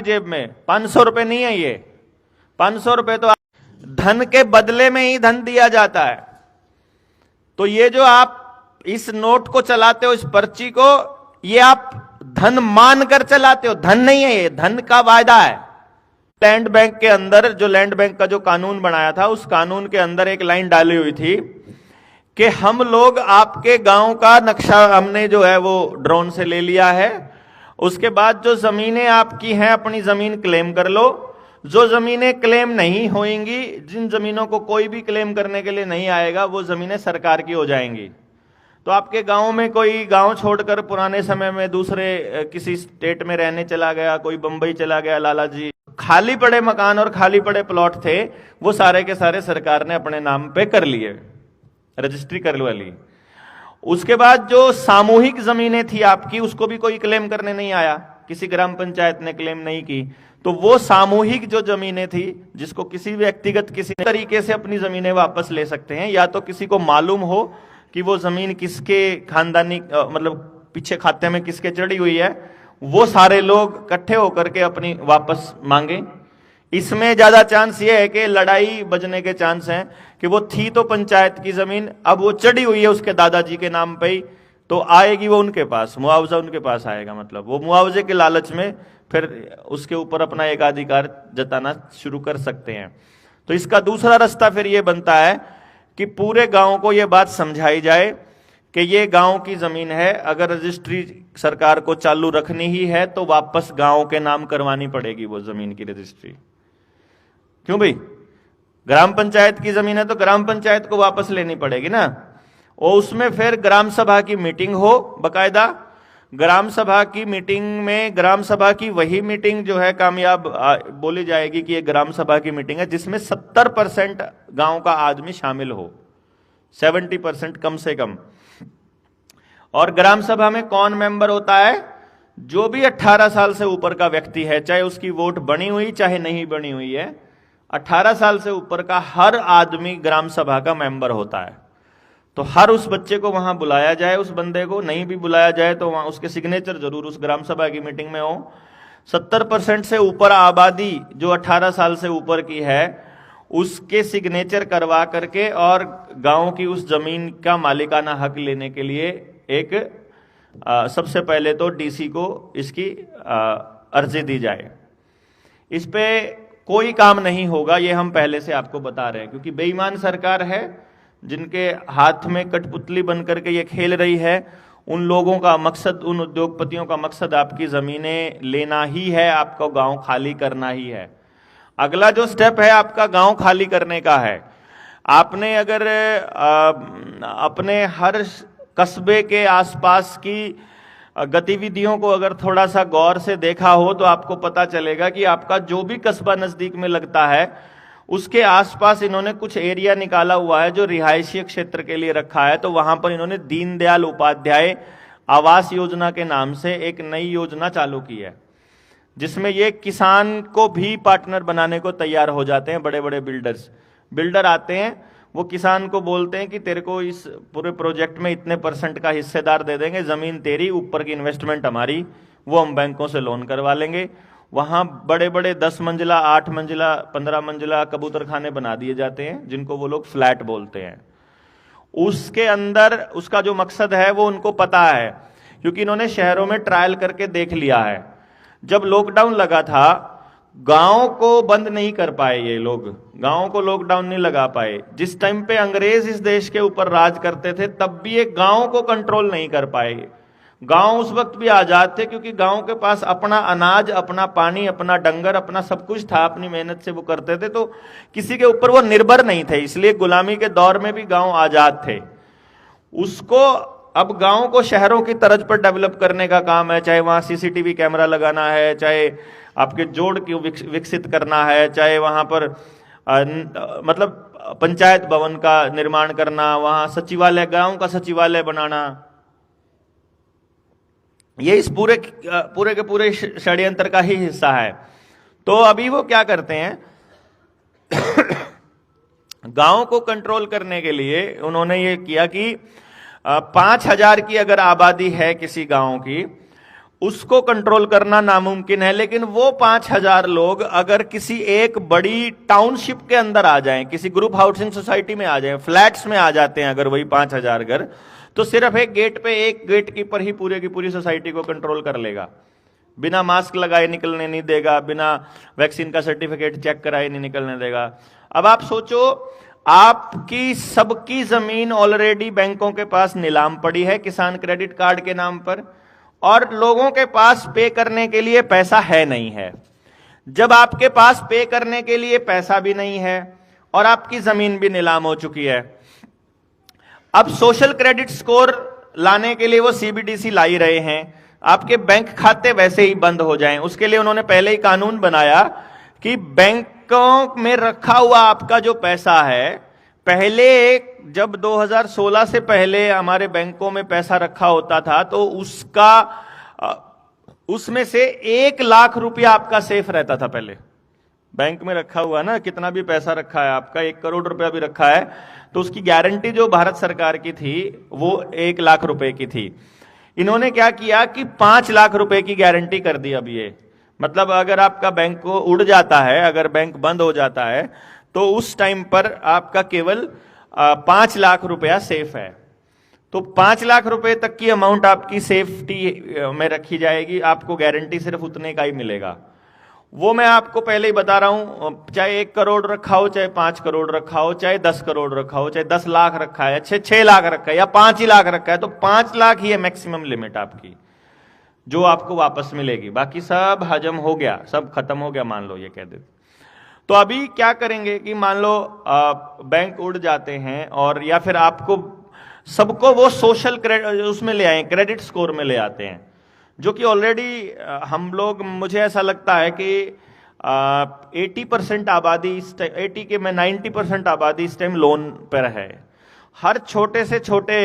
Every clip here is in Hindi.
जेब में 500 रुपए नहीं है ये। 500 रुपए तो धन के बदले में ही धन दिया जाता है। तो ये जो आप इस नोट को चलाते हो, इस पर्ची को, ये आप धन मानकर चलाते हो, धन नहीं है ये, धन का वायदा है। लैंड बैंक के अंदर, जो लैंड बैंक का जो कानून बनाया था, उस कानून के अंदर एक लाइन डाली हुई थी कि हम लोग आपके गांव का नक्शा हमने जो है वो ड्रोन से ले लिया है, उसके बाद जो जमीनें आपकी हैं अपनी जमीन क्लेम कर लो, जो जमीनें क्लेम नहीं होंगी, जिन जमीनों को कोई भी क्लेम करने के लिए नहीं आएगा, वो जमीनें सरकार की हो जाएंगी। तो आपके गांव में कोई गांव छोड़कर पुराने समय में दूसरे किसी स्टेट में रहने चला गया, कोई बंबई चला गया, लाला जी, खाली पड़े मकान और खाली पड़े प्लॉट थे, वो सारे के सारे सरकार ने अपने नाम पे कर लिए, रजिस्ट्री करवा ली। उसके बाद जो सामूहिक जमीनें थी आपकी, उसको भी कोई क्लेम करने नहीं आया, किसी ग्राम पंचायत ने क्लेम नहीं की, तो वो सामूहिक जो जमीनें थी, जिसको किसी व्यक्तिगत किसी तरीके से अपनी जमीनें वापस ले सकते हैं, या तो किसी को मालूम हो कि वो जमीन किसके खानदानी मतलब पीछे खाते में किसके चढ़ी हुई है, वो सारे लोग इकट्ठे होकर के अपनी वापस मांगे। इसमें ज्यादा चांस ये है कि लड़ाई बजने के चांस हैं कि वो थी तो पंचायत की जमीन, अब वो चढ़ी हुई है उसके दादाजी के नाम पे ही, तो आएगी वो उनके पास, मुआवजा उनके पास आएगा। मतलब वो मुआवजे के लालच में फिर उसके ऊपर अपना एकाधिकार जताना शुरू कर सकते हैं। तो इसका दूसरा रास्ता फिर ये बनता है कि पूरे गांव को ये बात समझाई जाए कि ये गांव की जमीन है, अगर रजिस्ट्री सरकार को चालू रखनी ही है तो वापस गांव के नाम करवानी पड़ेगी वो जमीन की रजिस्ट्री। क्यों भाई, ग्राम पंचायत की जमीन है तो ग्राम पंचायत को वापस लेनी पड़ेगी ना। और उसमें फिर ग्राम सभा की मीटिंग हो बकायदा, ग्राम सभा की मीटिंग में, ग्राम सभा की वही मीटिंग जो है कामयाब बोली जाएगी कि ये ग्राम सभा की मीटिंग है जिसमें 70% गांव का आदमी शामिल हो, 70% कम से कम। और ग्राम सभा में कौन मेंबर होता है? जो भी 18 साल से ऊपर का व्यक्ति है, चाहे उसकी वोट बनी हुई चाहे नहीं बनी हुई है, 18 साल से ऊपर का हर आदमी ग्राम सभा का मेंबर होता है। तो हर उस बच्चे को वहां बुलाया जाए, उस बंदे को नहीं भी बुलाया जाए तो वहां उसके सिग्नेचर जरूर उस ग्राम सभा की मीटिंग में हो। 70% से ऊपर आबादी जो 18 साल से ऊपर की है, उसके सिग्नेचर करवा करके और गांव की उस जमीन का मालिकाना हक लेने के लिए एक सबसे पहले तो डीसी को इसकी अर्जी दी जाए। इस पे कोई काम नहीं होगा, ये हम पहले से आपको बता रहे हैं, क्योंकि बेईमान सरकार है जिनके हाथ में कठपुतली बनकर के ये खेल रही है। उन लोगों का मकसद, उन उद्योगपतियों का मकसद आपकी जमीनें लेना ही है, आपको गांव खाली करना ही है। अगला जो स्टेप है आपका गांव खाली करने का है। आपने अगर अपने हर कस्बे के आसपास की गतिविधियों को अगर थोड़ा सा गौर से देखा हो तो आपको पता चलेगा कि आपका जो भी कस्बा नजदीक में लगता है, उसके आसपास इन्होंने कुछ एरिया निकाला हुआ है जो रिहायशी क्षेत्र के लिए रखा है। तो वहां पर इन्होंने दीनदयाल उपाध्याय आवास योजना के नाम से एक नई योजना चालू की है, जिसमें ये किसान को भी पार्टनर बनाने को तैयार हो जाते हैं। बड़े बड़े बिल्डर आते हैं, वो किसान को बोलते हैं कि तेरे को इस पूरे प्रोजेक्ट में इतने % का हिस्सेदार दे देंगे, जमीन तेरी, ऊपर की इन्वेस्टमेंट हमारी, वो हम बैंकों से लोन करवा लेंगे। वहां बड़े बड़े 10 मंजिला, 8 मंजिला, 15 मंजिला कबूतर खाने बना दिए जाते हैं, जिनको वो लोग फ्लैट बोलते हैं। उसके अंदर उसका जो मकसद है वो उनको पता है, क्योंकि इन्होंने शहरों में ट्रायल करके देख लिया है। जब लॉकडाउन लगा था, गांव को बंद नहीं कर पाए ये लोग, गांव को लॉकडाउन नहीं लगा पाए। जिस टाइम पे अंग्रेज इस देश के ऊपर राज करते थे, तब भी ये गांव को कंट्रोल नहीं कर पाए। गांव उस वक्त भी आजाद थे, क्योंकि गांव के पास अपना अनाज, अपना पानी, अपना डंगर, अपना सब कुछ था, अपनी मेहनत से वो करते थे, तो किसी के ऊपर वो निर्भर नहीं थे। इसलिए गुलामी के दौर में भी गांव आजाद थे। उसको अब गांव को शहरों की तर्ज पर डेवलप करने का काम है, चाहे वहां सीसीटीवी कैमरा लगाना है, चाहे आपके जोड़ को विकसित करना है, चाहे वहां पर मतलब पंचायत भवन का निर्माण करना, वहां सचिवालय, गांव का सचिवालय बनाना, ये इस पूरे के पूरे षड्यंत्र का ही हिस्सा है। तो अभी वो क्या करते हैं गांव को कंट्रोल करने के लिए उन्होंने ये किया कि 5000 की अगर आबादी है किसी गांव की, उसको कंट्रोल करना नामुमकिन है। लेकिन वो 5,000 लोग अगर किसी एक बड़ी टाउनशिप के अंदर आ जाएं, किसी ग्रुप हाउसिंग सोसाइटी में आ जाएं, फ्लैट्स में आ जाते हैं अगर वही 5,000 घर, तो सिर्फ एक गेट पे एक गेट कीपर ही पूरे की पूरी सोसाइटी को कंट्रोल कर लेगा। बिना मास्क लगाए निकलने नहीं देगा, बिना वैक्सीन का सर्टिफिकेट चेक कराए नहीं निकलने देगा। अब आप सोचो, आपकी सबकी जमीन ऑलरेडी बैंकों के पास नीलाम पड़ी है किसान क्रेडिट कार्ड के नाम पर, और लोगों के पास पे करने के लिए पैसा है नहीं है। जब आपके पास पे करने के लिए पैसा भी नहीं है और आपकी जमीन भी नीलाम हो चुकी है, अब सोशल क्रेडिट स्कोर लाने के लिए वो सीबीडीसी ला ही रहे हैं। आपके बैंक खाते वैसे ही बंद हो जाएं, उसके लिए उन्होंने पहले ही कानून बनाया कि बैंकों में रखा हुआ आपका जो पैसा है, पहले जब 2016 से पहले हमारे बैंकों में पैसा रखा होता था तो उसमें से 1 लाख रुपया आपका सेफ रहता था। पहले बैंक में रखा हुआ ना, कितना भी पैसा रखा है आपका, 1 करोड़ रुपया भी रखा है, तो उसकी गारंटी जो भारत सरकार की थी वो 1 लाख रुपए की थी। इन्होंने क्या किया कि 5 लाख रुपए की गारंटी कर दी। अब ये मतलब अगर आपका बैंक को उड़ जाता है, अगर बैंक बंद हो जाता है, तो उस टाइम पर आपका केवल 5 लाख रुपया सेफ है। तो 5 लाख रुपए तक की अमाउंट आपकी सेफ्टी में रखी जाएगी, आपको गारंटी सिर्फ उतने का ही मिलेगा। वो मैं आपको पहले ही बता रहा हूं, चाहे 1 करोड़ रखा हो, चाहे 5 करोड़ रखा हो, चाहे 10 करोड़ रखा हो, चाहे 10 लाख रखा है, 6 लाख रखा है या 5 ही लाख रखा है, तो 5 लाख ही है मैक्सिमम लिमिट आपकी जो आपको वापस मिलेगी। बाकी सब हजम हो गया, सब खत्म हो गया, मान लो ये कह देते। तो अभी क्या करेंगे कि मान लो बैंक उड़ जाते हैं, और या फिर आपको सबको वो सोशल उसमें ले आए, क्रेडिट स्कोर में ले आते हैं, जो कि ऑलरेडी हम लोग, मुझे ऐसा लगता है कि 80% आबादी, 80 के में 90% आबादी इस टाइम लोन पर है। हर छोटे से छोटे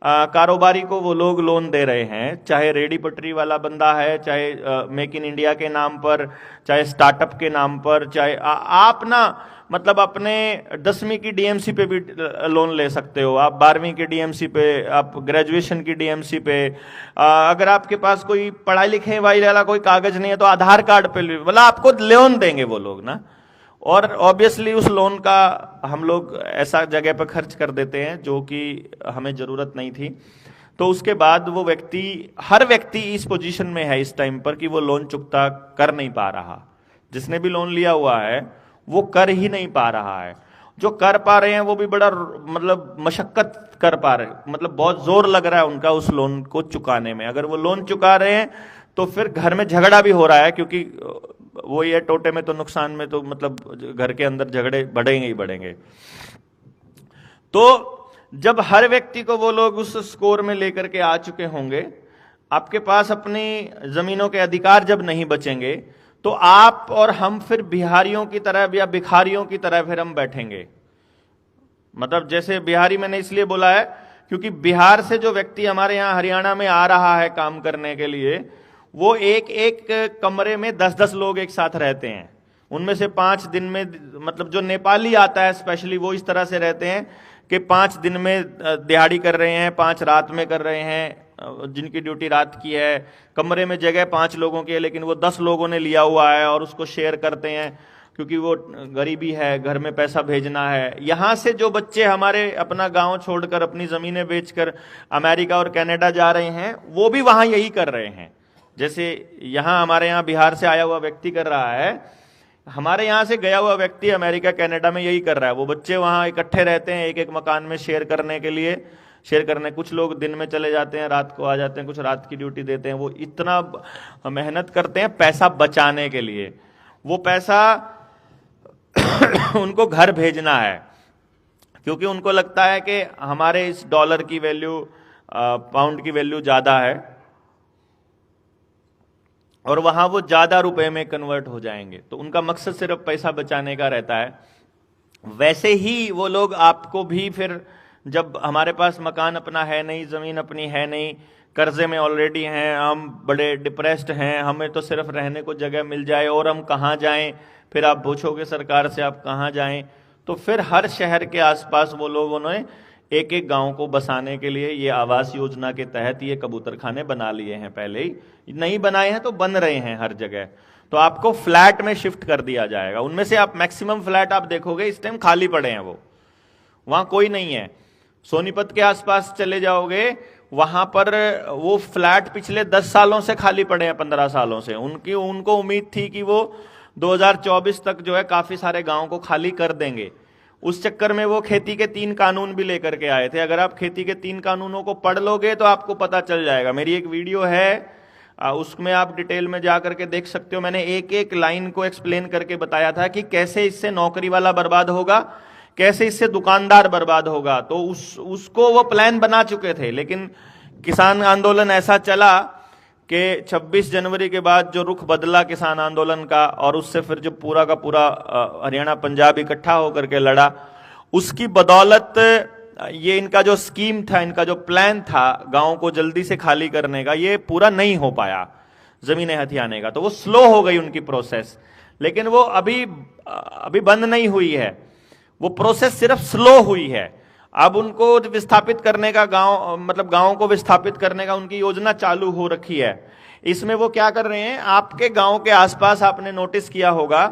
कारोबारी को वो लोग लोन दे रहे हैं, चाहे रेडी पटरी वाला बंदा है, चाहे मेक इन इंडिया के नाम पर, चाहे स्टार्टअप के नाम पर, चाहे आप ना मतलब अपने 10वीं की डीएमसी पे भी लोन ले सकते हो, आप 12वीं की डीएमसी पे, आप ग्रेजुएशन की डीएमसी पे, अगर आपके पास कोई पढ़ाई लिखे वाला कोई कागज नहीं है तो आधार कार्ड पे मतलब आपको लोन देंगे वो लोग ना। और ऑब्वियसली उस लोन का हम लोग ऐसा जगह पर खर्च कर देते हैं जो कि हमें जरूरत नहीं थी। तो उसके बाद वो व्यक्ति, हर व्यक्ति इस पोजीशन में है इस टाइम पर कि वो लोन चुकता कर नहीं पा रहा। जिसने भी लोन लिया हुआ है वो कर ही नहीं पा रहा है। जो कर पा रहे हैं वो भी बड़ा मतलब मशक्कत कर पा रहे, मतलब बहुत जोर लग रहा है उनका उस लोन को चुकाने में। अगर वो लोन चुका रहे हैं तो फिर घर में झगड़ा भी हो रहा है, क्योंकि वो ये टोटे में तो नुकसान में तो मतलब घर के अंदर झगड़े बढ़ेंगे ही बढ़ेंगे। तो जब हर व्यक्ति को वो लोग उस स्कोर में लेकर के आ चुके होंगे, आपके पास अपनी जमीनों के अधिकार जब नहीं बचेंगे, तो आप और हम फिर बिहारियों की तरह या भिखारियों की तरह फिर हम बैठेंगे। मतलब जैसे बिहारी मैंने इसलिए बोला है क्योंकि बिहार से जो व्यक्ति हमारे यहाँ हरियाणा में आ रहा है काम करने के लिए, वो एक एक कमरे में 10-10 लोग एक साथ रहते हैं। उनमें से 5 दिन में, मतलब जो नेपाली आता है स्पेशली, वो इस तरह से रहते हैं कि 5 दिन में दिहाड़ी कर रहे हैं, 5 रात में कर रहे हैं, जिनकी ड्यूटी रात की है। कमरे में जगह 5 लोगों की है, लेकिन वो 10 लोगों ने लिया हुआ है और उसको शेयर करते हैं क्योंकि वो गरीबी है, घर में पैसा भेजना है। यहां से जो बच्चे हमारे अपना गांव छोड़कर, अपनी जमीनें बेचकर अमेरिका और कनाडा जा रहे हैं, वो भी वहां यही कर रहे हैं। जैसे यहां हमारे यहाँ बिहार से आया हुआ व्यक्ति कर रहा है, हमारे यहां से गया हुआ व्यक्ति अमेरिका कनाडा में यही कर रहा है। वो बच्चे वहां इकट्ठे रहते हैं एक एक मकान में शेयर करने के लिए, शेयर करने। कुछ लोग दिन में चले जाते हैं, रात को आ जाते हैं, कुछ रात की ड्यूटी देते हैं। वो इतना मेहनत करते हैं पैसा बचाने के लिए। वो पैसा उनको घर भेजना है, क्योंकि उनको लगता है कि हमारे इस डॉलर की वैल्यू, पाउंड की वैल्यू ज्यादा है और वहां वो ज्यादा रुपए में कन्वर्ट हो जाएंगे। तो उनका मकसद सिर्फ पैसा बचाने का रहता है। वैसे ही वो लोग आपको भी फिर, जब हमारे पास मकान अपना है नहीं, जमीन अपनी है नहीं, कर्जे में ऑलरेडी हैं, हम बड़े डिप्रेस्ड हैं, हमें तो सिर्फ रहने को जगह मिल जाए और हम कहाँ जाएं, फिर आप पूछोगे सरकार से आप कहाँ जाएं, तो फिर हर शहर के आसपास वो लोगों ने एक एक गांव को बसाने के लिए ये आवास योजना के तहत ये कबूतरखाने बना लिए हैं, पहले ही नहीं बनाए हैं तो बन रहे हैं हर जगह। तो आपको फ्लैट में शिफ्ट कर दिया जाएगा। उनमें से आप मैक्सिमम फ्लैट आप देखोगे इस टाइम खाली पड़े हैं, वो वहां कोई नहीं है। सोनीपत के आसपास चले जाओगे, वहां पर वो फ्लैट पिछले 10 सालों से खाली पड़े हैं, 15 सालों से। उनको उम्मीद थी कि वो 2024 तक जो है काफी सारे गांव को खाली कर देंगे। उस चक्कर में वो खेती के 3 कानून भी लेकर के आए थे। अगर आप खेती के 3 कानूनों को पढ़ लोगे तो आपको पता चल जाएगा। मेरी एक वीडियो है, उसमें आप डिटेल में जाकर के देख सकते हो। मैंने एक एक लाइन को एक्सप्लेन करके बताया था कि कैसे इससे नौकरी वाला बर्बाद होगा, कैसे इससे दुकानदार बर्बाद होगा। तो उसको वो प्लान बना चुके थे, लेकिन किसान आंदोलन ऐसा चला कि 26 जनवरी के बाद जो रुख बदला किसान आंदोलन का, और उससे फिर जो पूरा का पूरा हरियाणा पंजाब इकट्ठा होकर के लड़ा, उसकी बदौलत ये इनका जो स्कीम था, इनका जो प्लान था गांव को जल्दी से खाली करने का, ये पूरा नहीं हो पाया जमीनें हथियाने का। तो वो स्लो हो गई उनकी प्रोसेस, लेकिन वो अभी बंद नहीं हुई है। वो प्रोसेस सिर्फ स्लो हुई है। अब उनको विस्थापित करने का, गांव को विस्थापित करने का उनकी योजना चालू हो रखी है। इसमें वो क्या कर रहे हैं, आपके गांव के आसपास आपने नोटिस किया होगा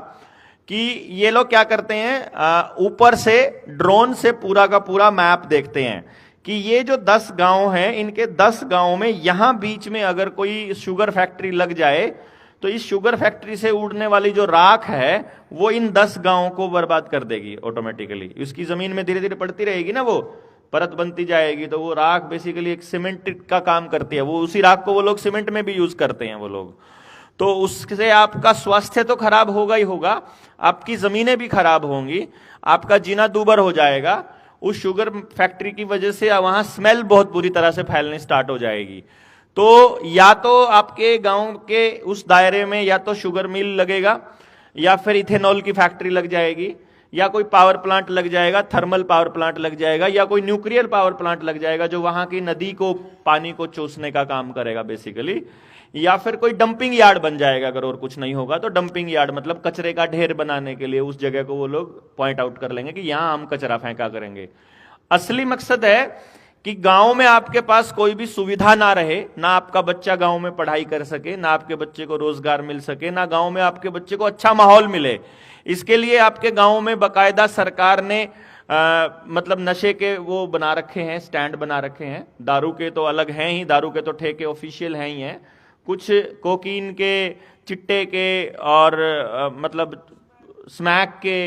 कि ये लोग क्या करते हैं, ऊपर से ड्रोन से पूरा का पूरा मैप देखते हैं कि ये जो 10 गांव हैं, इनके 10 गांव में यहां बीच में अगर कोई शुगर फैक्ट्री लग जाए तो इस शुगर फैक्ट्री से उड़ने वाली जो राख है वो इन 10 गांवों को बर्बाद कर देगी ऑटोमेटिकली। उसकी जमीन में धीरे धीरे पड़ती रहेगी ना, वो परत बनती जाएगी। तो वो राख बेसिकली एक सीमेंट का काम करती है। वो उसी राख को वो लोग सीमेंट में भी यूज करते हैं वो लोग। तो उससे आपका स्वास्थ्य तो खराब होगा ही होगा, आपकी जमीनें भी खराब होंगी, आपका जीना दूभर हो जाएगा। उस शुगर फैक्ट्री की वजह से वहां स्मेल बहुत बुरी तरह से फैलने स्टार्ट हो जाएगी। तो या तो आपके गांव के उस दायरे में या तो शुगर मिल लगेगा, या फिर इथेनॉल की फैक्ट्री लग जाएगी, या कोई पावर प्लांट लग जाएगा, थर्मल पावर प्लांट लग जाएगा, या कोई न्यूक्लियर पावर प्लांट लग जाएगा जो वहां की नदी को, पानी को चूसने का काम करेगा बेसिकली। या फिर कोई डंपिंग यार्ड बन जाएगा। अगर और कुछ नहीं होगा तो डंपिंग यार्ड मतलब कचरे का ढेर बनाने के लिए उस जगह को वो लोग पॉइंट आउट कर लेंगे कि यहां हम कचरा फेंका करेंगे। असली मकसद है कि गांव में आपके पास कोई भी सुविधा ना रहे, ना आपका बच्चा गांव में पढ़ाई कर सके, ना आपके बच्चे को रोजगार मिल सके, ना गांव में आपके बच्चे को अच्छा माहौल मिले। इसके लिए आपके गांव में बकायदा सरकार ने मतलब नशे के वो बना रखे हैं, स्टैंड बना रखे हैं। दारू के तो अलग हैं ही, दारू के तो ठेके ऑफिशियल हैं ही हैं। कुछ कोकीन के, चिट्टे के और मतलब स्मैक के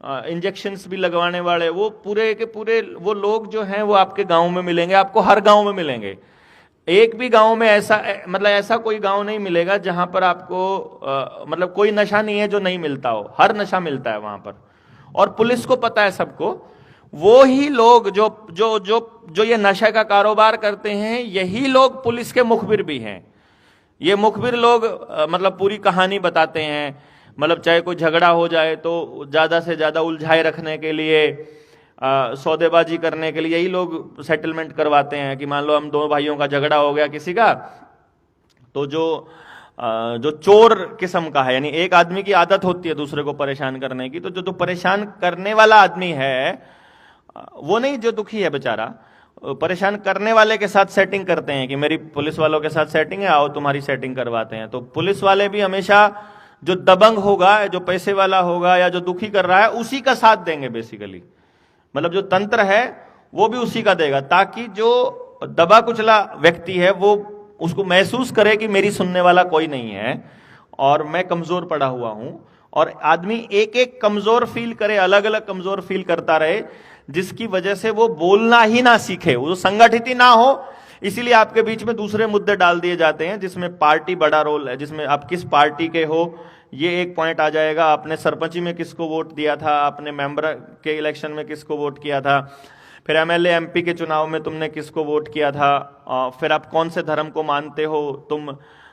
इंजेक्शंस भी लगवाने वाले, वो पूरे के पूरे वो लोग जो हैं वो आपके गांव में मिलेंगे। आपको हर गांव में मिलेंगे। एक भी गांव में ऐसा कोई गांव नहीं मिलेगा जहां पर आपको मतलब कोई नशा नहीं है जो नहीं मिलता हो। हर नशा मिलता है वहां पर, और पुलिस को पता है सबको। वो ही लोग जो ये नशा का कारोबार करते हैं, यही लोग पुलिस के मुखबिर भी हैं। ये मुखबिर लोग मतलब पूरी कहानी बताते हैं। मतलब चाहे कोई झगड़ा हो जाए तो ज्यादा से ज्यादा उलझाए रखने के लिए, सौदेबाजी करने के लिए यही लोग सेटलमेंट करवाते हैं। कि मान लो हम 2 भाइयों का झगड़ा हो गया किसी का, तो जो चोर किस्म का है, यानी एक आदमी की आदत होती है दूसरे को परेशान करने की, तो जो परेशान करने वाला आदमी है वो नहीं, जो दुखी है बेचारा, परेशान करने वाले के साथ सेटिंग करते हैं कि मेरी पुलिस वालों के साथ सेटिंग है, आओ तुम्हारी सेटिंग करवाते हैं। तो पुलिस वाले भी हमेशा जो दबंग होगा, जो पैसे वाला होगा, या जो दुखी कर रहा है, उसी का साथ देंगे बेसिकली। मतलब जो तंत्र है वो भी उसी का देगा, ताकि जो दबा कुचला व्यक्ति है वो उसको महसूस करे कि मेरी सुनने वाला कोई नहीं है और मैं कमजोर पड़ा हुआ हूं। और आदमी एक एक कमजोर फील करे, अलग अलग कमजोर फील करता रहे, जिसकी वजह से वो बोलना ही ना सीखे, वो संगठित ही ना हो। इसीलिए आपके बीच में दूसरे मुद्दे डाल दिए जाते हैं जिसमें पार्टी बड़ा रोल है, जिसमें आप किस पार्टी के हो ये एक पॉइंट आ जाएगा। आपने सरपंची में किसको वोट दिया था, आपने मेंबर के इलेक्शन में किसको वोट किया था, फिर एमएलए एमपी के चुनाव में तुमने किसको वोट किया था, फिर आप कौन से धर्म को मानते हो,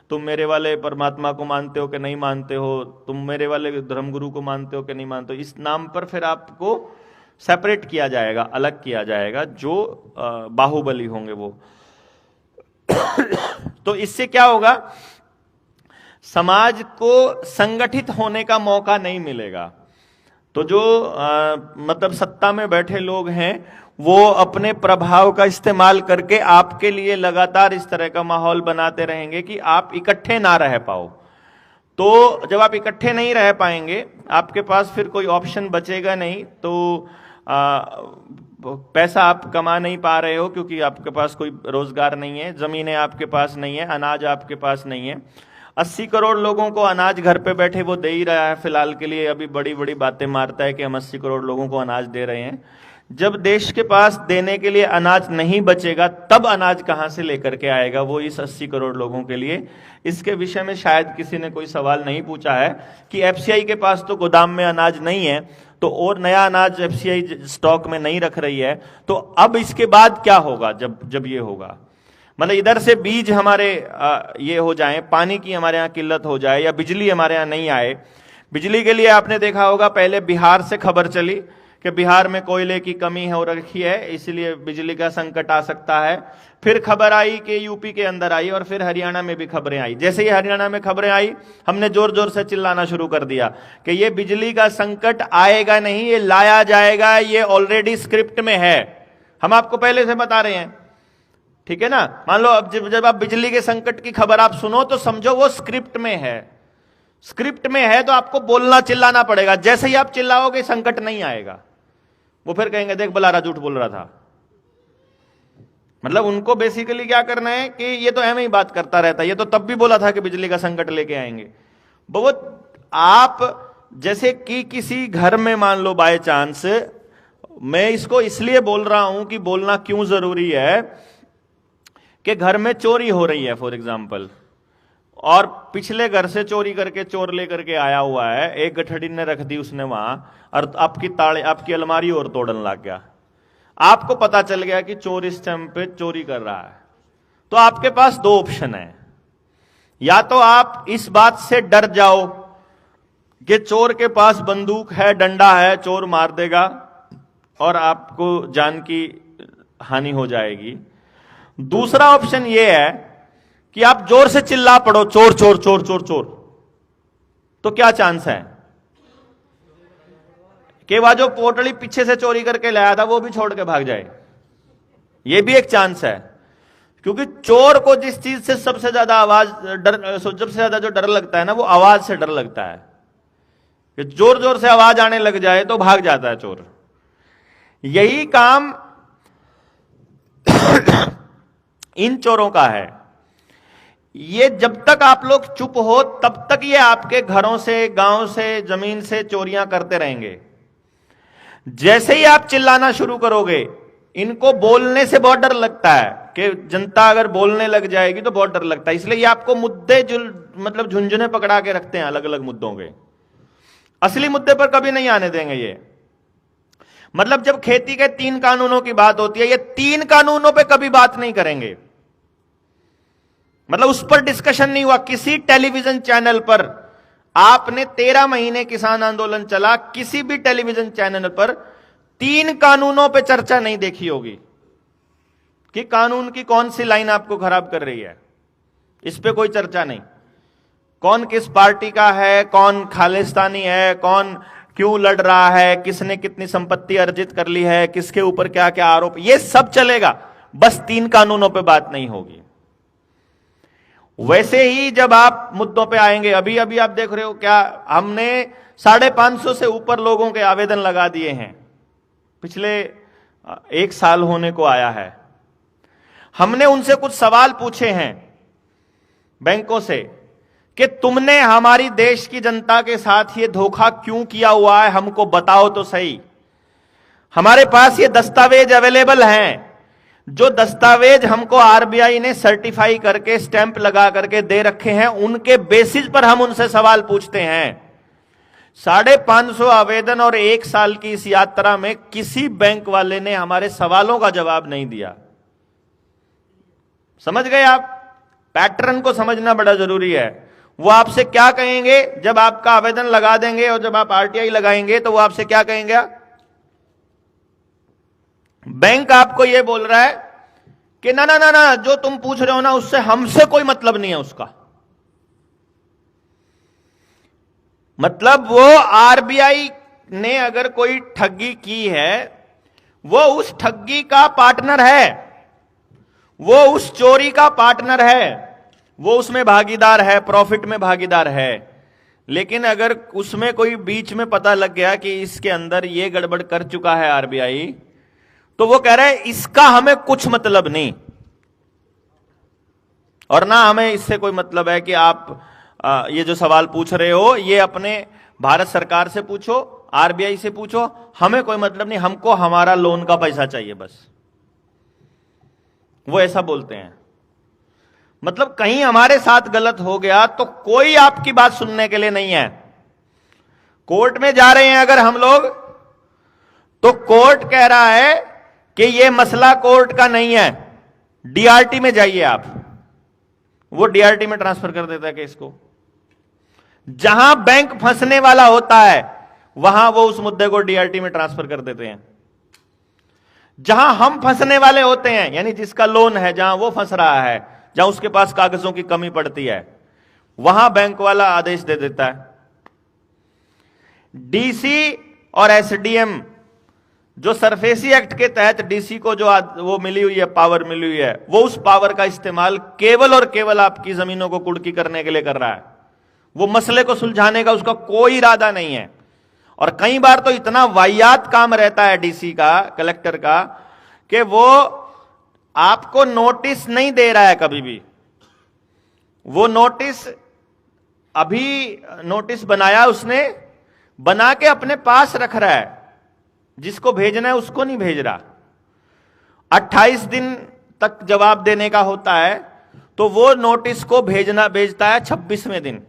तुम मेरे वाले परमात्मा को मानते हो कि नहीं मानते हो, तुम मेरे वाले धर्मगुरु को मानते हो कि नहीं मानते हो। इस नाम पर फिर आपको सेपरेट किया जाएगा, अलग किया जाएगा, जो बाहुबली होंगे वो। तो इससे क्या होगा, समाज को संगठित होने का मौका नहीं मिलेगा। तो जो मतलब सत्ता में बैठे लोग हैं वो अपने प्रभाव का इस्तेमाल करके आपके लिए लगातार इस तरह का माहौल बनाते रहेंगे कि आप इकट्ठे ना रह पाओ। तो जब आप इकट्ठे नहीं रह पाएंगे, आपके पास फिर कोई ऑप्शन बचेगा नहीं, तो पैसा आप कमा नहीं पा रहे हो क्योंकि आपके पास कोई रोजगार नहीं है, जमीनें आपके पास नहीं है, अनाज आपके पास नहीं है। 80 करोड़ लोगों को अनाज घर पे बैठे वो दे ही रहा है फिलहाल के लिए, अभी बड़ी बड़ी बातें मारता है कि हम 80 करोड़ लोगों को अनाज दे रहे हैं। जब देश के पास देने के लिए अनाज नहीं बचेगा, तब अनाज कहां से लेकर के आएगा वो इस 80 करोड़ लोगों के लिए। इसके विषय में शायद किसी ने कोई सवाल नहीं पूछा है कि एफसीआई के पास तो गोदाम में अनाज नहीं है, तो और नया अनाज एफसीआई स्टॉक में नहीं रख रही है, तो अब इसके बाद क्या होगा जब ये होगा। मतलब इधर से बीज हमारे ये हो जाए, पानी की हमारे यहाँ किल्लत हो जाए, या बिजली हमारे यहाँ नहीं आए। बिजली के लिए आपने देखा होगा पहले बिहार से खबर चली कि बिहार में कोयले की कमी हो रखी है, इसलिए बिजली का संकट आ सकता है। फिर खबर आई कि यूपी के अंदर आई, और फिर हरियाणा में भी खबरें आई। जैसे ही हरियाणा में खबरें आई, हमने जोर जोर से चिल्लाना शुरू कर दिया कि ये बिजली का संकट आएगा नहीं, ये लाया जाएगा, ये ऑलरेडी स्क्रिप्ट में है। हम आपको पहले से बता रहे हैं, ठीक है ना। मान लो अब जब आप बिजली के संकट की खबर आप सुनो तो समझो वो स्क्रिप्ट में है। स्क्रिप्ट में है तो आपको बोलना चिल्लाना पड़ेगा। जैसे ही आप चिल्लाओगे संकट नहीं आएगा, वो फिर कहेंगे देख बलारा झूठ बोल रहा था। मतलब उनको बेसिकली क्या करना है कि ये तो ऐसे ही बात करता रहता है, ये तो तब भी बोला था कि बिजली का संकट लेके आएंगे। बहुत आप जैसे कि किसी घर में मान लो बाय चांस, मैं इसको इसलिए बोल रहा हूं कि बोलना क्यों जरूरी है, कि घर में चोरी हो रही है फॉर एग्जाम्पल, और पिछले घर से चोरी करके चोर लेकर के आया हुआ है, एक गठड़ी ने रख दी उसने वहां, और आपकी अलमारी और तोड़न लग गया। आपको पता चल गया कि चोर इस टाइम पे चोरी कर रहा है, तो आपके पास दो ऑप्शन है। या तो आप इस बात से डर जाओ कि चोर के पास बंदूक है, डंडा है, चोर मार देगा और आपको जान की हानि हो जाएगी। दूसरा ऑप्शन यह है कि आप जोर से चिल्ला पड़ो चोर चोर चोर चोर चोर, तो क्या चांस है कि वह जो पोटली पीछे से चोरी करके लाया था वो भी छोड़ के भाग जाए। यह भी एक चांस है, क्योंकि चोर को जिस चीज से सबसे ज्यादा सबसे ज्यादा जो डर लगता है ना, वो आवाज से डर लगता है। कि जोर जोर से आवाज आने लग जाए तो भाग जाता है चोर। यही काम इन चोरों का है। ये जब तक आप लोग चुप हो तब तक ये आपके घरों से, गांव से, जमीन से चोरियां करते रहेंगे। जैसे ही आप चिल्लाना शुरू करोगे, इनको बोलने से बहुत डर लगता है कि जनता अगर बोलने लग जाएगी तो बहुत डर लगता है, इसलिए ये आपको मुद्दे मतलब झुंझुने पकड़ा के रखते हैं अलग अलग मुद्दों के। असली मुद्दे पर कभी नहीं आने देंगे ये। मतलब जब खेती के 3 कानूनों की बात होती है, ये 3 कानूनों पे कभी बात नहीं करेंगे। मतलब उस पर डिस्कशन नहीं हुआ किसी टेलीविजन चैनल पर। आपने 13 महीने किसान आंदोलन चला, किसी भी टेलीविजन चैनल पर 3 कानूनों पे चर्चा नहीं देखी होगी कि कानून की कौन सी लाइन आपको खराब कर रही है। इस पे कोई चर्चा नहीं। कौन किस पार्टी का है, कौन खालिस्तानी है, कौन क्यों लड़ रहा है, किसने कितनी संपत्ति अर्जित कर ली है, किसके ऊपर क्या क्या आरोप, ये सब चलेगा, बस 3 कानूनों पे बात नहीं होगी। वैसे ही जब आप मुद्दों पे आएंगे, अभी अभी आप देख रहे हो क्या, हमने 550 से ऊपर लोगों के आवेदन लगा दिए हैं, पिछले 1 साल होने को आया है। हमने उनसे कुछ सवाल पूछे हैं बैंकों से कि तुमने हमारी देश की जनता के साथ ये धोखा क्यों किया हुआ है, हमको बताओ तो सही। हमारे पास ये दस्तावेज अवेलेबल हैं, जो दस्तावेज हमको आरबीआई ने सर्टिफाई करके स्टैंप लगा करके दे रखे हैं, उनके बेसिस पर हम उनसे सवाल पूछते हैं। 550 आवेदन और 1 साल की इस यात्रा में किसी बैंक वाले ने हमारे सवालों का जवाब नहीं दिया। समझ गए आप? पैटर्न को समझना बड़ा जरूरी है। वो आपसे क्या कहेंगे जब आपका आवेदन लगा देंगे और जब आप आरटीआई लगाएंगे, तो वो आपसे क्या कहेंगे? बैंक आपको यह बोल रहा है कि ना ना ना ना, जो तुम पूछ रहे हो ना उससे हमसे कोई मतलब नहीं है उसका। मतलब वो आरबीआई ने अगर कोई ठगी की है, वो उस ठगी का पार्टनर है, वो उस चोरी का पार्टनर है, वो उसमें भागीदार है, प्रॉफिट में भागीदार है। लेकिन अगर उसमें कोई बीच में पता लग गया कि इसके अंदर ये गड़बड़ कर चुका है आरबीआई, तो वो कह रहा है इसका हमें कुछ मतलब नहीं, और ना हमें इससे कोई मतलब है कि आप ये जो सवाल पूछ रहे हो ये अपने भारत सरकार से पूछो, आरबीआई से पूछो, हमें कोई मतलब नहीं, हमको हमारा लोन का पैसा चाहिए बस। वो ऐसा बोलते हैं। मतलब कहीं हमारे साथ गलत हो गया तो कोई आपकी बात सुनने के लिए नहीं है। कोर्ट में जा रहे हैं अगर हम लोग, तो कोर्ट कह रहा है कि यह मसला कोर्ट का नहीं है, डीआरटी में जाइए आप। वो डीआरटी में ट्रांसफर कर देता है केस को। जहां बैंक फंसने वाला होता है वहां वो उस मुद्दे को डीआरटी में ट्रांसफर कर देते हैं। जहां हम फंसने वाले होते हैं, यानी जिसका लोन है, जहां वो फंस रहा है, जहां उसके पास कागजों की कमी पड़ती है, वहां बैंक वाला आदेश दे देता है। डीसी और एसडीएम, जो सरफेसी एक्ट के तहत डीसी को जो वो मिली हुई है, पावर मिली हुई है, वो उस पावर का इस्तेमाल केवल और केवल आपकी जमीनों को कुर्की करने के लिए कर रहा है। वो मसले को सुलझाने का उसका कोई इरादा नहीं है। और कई बार तो इतना वाहियात काम रहता है डीसी का, कलेक्टर का, कि वो आपको नोटिस नहीं दे रहा है कभी भी। वो नोटिस, अभी नोटिस बनाया उसने, बना के अपने पास रख रहा है, जिसको भेजना है उसको नहीं भेज रहा। 28 दिन तक जवाब देने का होता है, तो वो नोटिस को भेजता है 26वें दिन,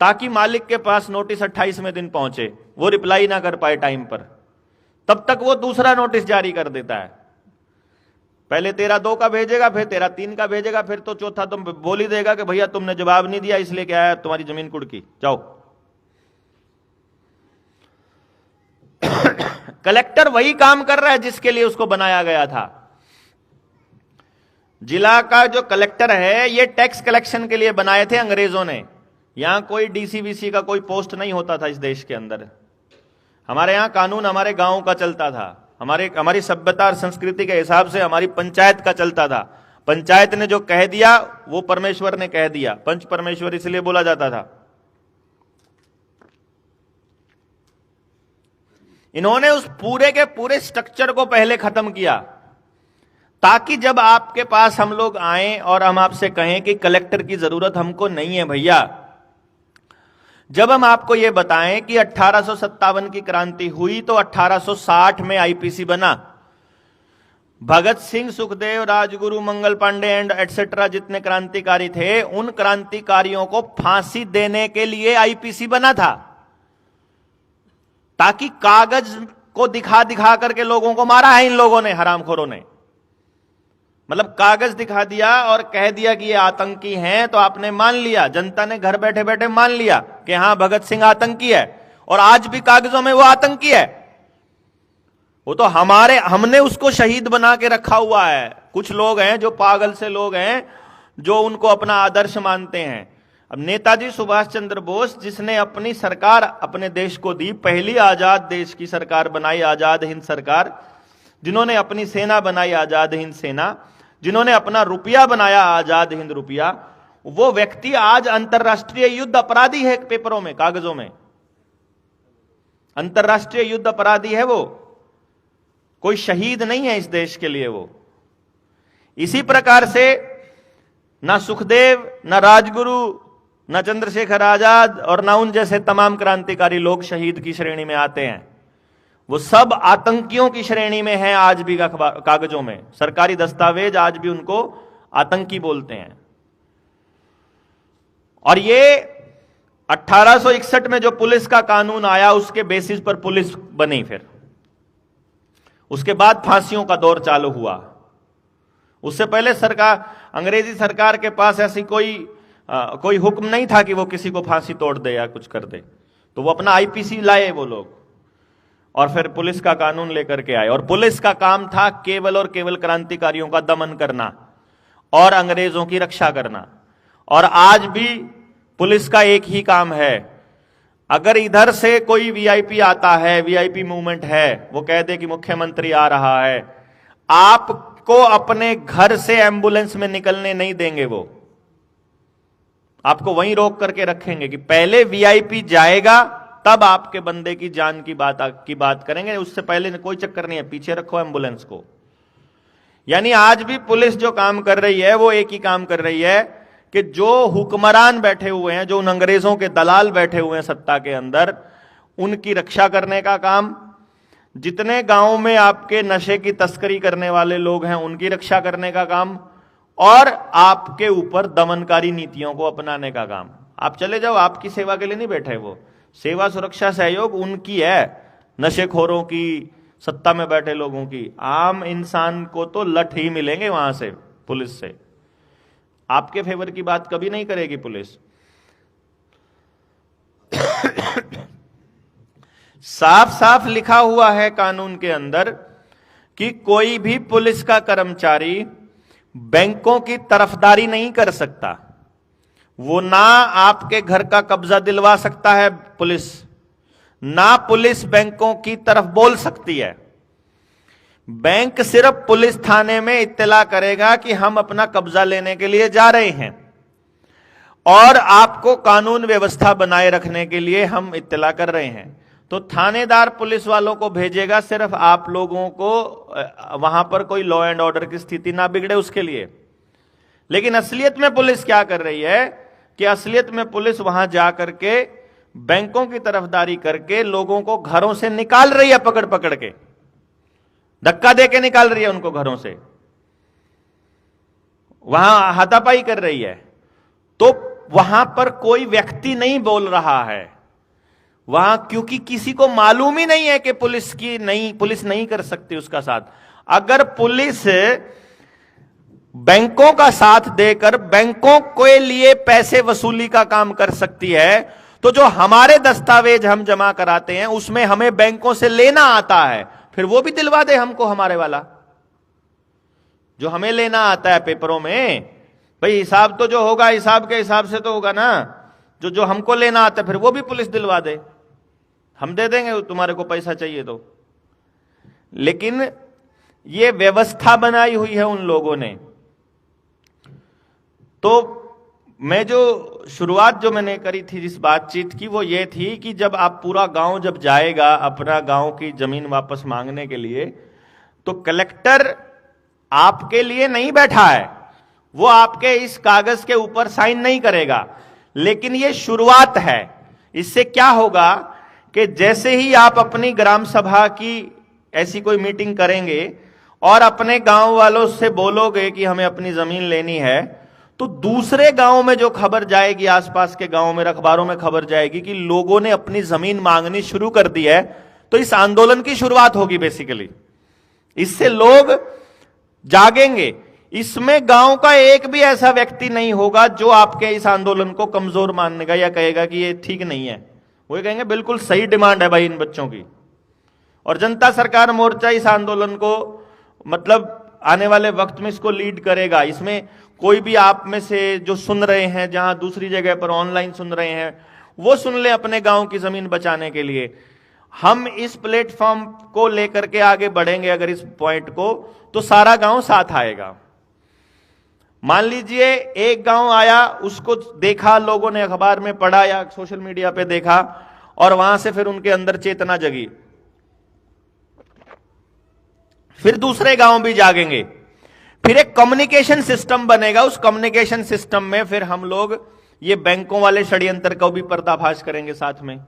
ताकि मालिक के पास नोटिस 28वें दिन पहुंचे, वो रिप्लाई ना कर पाए टाइम पर। तब तक वो दूसरा नोटिस जारी कर देता है। पहले 13/2 का भेजेगा, फिर 13/3 का भेजेगा, फिर तो चौथा तुम बोल ही देगा कि भैया तुमने जवाब नहीं दिया, इसलिए क्या है, तुम्हारी जमीन कुड़की, जाओ। कलेक्टर वही काम कर रहा है जिसके लिए उसको बनाया गया था। जिला का जो कलेक्टर है, ये टैक्स कलेक्शन के लिए बनाए थे अंग्रेजों ने। यहां कोई डीसीबीसी का कोई पोस्ट नहीं होता था इस देश के अंदर। हमारे यहां कानून हमारे गांव का चलता था, हमारी सभ्यता और संस्कृति के हिसाब से हमारी पंचायत का चलता था। पंचायत ने जो कह दिया वो परमेश्वर ने कह दिया, पंच परमेश्वर इसलिए बोला जाता था। इन्होंने उस पूरे के पूरे स्ट्रक्चर को पहले खत्म किया, ताकि जब आपके पास हम लोग आए और हम आपसे कहें कि कलेक्टर की जरूरत हमको नहीं है भैया, जब हम आपको यह बताएं कि 1857 की क्रांति हुई तो 1860 में आईपीसी बना, भगत सिंह, सुखदेव, राजगुरु, मंगल पांडे एंड एटसेट्रा जितने क्रांतिकारी थे, उन क्रांतिकारियों को फांसी देने के लिए आईपीसी बना था, ताकि कागज को दिखा दिखा करके लोगों को मारा है इन लोगों ने, हरामखोरों ने। मतलब कागज दिखा दिया और कह दिया कि ये आतंकी हैं, तो आपने मान लिया, जनता ने घर बैठे बैठे मान लिया कि हां भगत सिंह आतंकी है, और आज भी कागजों में वो आतंकी है। वो तो हमने उसको शहीद बना के रखा हुआ है। कुछ लोग हैं जो पागल से लोग हैं, जो उनको अपना आदर्श मानते हैं। अब नेताजी सुभाष चंद्र बोस, जिसने अपनी सरकार अपने देश को दी, पहली आजाद देश की सरकार बनाई, आजाद हिंद सरकार, जिन्होंने अपनी सेना बनाई आजाद हिंद सेना, जिन्होंने अपना रुपया बनाया आजाद हिंद रुपया, वो व्यक्ति आज अंतरराष्ट्रीय युद्ध अपराधी है, पेपरों में, कागजों में अंतरराष्ट्रीय युद्ध अपराधी है। वो कोई शहीद नहीं है इस देश के लिए। वो इसी प्रकार से ना सुखदेव, ना राजगुरु, ना चंद्रशेखर आजाद और ना उन जैसे तमाम क्रांतिकारी लोग शहीद की श्रेणी में आते हैं। वो सब आतंकियों की श्रेणी में हैं आज भी। कागजों में, सरकारी दस्तावेज आज भी उनको आतंकी बोलते हैं। और ये 1861 में जो पुलिस का कानून आया, उसके बेसिस पर पुलिस बनी। फिर उसके बाद फांसियों का दौर चालू हुआ। उससे पहले सरकार, अंग्रेजी सरकार के पास ऐसी कोई हुक्म नहीं था कि वो किसी को फांसी तोड़ दे या कुछ कर दे। तो वो अपना आईपीसी लाए वो लोग, और फिर पुलिस का कानून लेकर के आए। और पुलिस का काम था केवल और केवल क्रांतिकारियों का दमन करना और अंग्रेजों की रक्षा करना। और आज भी पुलिस का एक ही काम है, अगर इधर से कोई वीआईपी आता है, वीआईपी मूवमेंट है, वो कह दे कि मुख्यमंत्री आ रहा है, आपको अपने घर से एम्बुलेंस में निकलने नहीं देंगे। वो आपको वहीं रोक करके रखेंगे कि पहले वीआईपी जाएगा तब आपके बंदे की जान की बात करेंगे, उससे पहले कोई चक्कर नहीं है, पीछे रखो एम्बुलेंस को। यानी आज भी पुलिस जो काम कर रही है वो एक ही काम कर रही है कि जो हुक्मरान बैठे हुए हैं, जो उन अंग्रेजों के दलाल बैठे हुए हैं सत्ता के अंदर, उनकी रक्षा करने का काम, जितने गांव में आपके नशे की तस्करी करने वाले लोग हैं उनकी रक्षा करने का काम, और आपके ऊपर दमनकारी नीतियों को अपनाने का काम। आप चले जाओ, आपकी सेवा के लिए नहीं बैठे वो, सेवा सुरक्षा सहयोग उनकी है, नशेखोरों की, सत्ता में बैठे लोगों की। आम इंसान को तो लठ ही मिलेंगे वहां से, पुलिस से। आपके फेवर की बात कभी नहीं करेगी पुलिस। साफ साफ लिखा हुआ है कानून के अंदर कि कोई भी पुलिस का कर्मचारी बैंकों की तरफदारी नहीं कर सकता। वो ना आपके घर का कब्जा दिलवा सकता है पुलिस, ना पुलिस बैंकों की तरफ बोल सकती है। बैंक सिर्फ पुलिस थाने में इत्तला करेगा कि हम अपना कब्जा लेने के लिए जा रहे हैं और आपको कानून व्यवस्था बनाए रखने के लिए हम इत्तला कर रहे हैं। तो थानेदार पुलिस वालों को भेजेगा सिर्फ आप लोगों को वहां पर कोई लॉ एंड ऑर्डर की स्थिति ना बिगड़े उसके लिए। लेकिन असलियत में पुलिस क्या कर रही है कि असलियत में पुलिस वहां जाकर के बैंकों की तरफदारी करके लोगों को घरों से निकाल रही है, पकड़ पकड़ के, धक्का देके निकाल रही है उनको घरों से, वहां हाथापाई कर रही है। तो वहां पर कोई व्यक्ति नहीं बोल रहा है वहां, क्योंकि किसी को मालूम ही नहीं है कि पुलिस नहीं कर सकती उसका साथ। अगर पुलिस बैंकों का साथ देकर बैंकों के लिए पैसे वसूली का काम कर सकती है, तो जो हमारे दस्तावेज हम जमा कराते हैं उसमें हमें बैंकों से लेना आता है, फिर वो भी दिलवा दे हमको हमारे वाला जो हमें लेना आता है पेपरों में। भाई हिसाब तो जो होगा हिसाब के हिसाब से तो होगा ना, जो हमको लेना आता है फिर वो भी पुलिस दिलवा दे, हम दे देंगे तुम्हारे को पैसा चाहिए तो। लेकिन ये व्यवस्था बनाई हुई है उन लोगों ने। तो मैं जो शुरुआत जो मैंने करी थी जिस बातचीत की वो ये थी कि जब आप पूरा गांव जब जाएगा अपना गांव की जमीन वापस मांगने के लिए, तो कलेक्टर आपके लिए नहीं बैठा है, वो आपके इस कागज के ऊपर साइन नहीं करेगा। लेकिन ये शुरुआत है। इससे क्या होगा कि जैसे ही आप अपनी ग्राम सभा की ऐसी कोई मीटिंग करेंगे और अपने गांव वालों से बोलोगे कि हमें अपनी जमीन लेनी है, तो दूसरे गांव में जो खबर जाएगी, आसपास के गांव में अखबारों में खबर जाएगी कि लोगों ने अपनी जमीन मांगनी शुरू कर दी है। तो इस आंदोलन की शुरुआत होगी बेसिकली, इससे लोग जागेंगे। इसमें गांव का एक भी ऐसा व्यक्ति नहीं होगा जो आपके इस आंदोलन को कमजोर मानेगा या कहेगा कि ये ठीक नहीं है। वो कहेंगे बिल्कुल सही डिमांड है भाई इन बच्चों की। और जनता सरकार मोर्चा इस आंदोलन को मतलब आने वाले वक्त में इसको लीड करेगा। इसमें कोई भी आप में से जो सुन रहे हैं, जहां दूसरी जगह पर ऑनलाइन सुन रहे हैं, वो सुन ले अपने गांव की जमीन बचाने के लिए। हम इस प्लेटफॉर्म को लेकर के आगे बढ़ेंगे अगर इस पॉइंट को, तो सारा गांव साथ आएगा। मान लीजिए एक गांव आया, उसको देखा लोगों ने, अखबार में पढ़ा या सोशल मीडिया पे देखा, और वहां से फिर उनके अंदर चेतना जगी, फिर दूसरे गांव भी जागेंगे, फिर एक कम्युनिकेशन सिस्टम बनेगा। उस कम्युनिकेशन सिस्टम में फिर हम लोग ये बैंकों वाले षड्यंत्र को भी पर्दाफाश करेंगे साथ में।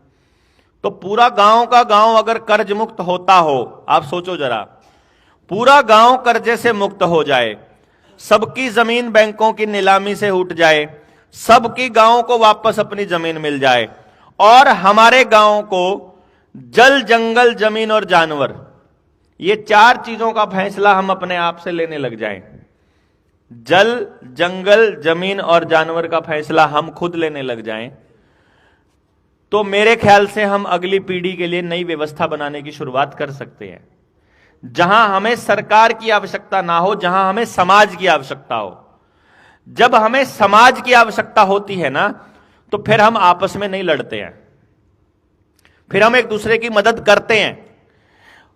तो पूरा गांव का गांव अगर कर्ज मुक्त होता हो, आप सोचो जरा, पूरा गांव कर्जे से मुक्त हो जाए, सबकी जमीन बैंकों की नीलामी से उठ जाए, सबकी गांव को वापस अपनी जमीन मिल जाए, और हमारे गांव को जल, जंगल, जमीन और जानवर, ये चार चीजों का फैसला हम अपने आप से लेने लग जाएं। जल, जंगल, जमीन और जानवर का फैसला हम खुद लेने लग जाएं, तो मेरे ख्याल से हम अगली पीढ़ी के लिए नई व्यवस्था बनाने की शुरुआत कर सकते हैं, जहां हमें सरकार की आवश्यकता ना हो, जहां हमें समाज की आवश्यकता हो। जब हमें समाज की आवश्यकता होती है ना, तो फिर हम आपस में नहीं लड़ते हैं। फिर हम एक दूसरे की मदद करते हैं।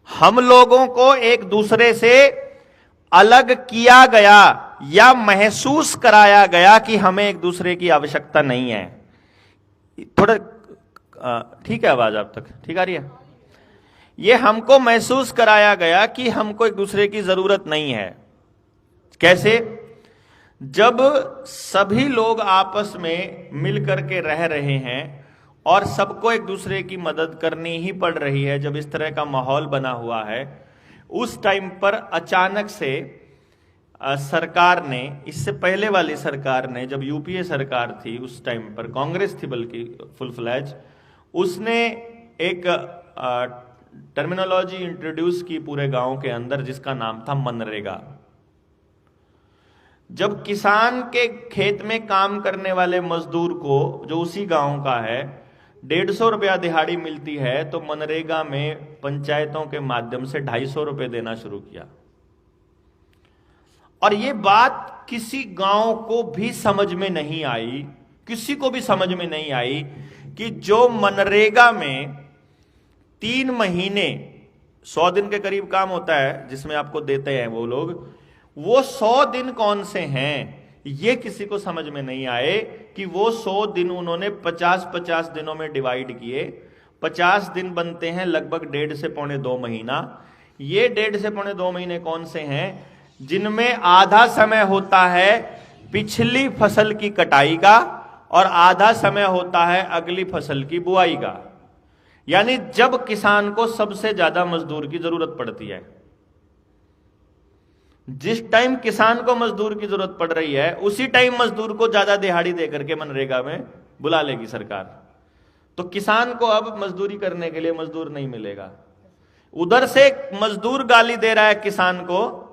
हम लोगों को एक दूसरे से अलग किया गया या महसूस कराया गया कि हमें एक दूसरे की आवश्यकता नहीं है। थोड़ा ठीक है, आवाज आप तक ठीक आ रही है? ये हमको महसूस कराया गया कि हमको एक दूसरे की जरूरत नहीं है। कैसे? जब सभी लोग आपस में मिलकर के रह रहे हैं और सबको एक दूसरे की मदद करनी ही पड़ रही है, जब इस तरह का माहौल बना हुआ है, उस टाइम पर अचानक से सरकार ने, इससे पहले वाली सरकार ने, जब यूपीए सरकार थी उस टाइम पर, कांग्रेस थी बल्कि फुल फ्लैज, उसने एक टर्मिनोलॉजी इंट्रोड्यूस की पूरे गांव के अंदर जिसका नाम था मनरेगा। जब किसान के खेत में काम करने वाले मजदूर को, जो उसी गांव का है, 150 रुपया दिहाड़ी मिलती है, तो मनरेगा में पंचायतों के माध्यम से 250 रुपए देना शुरू किया। और ये बात किसी गांव को भी समझ में नहीं आई, किसी को भी समझ में नहीं आई कि जो मनरेगा में 3 महीने 100 दिन के करीब काम होता है जिसमें आपको देते हैं वो लोग, वो 100 दिन कौन से हैं, ये किसी को समझ में नहीं आए कि वो 100 दिन उन्होंने 50-50 दिनों में डिवाइड किए। 50 दिन बनते हैं लगभग 1.5 से पौने 2 महीना। ये 1.5 से पौने 2 महीने कौन से हैं? जिनमें आधा समय होता है पिछली फसल की कटाई का और आधा समय होता है अगली फसल की बुआई का। यानी जब किसान को सबसे ज्यादा मजदूर की जरूरत पड़ती है, जिस टाइम किसान को मजदूर की जरूरत पड़ रही है, उसी टाइम मजदूर को ज्यादा दिहाड़ी देकर के मनरेगा में बुला लेगी सरकार। तो किसान को अब मजदूरी करने के लिए मजदूर नहीं मिलेगा। उधर से मजदूर गाली दे रहा है किसान को,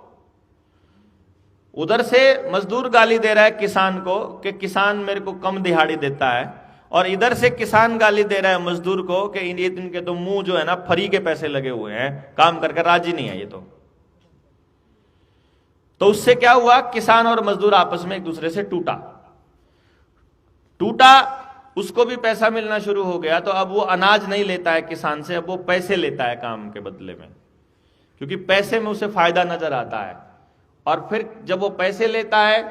उधर से मजदूर गाली दे रहा है किसान को कि किसान मेरे को कम दिहाड़ी देता है, और इधर से किसान गाली दे रहा है मजदूर को कि ये दिन के तो मुंह जो है ना फ्री के पैसे लगे हुए हैं, काम करके राजी नहीं है ये तो उससे क्या हुआ? किसान और मजदूर आपस में एक दूसरे से टूटा, उसको भी पैसा मिलना शुरू हो गया। तो अब वो अनाज नहीं लेता है किसान से, अब वो पैसे लेता है काम के बदले में, क्योंकि पैसे में उसे फायदा नजर आता है। और फिर जब वो पैसे लेता है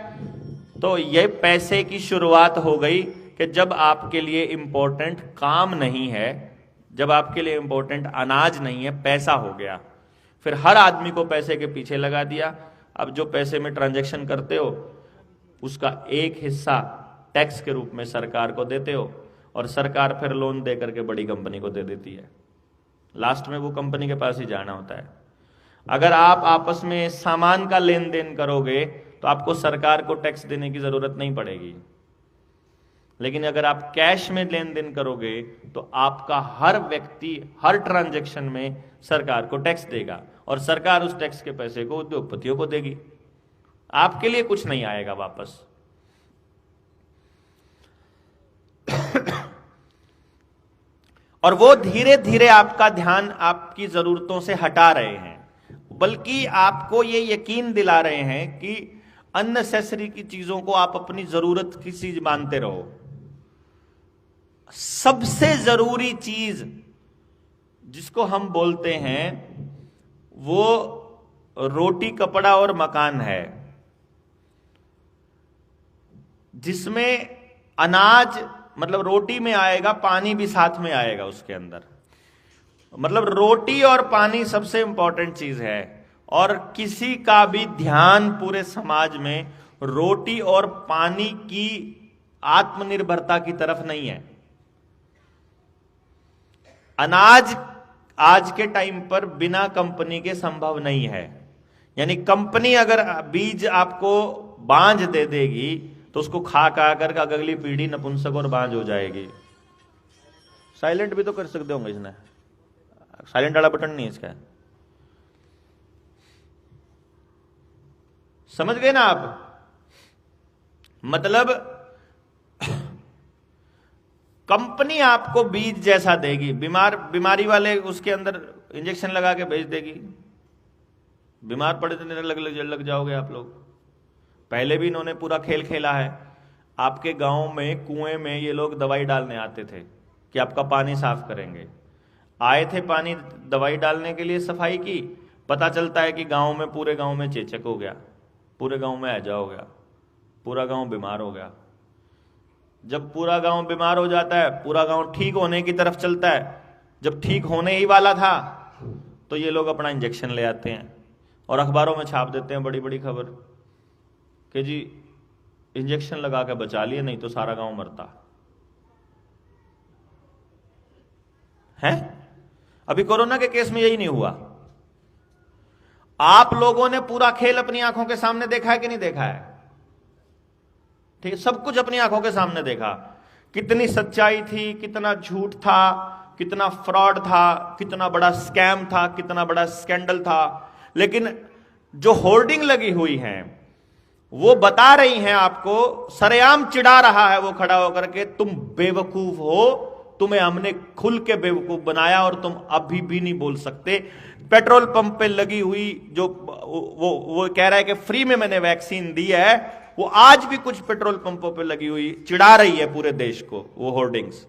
तो ये पैसे की शुरुआत हो गई कि जब आपके लिए इंपॉर्टेंट काम नहीं है, जब आपके लिए इंपॉर्टेंट अनाज नहीं है, पैसा हो गया। फिर हर आदमी को पैसे के पीछे लगा दिया। अब जो पैसे में ट्रांजैक्शन करते हो उसका एक हिस्सा टैक्स के रूप में सरकार को देते हो, और सरकार फिर लोन दे करके बड़ी कंपनी को दे देती है। लास्ट में वो कंपनी के पास ही जाना होता है। अगर आप आपस में सामान का लेन देन करोगे तो आपको सरकार को टैक्स देने की जरूरत नहीं पड़ेगी, लेकिन अगर आप कैश में लेन देन करोगे तो आपका हर व्यक्ति हर ट्रांजैक्शन में सरकार को टैक्स देगा, और सरकार उस टैक्स के पैसे को उद्योगपतियों को देगी। आपके लिए कुछ नहीं आएगा वापस। और वो धीरे धीरे आपका ध्यान आपकी जरूरतों से हटा रहे हैं, बल्कि आपको ये यकीन दिला रहे हैं कि अननेसेसरी की चीजों को आप अपनी जरूरत की चीज मानते रहो। सबसे जरूरी चीज जिसको हम बोलते हैं वो रोटी, कपड़ा और मकान है, जिसमें अनाज मतलब रोटी में आएगा, पानी भी साथ में आएगा उसके अंदर। मतलब रोटी और पानी सबसे इंपॉर्टेंट चीज है, और किसी का भी ध्यान पूरे समाज में रोटी और पानी की आत्मनिर्भरता की तरफ नहीं है। अनाज आज के टाइम पर बिना कंपनी के संभव नहीं है। यानी कंपनी अगर बीज आपको बांझ दे देगी तो उसको खा कर अगली पीढ़ी नपुंसक और बांझ हो जाएगी। साइलेंट भी तो कर सकते होंगे, इसने साइलेंट वाला बटन नहीं इसका। समझ गए ना आप? मतलब कंपनी आपको बीज जैसा देगी, बीमारी वाले उसके अंदर इंजेक्शन लगा के भेज देगी, बीमार पड़े तो लग जाओगे आप लोग। पहले भी इन्होंने पूरा खेल खेला है। आपके गांव में कुएं में ये लोग दवाई डालने आते थे कि आपका पानी साफ करेंगे। आए थे पानी दवाई डालने के लिए, सफाई की, पता चलता है कि गांव में, पूरे गांव में चेचक हो गया, पूरे गांव में हैजा हो गया, पूरा गांव बीमार हो गया। जब पूरा गांव बीमार हो जाता है, पूरा गांव ठीक होने की तरफ चलता है, जब ठीक होने ही वाला था तो ये लोग अपना इंजेक्शन ले आते हैं और अखबारों में छाप देते हैं बड़ी बड़ी खबर कि जी इंजेक्शन लगा के बचा लिए, नहीं तो सारा गांव मरता है। अभी कोरोना के केस में यही नहीं हुआ। आप लोगों ने पूरा खेल अपनी आंखों के सामने देखा है कि नहीं देखा है? ठीक है, सब कुछ अपनी आंखों के सामने देखा। कितनी सच्चाई थी, कितना झूठ था, कितना फ्रॉड था, कितना बड़ा स्कैम था, कितना बड़ा स्कैंडल था। लेकिन जो होर्डिंग लगी हुई है वो बता रही हैं आपको, सरेआम चिढ़ा रहा है वो खड़ा होकर के, तुम बेवकूफ हो, तुम्हें हमने खुल के बेवकूफ बनाया और तुम अभी भी नहीं बोल सकते। पेट्रोल पंप पे लगी हुई जो वो कह रहा है कि फ्री में मैंने वैक्सीन दी है, वो आज भी कुछ पेट्रोल पंपों पे लगी हुई चिढ़ा रही है पूरे देश को वो होर्डिंग्स।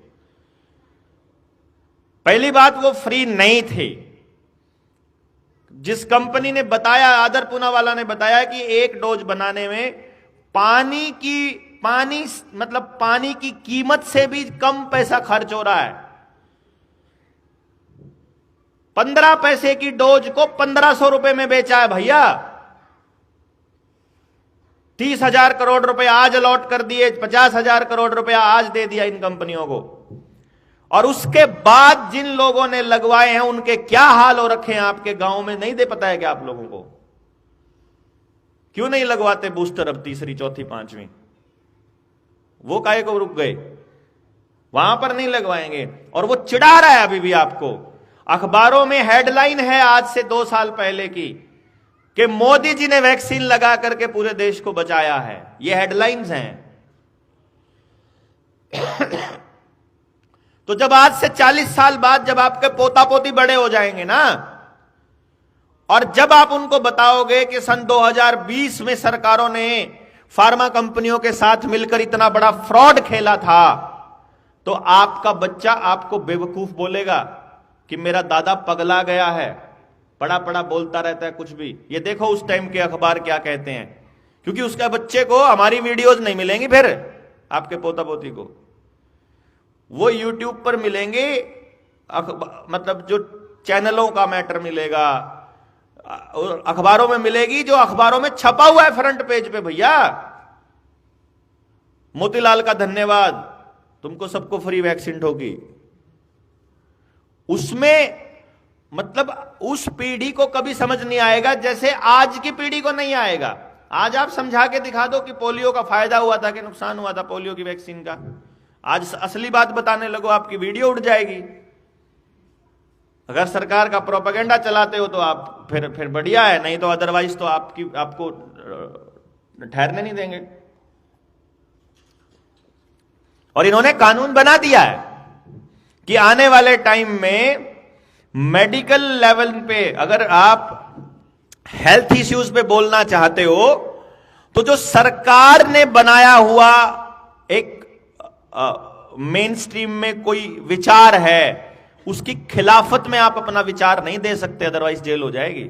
पहली बात, वो फ्री नहीं थी। जिस कंपनी ने बताया, आदर पूनावाला ने बताया कि एक डोज बनाने में पानी की कीमत से भी कम पैसा खर्च हो रहा है। 15 पैसे की डोज को 1500 रुपए में बेचा है भैया। 30,000 करोड़ रुपए आज अलॉट कर दिए, 50,000 करोड़ रुपया आज दे दिया इन कंपनियों को। और उसके बाद जिन लोगों ने लगवाए हैं उनके क्या हाल हो रखे हैं आपके गांव में, नहीं दे पता है क्या आप लोगों को? क्यों नहीं लगवाते बूस्टर अब तीसरी, चौथी, पांचवी? वो काहे को रुक गए? वहां पर नहीं लगवाएंगे। और वो चिढ़ा रहा है अभी भी आपको। अखबारों में हेडलाइन है आज से 2 साल पहले की कि मोदी जी ने वैक्सीन लगा करके पूरे देश को बचाया है। ये हेडलाइंस हैं। तो जब आज से 40 साल बाद जब आपके पोता पोती बड़े हो जाएंगे ना, और जब आप उनको बताओगे कि सन 2020 में सरकारों ने फार्मा कंपनियों के साथ मिलकर इतना बड़ा फ्रॉड खेला था, तो आपका बच्चा आपको बेवकूफ बोलेगा कि मेरा दादा पगला गया है, पड़ा पड़ा बोलता रहता है कुछ भी। ये देखो उस टाइम के अखबार क्या कहते हैं, क्योंकि उसके बच्चे को हमारी वीडियोज नहीं मिलेंगी, फिर आपके पोता पोती को वो यूट्यूब पर मिलेंगे, मतलब जो चैनलों का मैटर मिलेगा, अखबारों में मिलेगी जो अखबारों में छपा हुआ है फ्रंट पेज पे। भैया मोतीलाल का धन्यवाद, तुमको सबको फ्री वैक्सीन ठोकी। उसमें मतलब उस पीढ़ी को कभी समझ नहीं आएगा जैसे आज की पीढ़ी को नहीं आएगा। आज आप समझा के दिखा दो कि पोलियो का फायदा हुआ था कि नुकसान हुआ था पोलियो की वैक्सीन का, आज असली बात बताने लगो, आपकी वीडियो उठ जाएगी। अगर सरकार का प्रोपेगेंडा चलाते हो तो आप फिर बढ़िया है, नहीं तो अदरवाइज तो आपको ठहरने नहीं देंगे। और इन्होंने कानून बना दिया है कि आने वाले टाइम में मेडिकल लेवल पे अगर आप हेल्थ इश्यूज पे बोलना चाहते हो तो जो सरकार ने बनाया हुआ एक मेन स्ट्रीम में कोई विचार है उसकी खिलाफत में आप अपना विचार नहीं दे सकते, अदरवाइज जेल हो जाएगी।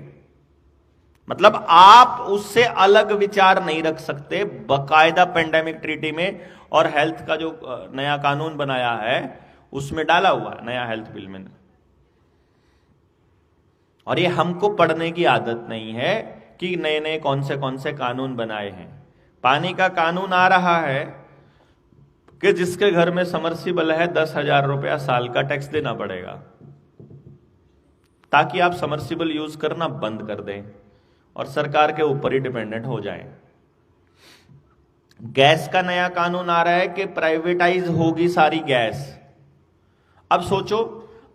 मतलब आप उससे अलग विचार नहीं रख सकते। बाकायदा पेंडेमिक ट्रीटी में और हेल्थ का जो नया कानून बनाया है उसमें डाला हुआ है, नया हेल्थ बिल में। और ये हमको पढ़ने की आदत नहीं है कि नए नए कौन से कानून बनाए हैं। पानी का कानून आ रहा है कि जिसके घर में समर्सिबल है 10,000 रुपया साल का टैक्स देना पड़ेगा, ताकि आप समर्सिबल यूज करना बंद कर दें और सरकार के ऊपर ही डिपेंडेंट हो जाएं। गैस का नया कानून आ रहा है कि प्राइवेटाइज होगी सारी गैस। अब सोचो,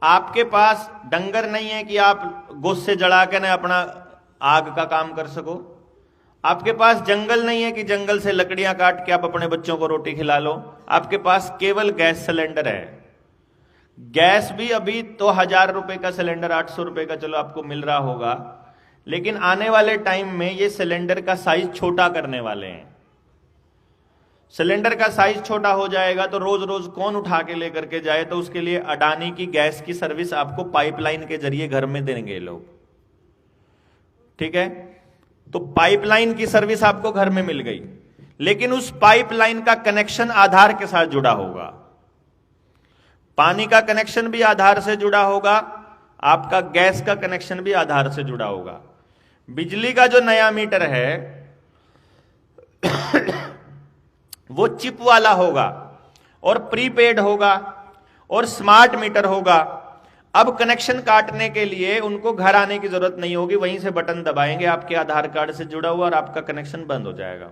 आपके पास डंगर नहीं है कि आप गोश्त जला के ना अपना आग का काम कर सको, आपके पास जंगल नहीं है कि जंगल से लकड़ियां काट के आप अपने बच्चों को रोटी खिला लो, आपके पास केवल गैस सिलेंडर है। गैस भी अभी तो 1,000 रुपए का सिलेंडर, 800 रुपए का चलो आपको मिल रहा होगा, लेकिन आने वाले टाइम में ये सिलेंडर का साइज छोटा करने वाले हैं। सिलेंडर का साइज छोटा हो जाएगा तो रोज रोज कौन उठा के लेकर के जाए, तो उसके लिए अडानी की गैस की सर्विस आपको पाइपलाइन के जरिए घर में देंगे लोग, ठीक है। तो पाइपलाइन की सर्विस आपको घर में मिल गई, लेकिन उस पाइपलाइन का कनेक्शन आधार के साथ जुड़ा होगा, पानी का कनेक्शन भी आधार से जुड़ा होगा, आपका गैस का कनेक्शन भी आधार से जुड़ा होगा। बिजली का जो नया मीटर है वो चिप वाला होगा और प्रीपेड होगा और स्मार्ट मीटर होगा। अब कनेक्शन काटने के लिए उनको घर आने की जरूरत नहीं होगी, वहीं से बटन दबाएंगे, आपके आधार कार्ड से जुड़ा हुआ, और आपका कनेक्शन बंद हो जाएगा।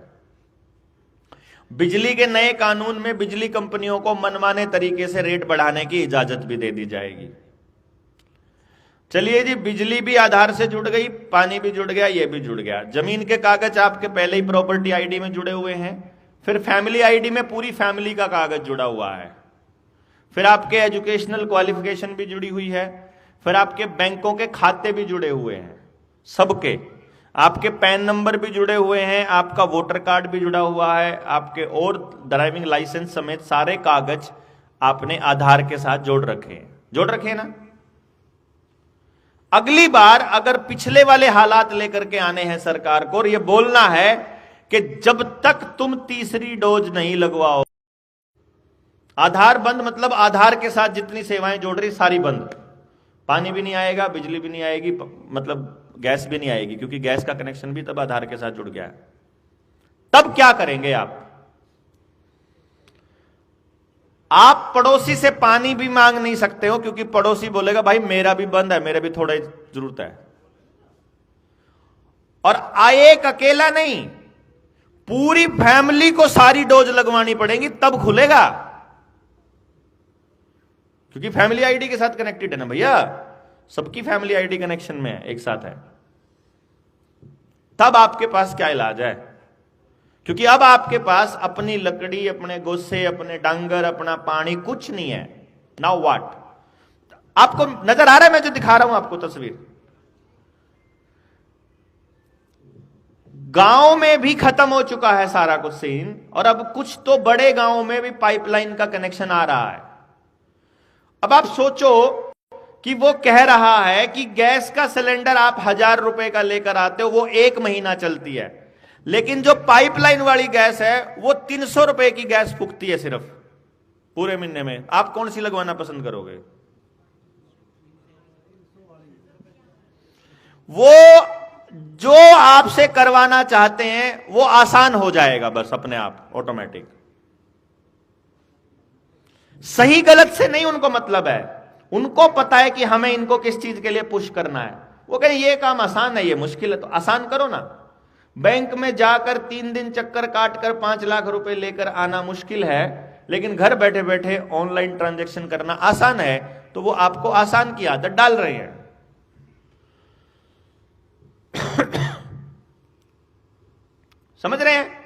बिजली के नए कानून में बिजली कंपनियों को मनमाने तरीके से रेट बढ़ाने की इजाजत भी दे दी जाएगी। चलिए जी, बिजली भी आधार से जुड़ गई, पानी भी जुड़ गया, ये भी जुड़ गया। जमीन के कागज आपके पहले ही प्रॉपर्टी आईडी में जुड़े हुए हैं, फिर फैमिली आईडी में पूरी फैमिली का कागज जुड़ा हुआ है, फिर आपके एजुकेशनल क्वालिफिकेशन भी जुड़ी हुई है, फिर आपके बैंकों के खाते भी जुड़े हुए हैं, सबके आपके पैन नंबर भी जुड़े हुए हैं, आपका वोटर कार्ड भी जुड़ा हुआ है, आपके और ड्राइविंग लाइसेंस समेत सारे कागज आपने आधार के साथ जोड़ रखे ना। अगली बार अगर पिछले वाले हालात लेकर के आने हैं सरकार को, और यह बोलना है कि जब तक तुम तीसरी डोज नहीं लगवाओ, आधार बंद, मतलब आधार के साथ जितनी सेवाएं जोड़ रही सारी बंद, पानी भी नहीं आएगा, बिजली भी नहीं आएगी, मतलब गैस भी नहीं आएगी, क्योंकि गैस का कनेक्शन भी तब आधार के साथ जुड़ गया है। तब क्या करेंगे आप पड़ोसी से पानी भी मांग नहीं सकते हो, क्योंकि पड़ोसी बोलेगा भाई मेरा भी बंद है, मेरे भी थोड़ा जरूरत है। और एक अकेला नहीं, पूरी फैमिली को सारी डोज लगवानी पड़ेगी, तब खुलेगा, क्योंकि फैमिली आईडी के साथ कनेक्टेड है ना भैया, सबकी फैमिली आईडी कनेक्शन में है, एक साथ है। तब आपके पास क्या इलाज है, क्योंकि अब आपके पास अपनी लकड़ी, अपने गोसे, अपने डांगर, अपना पानी कुछ नहीं है। Now what? आपको नजर आ रहा है मैं जो दिखा रहा हूं आपको तस्वीर, गांव में भी खत्म हो चुका है सारा कुछ सीन, और अब कुछ तो बड़े गांवों में भी पाइपलाइन का कनेक्शन आ रहा है। अब आप सोचो कि वो कह रहा है कि गैस का सिलेंडर आप 1000 रुपए का लेकर आते हो, वो 1 महीना चलती है, लेकिन जो पाइपलाइन वाली गैस है वो 300 रुपए की गैस फूकती है सिर्फ पूरे महीने में। आप कौन सी लगवाना पसंद करोगे? वो जो आपसे करवाना चाहते हैं वो आसान हो जाएगा बस अपने आप, ऑटोमेटिक। सही गलत से नहीं उनको मतलब है, उनको पता है कि हमें इनको किस चीज के लिए पुश करना है। वो कहें ये काम आसान है, ये मुश्किल है, तो आसान करो ना। बैंक में जाकर 3 दिन चक्कर काटकर 5 लाख रुपए लेकर आना मुश्किल है, लेकिन घर बैठे बैठे ऑनलाइन ट्रांजैक्शन करना आसान है, तो वो आपको आसान की आदत डाल रहे हैं। समझ रहे हैं?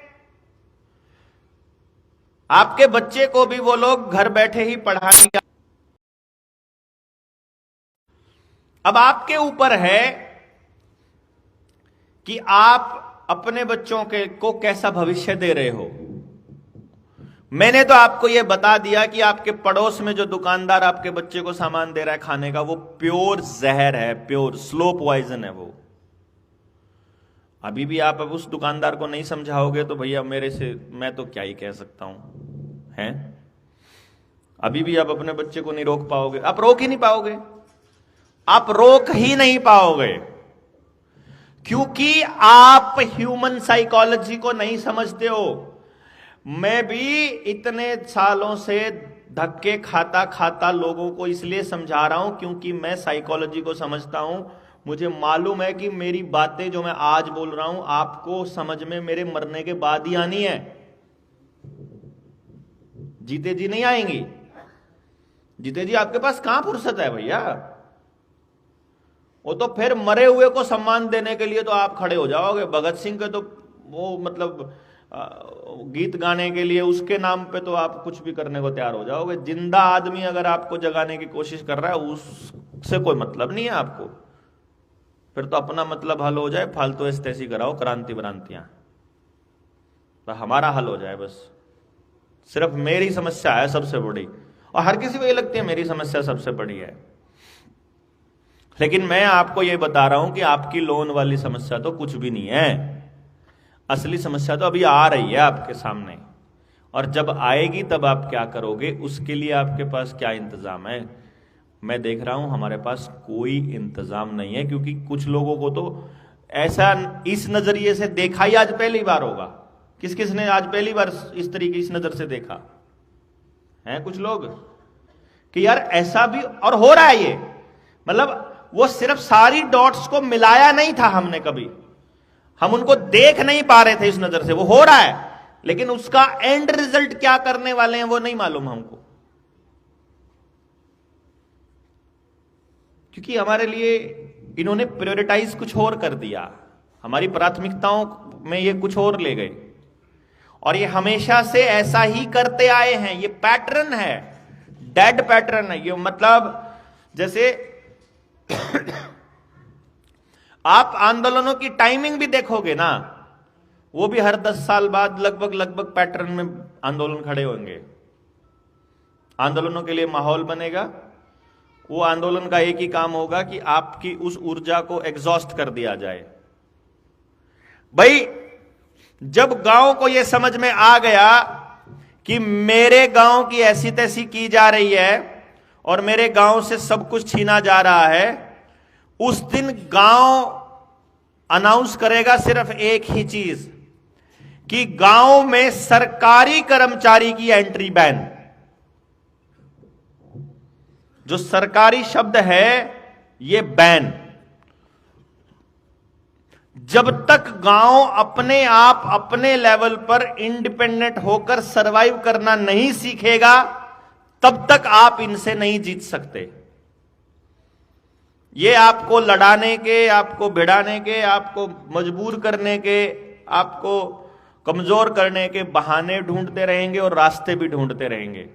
आपके बच्चे को भी वो लोग घर बैठे ही पढ़ाएंगे। अब आपके ऊपर है कि आप अपने बच्चों को कैसा भविष्य दे रहे हो। मैंने तो आपको यह बता दिया कि आपके पड़ोस में जो दुकानदार आपके बच्चे को सामान दे रहा है खाने का, वो प्योर जहर है, प्योर स्लो पॉइजन है वो। अभी भी आप अब उस दुकानदार को नहीं समझाओगे तो भैया मेरे से मैं तो क्या ही कह सकता हूं, हैं? अभी भी आप अपने बच्चे को नहीं रोक पाओगे, आप रोक ही नहीं पाओगे, आप रोक ही नहीं पाओगे, क्योंकि आप ह्यूमन साइकोलॉजी को नहीं समझते हो। मैं भी इतने सालों से धक्के खाता खाता लोगों को इसलिए समझा रहा हूं क्योंकि मैं साइकोलॉजी को समझता हूं। मुझे मालूम है कि मेरी बातें जो मैं आज बोल रहा हूं आपको समझ में मेरे मरने के बाद ही आनी है, जीते जी नहीं आएंगी। जीते जी आपके पास कहां फुर्सत है भैया, वो तो फिर मरे हुए को सम्मान देने के लिए तो आप खड़े हो जाओगे। भगत सिंह के तो वो मतलब गीत गाने के लिए उसके नाम पे तो आप कुछ भी करने को तैयार हो जाओगे। जिंदा आदमी अगर आपको जगाने की कोशिश कर रहा है उससे कोई मतलब नहीं है आपको, फिर तो अपना मतलब हल हो जाए, फालतू ऐसी कराओ क्रांति व्रांतियां, तो हमारा हल हो जाए बस। सिर्फ मेरी समस्या है सबसे बड़ी, और हर किसी को ये लगती है मेरी समस्या सबसे बड़ी है। लेकिन मैं आपको ये बता रहा हूं कि आपकी लोन वाली समस्या तो कुछ भी नहीं है। असली समस्या तो अभी आ रही है आपके सामने, और जब आएगी तब आप क्या करोगे, उसके लिए आपके पास क्या इंतजाम है। मैं देख रहा हूं हमारे पास कोई इंतजाम नहीं है, क्योंकि कुछ लोगों को तो ऐसा इस नजरिए से देखा ही आज पहली बार होगा। किस किस ने आज पहली बार इस तरीके इस नजर से देखा है? कुछ लोग कि यार ऐसा भी और हो रहा है। ये मतलब वो सिर्फ सारी डॉट्स को मिलाया नहीं था हमने कभी, हम उनको देख नहीं पा रहे थे इस नजर से, वो हो रहा है, लेकिन उसका एंड रिजल्ट क्या करने वाले हैं वो नहीं मालूम हमको, क्योंकि हमारे लिए इन्होंने प्रायोरिटाइज कुछ और कर दिया, हमारी प्राथमिकताओं में ये कुछ और ले गए, और ये हमेशा से ऐसा ही करते आए हैं। ये पैटर्न है, डेड पैटर्न है ये। मतलब जैसे आप आंदोलनों की टाइमिंग भी देखोगे ना, वो भी हर 10 साल बाद लगभग पैटर्न में आंदोलन खड़े होंगे। आंदोलनों के लिए माहौल बनेगा, वो आंदोलन का एक ही काम होगा कि आपकी उस ऊर्जा को एग्जॉस्ट कर दिया जाए। भाई जब गांव को यह समझ में आ गया कि मेरे गांव की ऐसी तैसी की जा रही है और मेरे गांव से सब कुछ छीना जा रहा है, उस दिन गांव अनाउंस करेगा सिर्फ एक ही चीज कि गांव में सरकारी कर्मचारी की एंट्री बैन। जो सरकारी शब्द है ये बैन। जब तक गांव अपने आप अपने लेवल पर इंडिपेंडेंट होकर सरवाइव करना नहीं सीखेगा, तब तक आप इनसे नहीं जीत सकते। ये आपको लड़ाने के, आपको भिड़ाने के, आपको मजबूर करने के, आपको कमजोर करने के बहाने ढूंढते रहेंगे और रास्ते भी ढूंढते रहेंगे।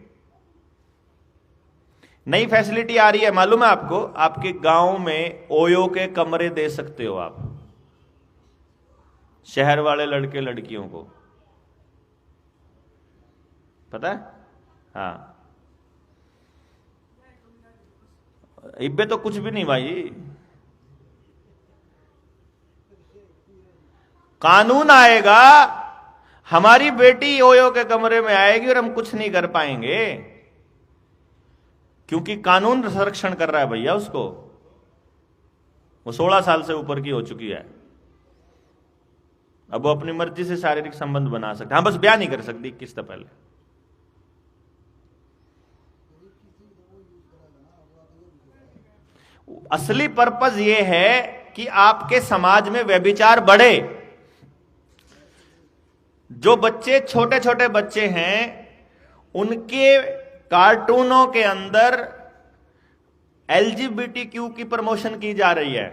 नई फैसिलिटी आ रही है, मालूम है आपको, आपके गांव में ओयो के कमरे दे सकते हो आप, शहर वाले लड़के लड़कियों को, पता है? हाँ, इब्बे तो कुछ भी नहीं भाई, कानून आएगा, हमारी बेटी ओयो के कमरे में आएगी और हम कुछ नहीं कर पाएंगे, क्योंकि कानून संरक्षण कर रहा है भैया उसको। वो 16 साल से ऊपर की हो चुकी है, अब वो अपनी मर्जी से शारीरिक संबंध बना सकते। हाँ, बस ब्याह नहीं कर सकती 21 से पहले। असली पर्पस ये है कि आपके समाज में व्यभिचार बढ़े। जो बच्चे छोटे छोटे बच्चे हैं उनके कार्टूनों के अंदर LGBTQ की प्रमोशन की जा रही है,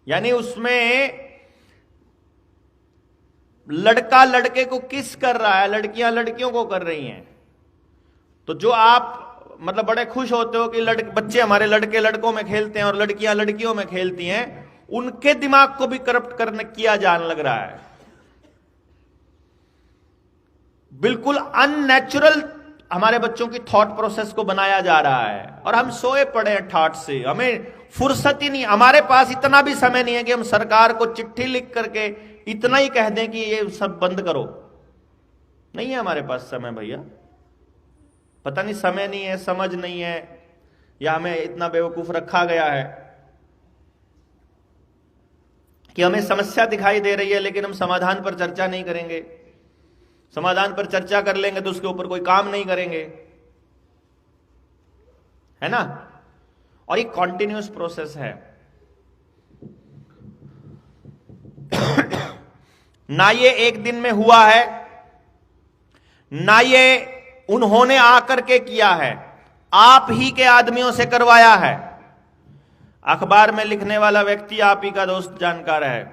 यानी उसमें लड़का लड़के को किस कर रहा है, लड़कियां लड़कियों को कर रही हैं। तो जो आप मतलब बड़े खुश होते हो कि बच्चे हमारे लड़के लड़कों में खेलते हैं और लड़कियां लड़कियों में खेलती हैं, उनके दिमाग को भी करप्ट करने किया जाने लग रहा है। बिल्कुल अननेचुरल हमारे बच्चों की थॉट प्रोसेस को बनाया जा रहा है, और हम सोए पड़े हैं ठाठ से, हमें फुर्सत ही नहीं, हमारे पास इतना भी समय नहीं है कि हम सरकार को चिट्ठी लिख करके इतना ही कह दें कि ये सब बंद करो। नहीं है हमारे पास समय भैया, पता नहीं समय नहीं है, समझ नहीं है, या हमें इतना बेवकूफ रखा गया है कि हमें समस्या दिखाई दे रही है लेकिन हम समाधान पर चर्चा नहीं करेंगे। समाधान पर चर्चा कर लेंगे तो उसके ऊपर कोई काम नहीं करेंगे, है ना। और ये कॉन्टिन्यूअस प्रोसेस है। ना ये एक दिन में हुआ है, ना ये उन्होंने आकर के किया है, आप ही के आदमियों से करवाया है। अखबार में लिखने वाला व्यक्ति आप ही का दोस्त जानकार है,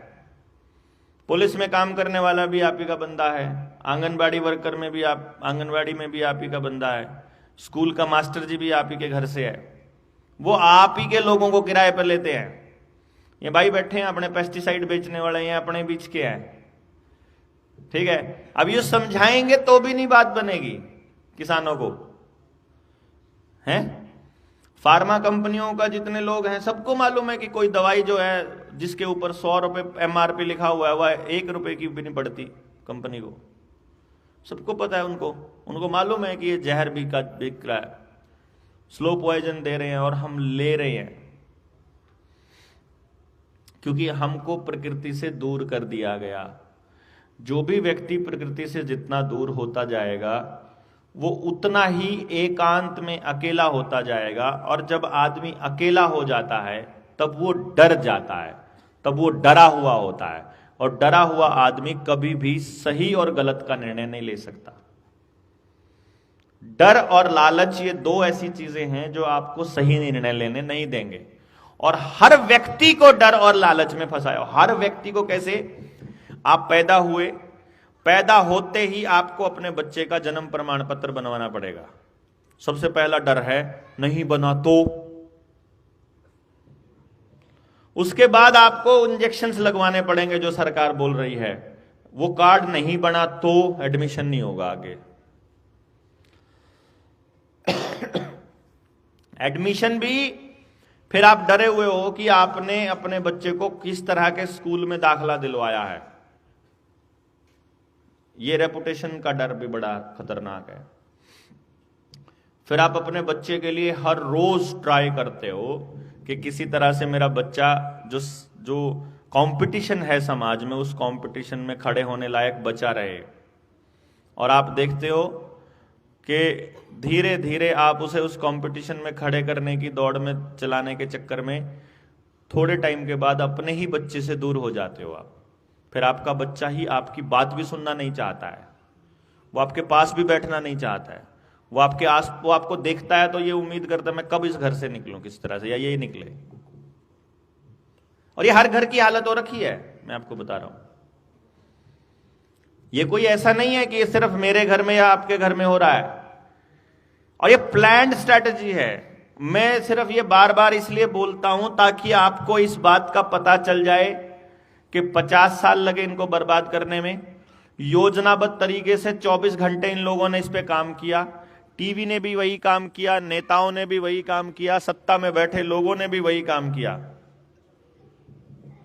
पुलिस में काम करने वाला भी आप ही का बंदा है, आंगनबाड़ी वर्कर में भी आंगनबाड़ी में भी आप ही का बंदा है, स्कूल का मास्टर जी भी आप ही के घर से है। वो आप ही के लोगों को किराए पर लेते हैं। ये भाई बैठे हैं अपने पेस्टिसाइड बेचने वाले, ये अपने बीच के हैं, ठीक है, अब ये समझाएंगे तो भी नहीं बात बनेगी किसानों को, हैं? फार्मा कंपनियों का जितने लोग हैं सबको मालूम है कि कोई दवाई जो है जिसके ऊपर 100 रुपए MRP लिखा हुआ है वह 1 रुपए की भी नहीं पड़ती कंपनी को, सबको पता है। उनको उनको मालूम है कि ये जहर भी का बिक रहा है, स्लो पॉइजन दे रहे हैं और हम ले रहे हैं, क्योंकि हमको प्रकृति से दूर कर दिया गया। जो भी व्यक्ति प्रकृति से जितना दूर होता जाएगा वो उतना ही एकांत में अकेला होता जाएगा, और जब आदमी अकेला हो जाता है तब वो डर जाता है, तब वो डरा हुआ होता है, और डरा हुआ आदमी कभी भी सही और गलत का निर्णय नहीं ले सकता। डर और लालच ये दो ऐसी चीजें हैं जो आपको सही निर्णय लेने नहीं देंगे, और हर व्यक्ति को डर और लालच में फंसाया। हर व्यक्ति को कैसे? आप पैदा हुए, पैदा होते ही आपको अपने बच्चे का जन्म प्रमाण पत्र बनवाना पड़ेगा। सबसे पहला डर है नहीं बना तो। उसके बाद आपको इंजेक्शंस लगवाने पड़ेंगे जो सरकार बोल रही है, वो कार्ड नहीं बना तो एडमिशन नहीं होगा आगे। एडमिशन भी फिर आप डरे हुए हो कि आपने अपने बच्चे को किस तरह के स्कूल में दाखला दिलवाया है, ये रेपुटेशन का डर भी बड़ा खतरनाक है। फिर आप अपने बच्चे के लिए हर रोज ट्राई करते हो कि किसी तरह से मेरा बच्चा जो जो कंपटीशन है समाज में, उस कंपटीशन में खड़े होने लायक बचा रहे। और आप देखते हो कि धीरे धीरे आप उसे उस कंपटीशन में खड़े करने की दौड़ में चलाने के चक्कर में थोड़े टाइम के बाद अपने ही बच्चे से दूर हो जाते हो आप। फिर आपका बच्चा ही आपकी बात भी सुनना नहीं चाहता है, वो आपके पास भी बैठना नहीं चाहता है, वो आपको देखता है तो ये उम्मीद करता है मैं कब इस घर से निकलूं किस तरह से, या ये निकले। और ये हर घर की हालत हो रखी है, मैं आपको बता रहा हूं। ये कोई ऐसा नहीं है कि ये सिर्फ मेरे घर में या आपके घर में हो रहा है, और ये प्लान्ड स्ट्रैटेजी है। मैं सिर्फ ये बार बार इसलिए बोलता हूं ताकि आपको इस बात का पता चल जाए कि 50 साल लगे इनको बर्बाद करने में। योजनाबद्ध तरीके से 24 घंटे इन लोगों ने इस पे काम किया। टीवी ने भी वही काम किया, नेताओं ने भी वही काम किया, सत्ता में बैठे लोगों ने भी वही काम किया।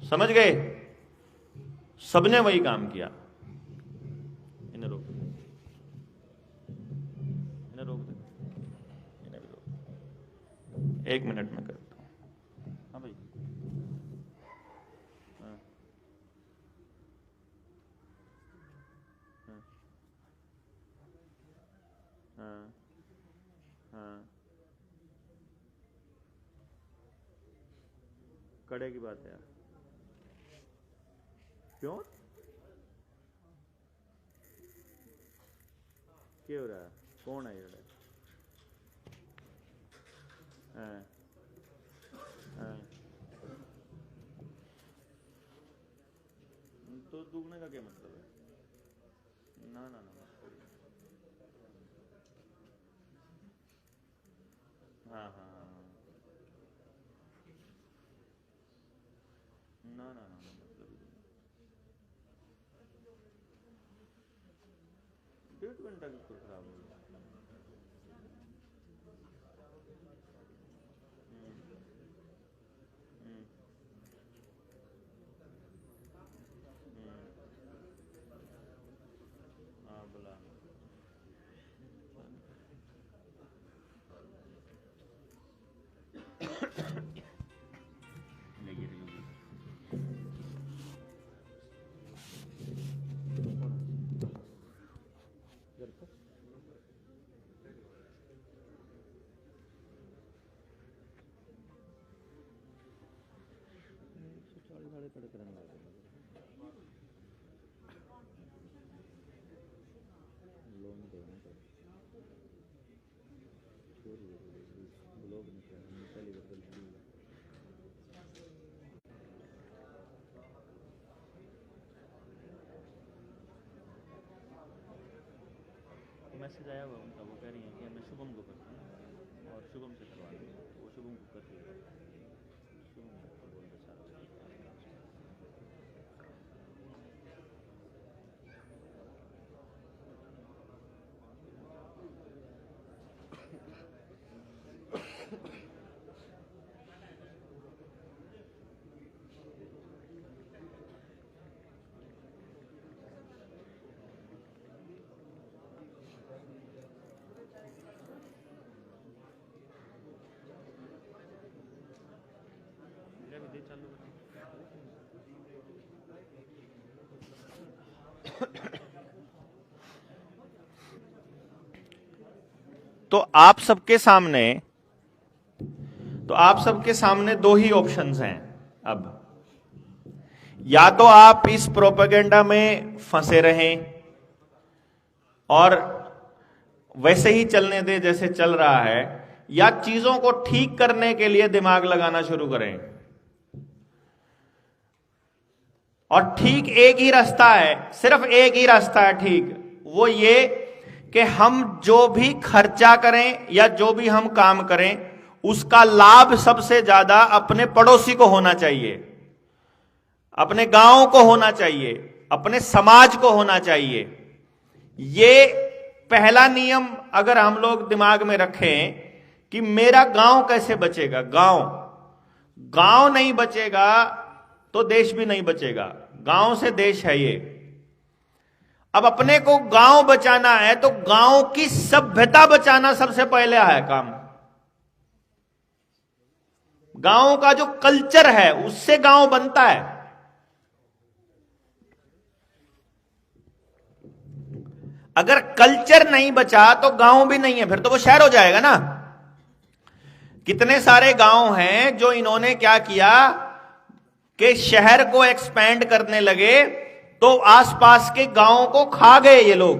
समझ गए? सबने वही काम किया। इन्हें रोक दे, इन्हें रोक दे, इन्हें भी रोक। 1 मिनट में करता हूं। हाँ भाई, हाँ हाँ हाँ, कड़े की बात है यार। क्यों? क्या हो रहा है? कौन है ये? हाँ हाँ, तो दुगने का क्या मतलब है? ना ना ना, हाँ हाँ हाँ, ना ना ना, मतलब डेढ़ घंटा किसको खराब हो गया? हम्म, हाँ बोला। लगी रही। घर पर 140 साढ़े खड़े करने लगे। लोन देना तो ब्लॉग निकला पहली बार गलती। मैसेज आया हुआ उनका, वो कह रही है कि मैं शुभम को करता हूँ और शुभम से करवा दूँ, वो शुभम को कर दिया। शुभम को बोल दे सारा। तो आप सबके सामने दो ही ऑप्शंस हैं अब। या तो आप इस प्रोपेगेंडा में फंसे रहें और वैसे ही चलने दें जैसे चल रहा है, या चीजों को ठीक करने के लिए दिमाग लगाना शुरू करें। और ठीक एक ही रास्ता है, सिर्फ एक ही रास्ता है ठीक, वो ये कि हम जो भी खर्चा करें या जो भी हम काम करें उसका लाभ सबसे ज्यादा अपने पड़ोसी को होना चाहिए, अपने गांव को होना चाहिए, अपने समाज को होना चाहिए। ये पहला नियम अगर हम लोग दिमाग में रखें कि मेरा गांव कैसे बचेगा, गांव नहीं बचेगा तो देश भी नहीं बचेगा। गांव से देश है ये। अब अपने को गांव बचाना है तो गांव की सभ्यता बचाना सबसे पहले है काम। गांव का जो कल्चर है उससे गांव बनता है। अगर कल्चर नहीं बचा तो गांव भी नहीं है, फिर तो वो शहर हो जाएगा ना। कितने सारे गांव हैं जो इन्होंने क्या किया कि शहर को एक्सपैंड करने लगे तो आसपास के गांवों को खा गए ये लोग।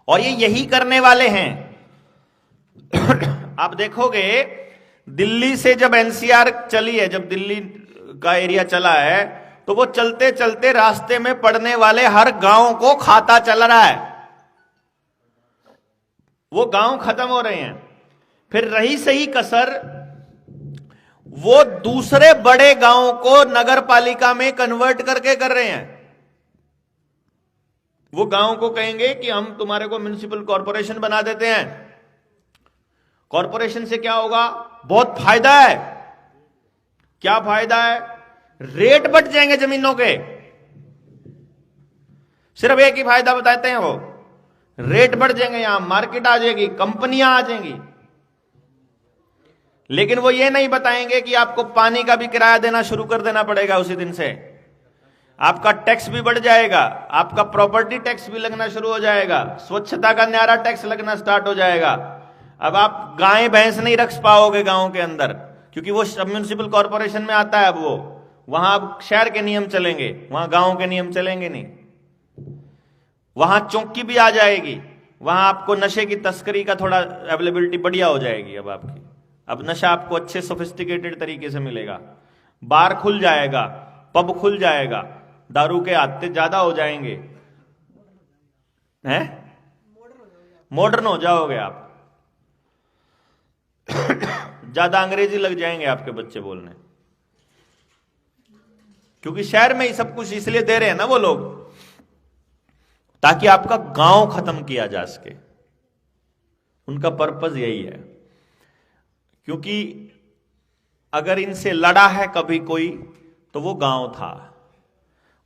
और ये यही करने वाले हैं। आप देखोगे दिल्ली से जब एनसीआर चली है, जब दिल्ली का एरिया चला है, तो वो चलते चलते रास्ते में पड़ने वाले हर गांव को खाता चल रहा है। वो गांव खत्म हो रहे हैं। फिर रही सही कसर, वो दूसरे बड़े गांवों को नगर पालिका में कन्वर्ट करके कर रहे हैं। वो गांव को कहेंगे कि हम तुम्हारे को म्युनिसिपल कॉरपोरेशन बना देते हैं। कॉरपोरेशन से क्या होगा? बहुत फायदा है। क्या फायदा है? रेट बढ़ जाएंगे जमीनों के। सिर्फ एक ही फायदा बताते हैं वो, रेट बढ़ जाएंगे, यहां मार्केट आ जाएगी, कंपनियां आ जाएंगी। लेकिन वो ये नहीं बताएंगे कि आपको पानी का भी किराया देना शुरू कर देना पड़ेगा उसी दिन से। आपका टैक्स भी बढ़ जाएगा, आपका प्रॉपर्टी टैक्स भी लगना शुरू हो जाएगा, स्वच्छता का न्यारा टैक्स लगना स्टार्ट हो जाएगा। अब आप गाय भैंस नहीं रख पाओगे गांव के अंदर, क्योंकि वो म्युनिसिपल कॉरपोरेशन में आता है। अब वो वहां अब शहर के नियम चलेंगे, वहां गांव के नियम चलेंगे नहीं। वहां चौकी भी आ जाएगी, वहां आपको नशे की तस्करी का थोड़ा अवेलेबिलिटी बढ़िया हो जाएगी। अब आपकी अब नशा आपको अच्छे सोफिस्टिकेटेड तरीके से मिलेगा। बार खुल जाएगा, पब खुल जाएगा, दारू के आदतें ज्यादा हो जाएंगे, हैं? मॉडर्न हो जाओगे आप। ज्यादा अंग्रेजी लग जाएंगे आपके बच्चे बोलने, क्योंकि शहर में ही सब कुछ इसलिए दे रहे हैं ना वो लोग, ताकि आपका गांव खत्म किया जा सके। उनका पर्पस यही है। क्योंकि अगर इनसे लड़ा है कभी कोई तो वो गांव था,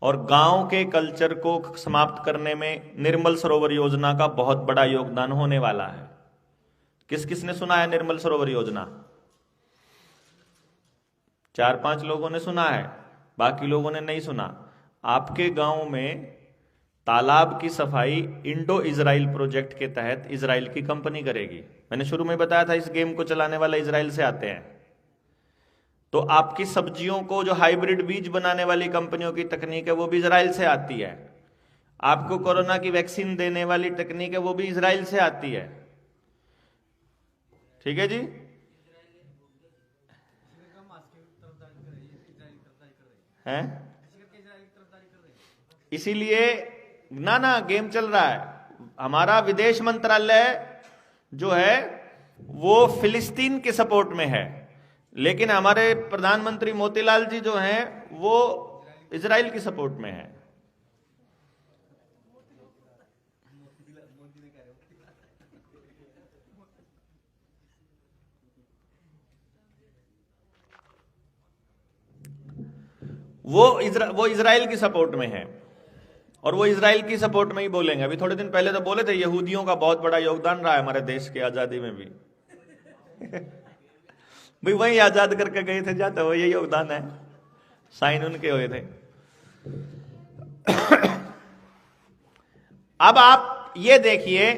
और गांव के कल्चर को समाप्त करने में निर्मल सरोवर योजना का बहुत बड़ा योगदान होने वाला है। किस किसने सुना है निर्मल सरोवर योजना? 4-5 लोगों ने सुना है, बाकी लोगों ने नहीं सुना। आपके गांव में तालाब की सफाई इंडो इजराइल प्रोजेक्ट के तहत इजराइल की कंपनी करेगी। मैंने शुरू में बताया था इस गेम को चलाने वाला इजराइल से आते हैं। तो आपकी सब्जियों को जो हाइब्रिड बीज बनाने वाली कंपनियों की तकनीक है वो भी इजराइल से आती है। आपको कोरोना की वैक्सीन देने वाली तकनीक है वो भी इजराइल से आती है। ठीक है जी। हैं? इसीलिए ना गेम चल रहा है। हमारा विदेश मंत्रालय जो है वो फिलिस्तीन के सपोर्ट में है, लेकिन हमारे प्रधानमंत्री मोतीलाल जी जो हैं वो इजराइल की सपोर्ट में है। वो इजराइल की सपोर्ट में है, और वो इजराइल की सपोर्ट में ही बोलेंगे। अभी थोड़े दिन पहले तो बोले थे यहूदियों का बहुत बड़ा योगदान रहा है हमारे देश की आजादी में भी। भाई वही आजाद करके गए थे, जाते वो यही योगदान है, साइन उनके हुए थे। अब आप ये देखिए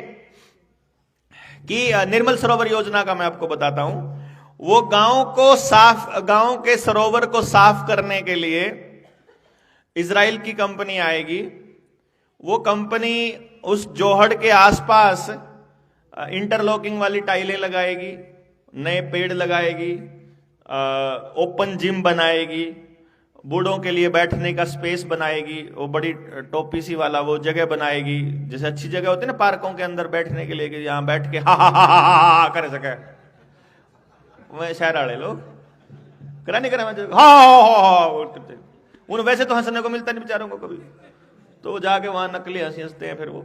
कि निर्मल सरोवर योजना का मैं आपको बताता हूं। वो गांव के सरोवर को साफ करने के लिए इजराइल की कंपनी आएगी। वो कंपनी उस जोहड़ के आसपास इंटरलॉकिंग वाली टाइलें लगाएगी, नए पेड़ लगाएगी, ओपन जिम बनाएगी, बूढ़ों के लिए बैठने का स्पेस बनाएगी, वो बड़ी टोपी सी वाला वो जगह बनाएगी, जैसे अच्छी जगह होती है ना पार्कों के अंदर बैठने के लिए, कि यहां बैठ के हा कर सके। वह शहर वाले लोग करा नहीं करा, हा उन वैसे तो हंसने को मिलता नहीं बेचारों को कभी, तो वो जाके वहां नकली हंसी हंसते हैं। फिर वो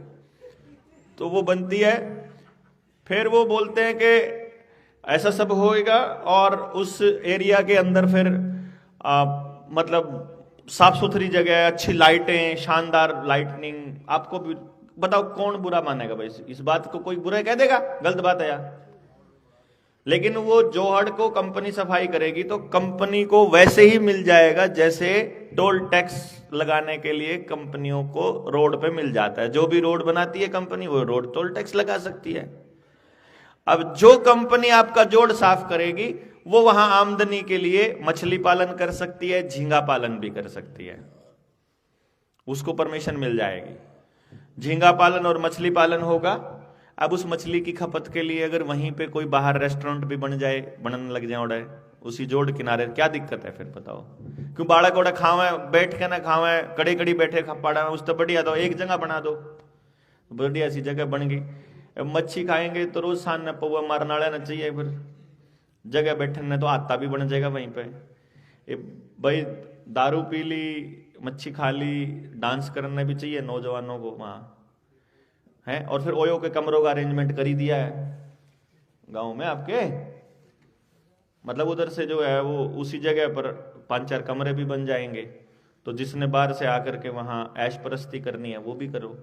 तो वो बनती है, फिर वो बोलते हैं कि ऐसा सब होएगा, और उस एरिया के अंदर फिर मतलब साफ सुथरी जगह, अच्छी लाइटें, शानदार लाइटनिंग। आपको भी बताओ कौन बुरा मानेगा भाई? इस बात को कोई बुरा कह देगा? गलत बात है यार। लेकिन वो जोहड़ को कंपनी सफाई करेगी तो कंपनी को वैसे ही मिल जाएगा जैसे टोल टैक्स लगाने के लिए कंपनियों को रोड पे मिल जाता है। जो भी रोड बनाती है कंपनी, वो रोड टोल टैक्स लगा सकती है। अब जो कंपनी आपका जोड़ साफ करेगी, वो वहां आमदनी के लिए मछली पालन कर सकती है, झींगा पालन भी कर सकती है, उसको परमिशन मिल जाएगी। झींगा पालन और मछली पालन होगा। अब उस मछली की खपत के लिए अगर वहीं पे कोई बाहर रेस्टोरेंट भी बनने लग जाए उसी जोड़ किनारे, क्या दिक्कत है फिर बताओ? क्यों बाड़ा कोड़ा खावे, बैठ के ना खावे, कड़ी कड़ी बैठे पाड़ा में, उस तो बढ़िया तो एक जगह बना दो, बढ़िया सी जगह बन गई। मच्छी खाएंगे तो रोज शान न पौवा मारना वाला न चाहिए, फिर जगह बैठने तो आता भी बन जाएगा वहीं पे। भाई दारू पी ली, मच्छी खा ली, डांस करने भी चाहिए नौजवानों को वहां है। और फिर ओयो के कमरों का अरेंजमेंट कर ही दिया है गांव में आपके, मतलब उधर से जो है वो उसी जगह पर 5-4 कमरे भी बन जाएंगे। तो जिसने बाहर से आकर के वहां ऐश परस्ती करनी है वो भी करो।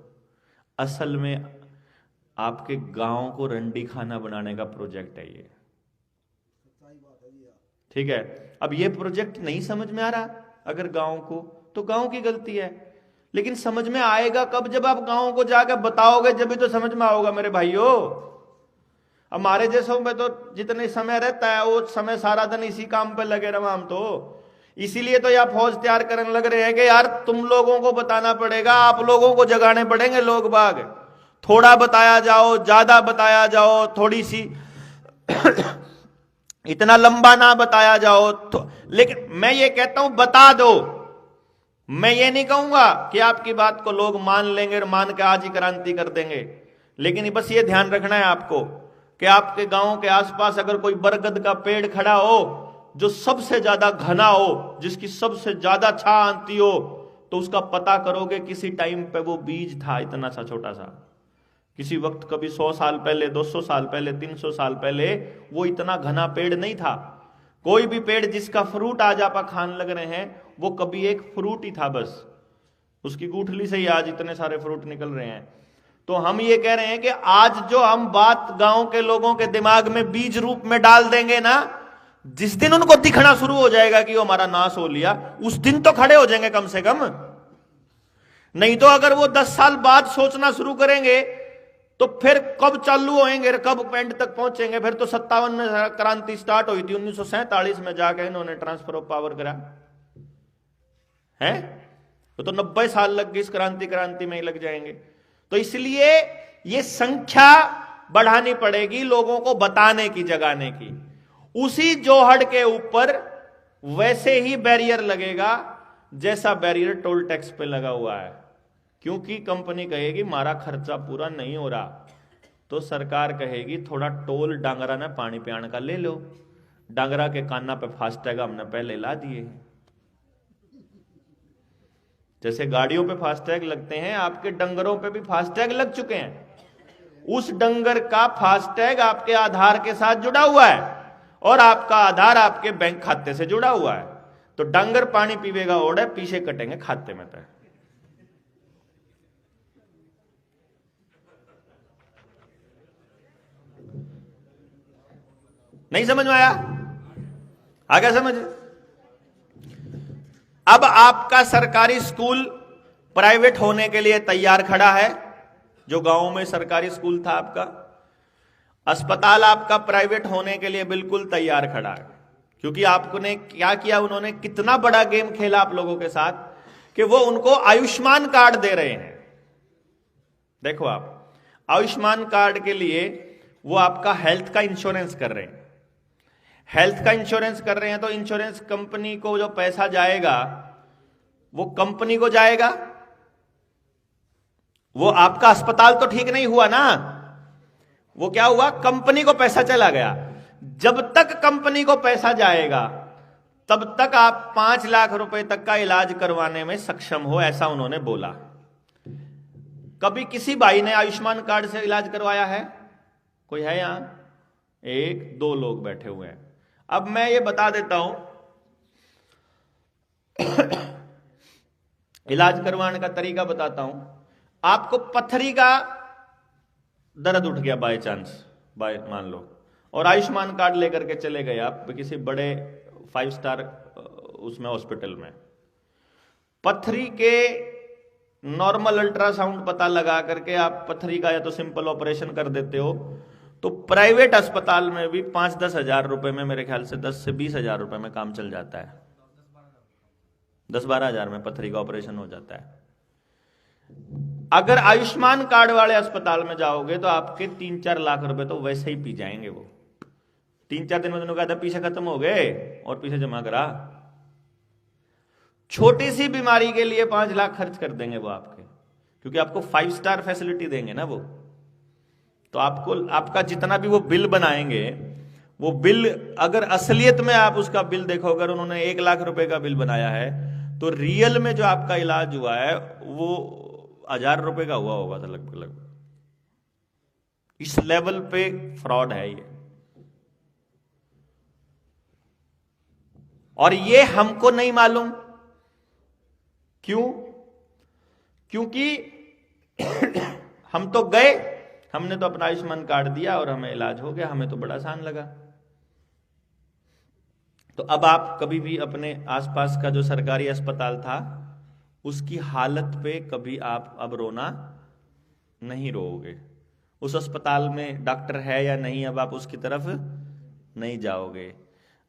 असल में आपके गांव को रंडी खाना बनाने का प्रोजेक्ट है ये, ठीक है। अब ये प्रोजेक्ट नहीं समझ में आ रहा अगर गांव को, तो गांव की गलती है। लेकिन समझ में आएगा कब? जब आप गांव को जाकर बताओगे, जब भी तो समझ में आओगा मेरे भाइयों। हमारे जैसों में तो जितने समय रहता है वो समय सारा दिन इसी काम पे लगे रहा हम तो। इसीलिए तो यह फौज तैयार करने लग रहे हैं कि यार तुम लोगों को बताना पड़ेगा, आप लोगों को जगाने पड़ेंगे लोग बाग। थोड़ा बताया जाओ, ज्यादा बताया जाओ, थोड़ी सी इतना लंबा ना बताया जाओ तो। लेकिन मैं ये कहता हूं बता दो। मैं ये नहीं कहूंगा कि आपकी बात को लोग मान लेंगे और मान के आज ही क्रांति कर देंगे। लेकिन बस ये ध्यान रखना है आपको कि आपके गांव के आसपास अगर कोई बरगद का पेड़ खड़ा हो जो सबसे ज्यादा घना हो, जिसकी सबसे ज्यादा छां आती हो, तो उसका पता करोगे किसी टाइम पे वो बीज था इतना सा छोटा सा। किसी वक्त कभी 100 साल पहले, 200 साल पहले, 300 साल पहले वो इतना घना पेड़ नहीं था। कोई भी पेड़ जिसका फ्रूट आज आप खान लग रहे हैं, वो कभी एक फ्रूट ही था बस। उसकी गुठली से ही आज इतने सारे फ्रूट निकल रहे हैं। तो हम ये कह रहे हैं कि आज जो हम बात गांव के लोगों के दिमाग में बीज रूप में डाल देंगे ना, जिस दिन उनको दिखना शुरू हो जाएगा कि वो हमारा नाश हो लिया, उस दिन तो खड़े हो जाएंगे कम से कम। नहीं तो अगर वो 10 साल बाद सोचना शुरू करेंगे तो फिर कब चालू होएंगे, कब एंड तक पहुंचेंगे? फिर तो 57 में क्रांति स्टार्ट हुई थी, 1947 में जाके इन्होंने ट्रांसफर ऑफ पावर करा है। तो 90 साल लग गए इस क्रांति में ही लग जाएंगे। तो इसलिए ये संख्या बढ़ानी पड़ेगी, लोगों को बताने की, जगाने की। उसी जोहड़ के ऊपर वैसे ही बैरियर लगेगा जैसा बैरियर टोल टैक्स पे लगा हुआ है। क्योंकि कंपनी कहेगी हमारा खर्चा पूरा नहीं हो रहा, तो सरकार कहेगी थोड़ा टोल डांगरा ने पानी पे आने का ले लो। डांगरा के कान्ना पे फास्टैग हमने पहले ला दिए हैं। जैसे गाड़ियों पे फास्टैग लगते हैं, आपके डंगरों पे भी फास्टैग लग चुके हैं। उस डंगर का फास्टैग आपके आधार के साथ जुड़ा हुआ है और आपका आधार आपके बैंक खाते से जुड़ा हुआ है। तो डंगर पानी पीवेगा ओढ़े, पीछे कटेंगे खाते में पे। नहीं समझ में आया? आ गया समझ? अब आपका सरकारी स्कूल प्राइवेट होने के लिए तैयार खड़ा है। जो गांव में सरकारी स्कूल था आपका, अस्पताल आपका प्राइवेट होने के लिए बिल्कुल तैयार खड़ा है। क्योंकि आपने क्या किया, उन्होंने कितना बड़ा गेम खेला आप लोगों के साथ कि वो उनको आयुष्मान कार्ड दे रहे हैं। देखो आप, आयुष्मान कार्ड के लिए वो आपका हेल्थ का इंश्योरेंस कर रहे हैं। हेल्थ का इंश्योरेंस कर रहे हैं तो इंश्योरेंस कंपनी को जो पैसा जाएगा वो कंपनी को जाएगा, वो आपका अस्पताल तो ठीक नहीं हुआ ना, वो क्या हुआ, कंपनी को पैसा चला गया। जब तक कंपनी को पैसा जाएगा तब तक आप 5 लाख रुपए तक का इलाज करवाने में सक्षम हो, ऐसा उन्होंने बोला। कभी किसी भाई ने आयुष्मान कार्ड से इलाज करवाया है? कोई है यहां? 1-2 लोग बैठे हुए हैं। अब मैं ये बता देता हूं इलाज करवाने का तरीका बताता हूं। आपको पथरी का दर्द उठ गया बाय चांस, मान लो, और आयुष्मान कार्ड लेकर के चले गए आप किसी बड़े 5 स्टार उसमें हॉस्पिटल में। पथरी के नॉर्मल अल्ट्रासाउंड पता लगा करके आप पथरी का या तो सिंपल ऑपरेशन कर देते हो, तो प्राइवेट अस्पताल में भी 5-10 हजार रुपए में, मेरे ख्याल से 10 से 20 हजार रुपए में काम चल जाता है। 10-12 हजार में पथरी का ऑपरेशन हो जाता है। अगर आयुष्मान कार्ड वाले अस्पताल में जाओगे तो आपके 3-4 लाख रुपए तो वैसे ही पी जाएंगे। वो 3-4 दिन में दोनों का पीछे खत्म हो गए और पीछे जमा करा। छोटी सी बीमारी के लिए 5 लाख खर्च कर देंगे वो आपके, क्योंकि आपको 5 स्टार फैसिलिटी देंगे ना वो। तो आपको, आपका जितना भी वो बिल बनाएंगे, वो बिल अगर असलियत में आप उसका बिल देखो, अगर उन्होंने 1 लाख रुपए का बिल बनाया है तो रियल में जो आपका इलाज हुआ है वो 1000 रुपए का हुआ होगा था लगभग। इस लेवल पे फ्रॉड है ये। और ये हमको नहीं मालूम। क्यों? क्योंकि हम तो गए, हमने तो अपना आयुष्मान कार्ड दिया और हमें इलाज हो गया, हमें तो बड़ा आसान लगा। तो अब आप कभी भी अपने आसपास का जो सरकारी अस्पताल था उसकी हालत पे कभी आप अब रोना नहीं रोओगे। उस अस्पताल में डॉक्टर है या नहीं, अब आप उसकी तरफ नहीं जाओगे।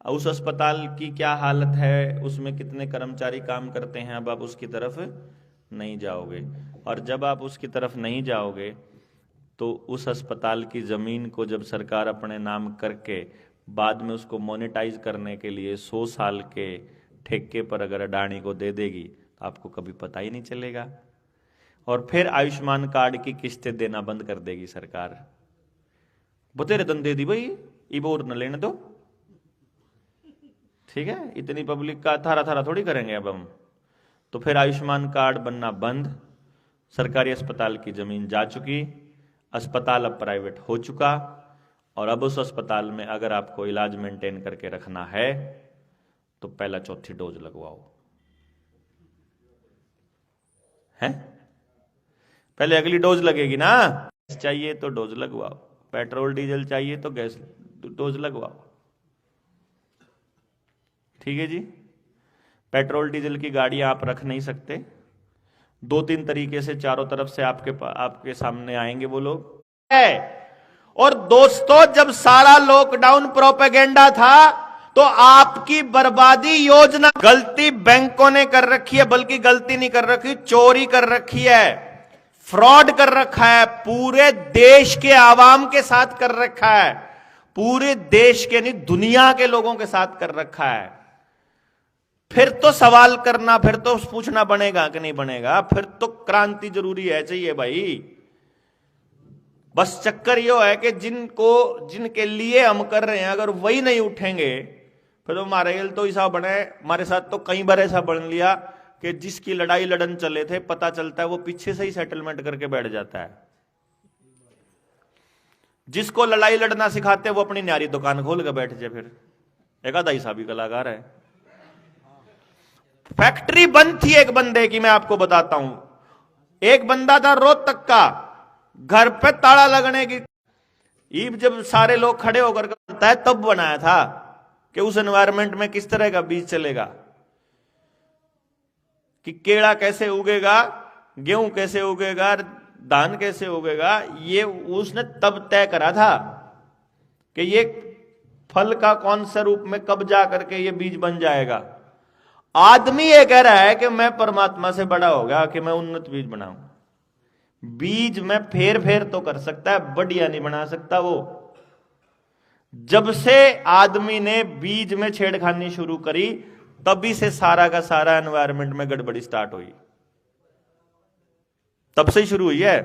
उस अस्पताल की क्या हालत है, उसमें कितने कर्मचारी काम करते हैं, अब आप उसकी तरफ नहीं जाओगे। और जब आप उसकी तरफ नहीं जाओगे तो उस अस्पताल की ज़मीन को जब सरकार अपने नाम करके बाद में उसको मोनेटाइज करने के लिए 100 साल के ठेके पर अगर अडानी को दे देगी तो आपको कभी पता ही नहीं चलेगा। और फिर आयुष्मान कार्ड की किस्तें देना बंद कर देगी सरकार। बतेरे दन दे दी भाई, इबोर न लेने दो, ठीक है, इतनी पब्लिक का थारा थारा थोड़ी करेंगे अब हम। तो फिर आयुष्मान कार्ड बनना बंद, सरकारी अस्पताल की जमीन जा चुकी, अस्पताल अब प्राइवेट हो चुका, और अब उस अस्पताल में अगर आपको इलाज मेंटेन करके रखना है तो पहला 4थी डोज लगवाओ। हैं? पहले अगली डोज लगेगी ना। गैस चाहिए तो डोज लगवाओ, पेट्रोल डीजल चाहिए तो गैस डोज लगवाओ, ठीक है जी। पेट्रोल डीजल की गाड़ियां आप रख नहीं सकते, 2-3 तरीके से चारों तरफ से आपके सामने आएंगे वो लोग है। और दोस्तों, जब सारा लॉकडाउन प्रोपेगेंडा था तो आपकी बर्बादी योजना, गलती बैंकों ने कर रखी है, बल्कि गलती नहीं कर रखी, चोरी कर रखी है, फ्रॉड कर रखा है, पूरे देश के आवाम के साथ कर रखा है, पूरे देश के नहीं दुनिया के लोगों के साथ कर रखा है। फिर तो सवाल करना, फिर तो पूछना बनेगा कि नहीं बनेगा, फिर तो क्रांति जरूरी है, चाहिए भाई। बस चक्कर यो है कि जिनके लिए हम कर रहे हैं अगर वही नहीं उठेंगे फिर तो हमारे तो ऐसा बने। हमारे साथ तो कई बार ऐसा बन लिया कि जिसकी लड़ाई लड़न चले थे पता चलता है वो पीछे से ही सेटलमेंट करके बैठ जाता है। जिसको लड़ाई लड़ना सिखाते वो अपनी न्यारी दुकान खोल के बैठ जाए। फिर एक आधा ऐसा भी कलाकार है। फैक्ट्री बंद थी एक बंदे की, मैं आपको बताता हूं। एक बंदा था रोहतक का, घर पे ताला लगने की ईब जब सारे लोग खड़े होकर करता है तब बनाया था। कि उस एनवायरनमेंट में किस तरह का बीज चलेगा, कि केला कैसे उगेगा, गेहूं कैसे उगेगा, धान कैसे उगेगा, ये उसने तब तय करा था कि ये फल का कौन सा रूप में कब जा करके ये बीज बन जाएगा। आदमी ये कह रहा है कि मैं परमात्मा से बड़ा हो गया कि मैं उन्नत बीज बनाऊं। बीज में फेर फेर तो कर सकता है, बढ़िया नहीं बना सकता वो। जब से आदमी ने बीज में छेड़खानी शुरू करी तभी से सारा का सारा एनवायरनमेंट में गड़बड़ी स्टार्ट हुई, तब से ही शुरू हुई है।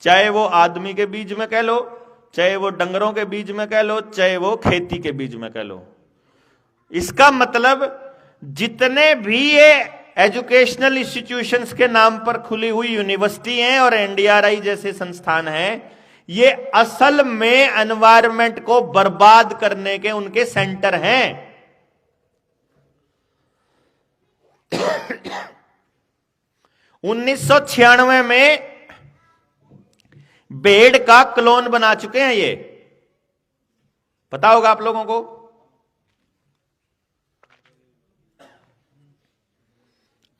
चाहे वो आदमी के बीज में कह लो, चाहे वो डंगरों के बीज में कह लो, चाहे वो खेती के बीज में कह लो। इसका मतलब जितने भी ये एजुकेशनल इंस्टीट्यूशंस के नाम पर खुली हुई यूनिवर्सिटी हैं और एनडीआरआई जैसे संस्थान हैं, ये असल में एनवायरनमेंट को बर्बाद करने के उनके सेंटर हैं। 1996 में भेड़ का क्लोन बना चुके हैं, ये पता होगा आप लोगों को।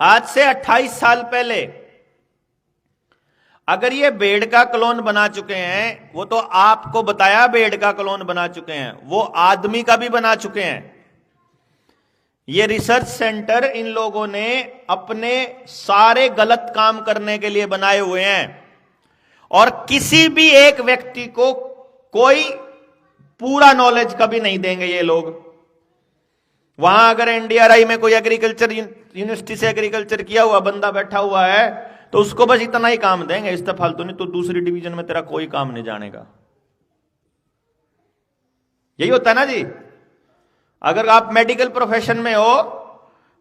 आज से 28 साल पहले अगर ये भेड़ का क्लोन बना चुके हैं, वो तो आपको बताया भेड़ का क्लोन बना चुके हैं, वो आदमी का भी बना चुके हैं। ये रिसर्च सेंटर इन लोगों ने अपने सारे गलत काम करने के लिए बनाए हुए हैं और किसी भी एक व्यक्ति को कोई पूरा नॉलेज कभी नहीं देंगे ये लोग। वहां अगर एनडीआरआई में कोई एग्रीकल्चर यूनिवर्सिटी से एग्रीकल्चर किया हुआ बंदा बैठा हुआ है तो उसको बस इतना ही काम देंगे, इससे फालतू नहीं, तो दूसरी डिवीजन में तेरा कोई काम नहीं जानेगा। यही होता है ना जी। अगर आप मेडिकल प्रोफेशन में हो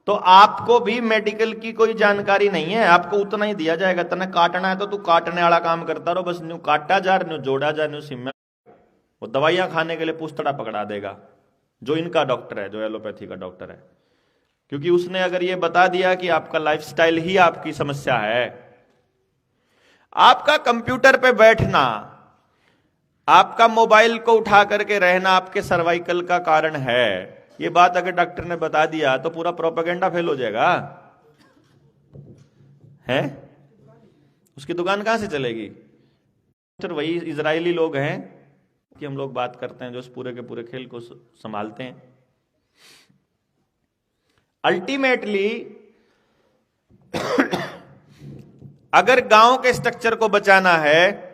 तो आपको भी मेडिकल की कोई जानकारी नहीं है, आपको उतना ही दिया जाएगा, तना काटना है तो तू काटने वाला काम करता रहो, बस न्यू काटा जा, न्यू जोड़ा जा, न्यू सिम। वो दवाइयां खाने के लिए पुस्तड़ा पकड़ा देगा जो इनका डॉक्टर है, जो एलोपैथी का डॉक्टर है, क्योंकि उसने अगर ये बता दिया कि आपका लाइफस्टाइल ही आपकी समस्या है। आपका कंप्यूटर पे बैठना, आपका मोबाइल को उठा करके रहना आपके सर्वाइकल का कारण है, ये बात अगर डॉक्टर ने बता दिया तो पूरा प्रोपेगेंडा फेल हो जाएगा, है? उसकी दुकान कहां से चलेगी? तो वही इजरायली लोग हैं कि हम लोग बात करते हैं जो इस पूरे के पूरे खेल को संभालते हैं। अल्टीमेटली अगर गांव के स्ट्रक्चर को बचाना है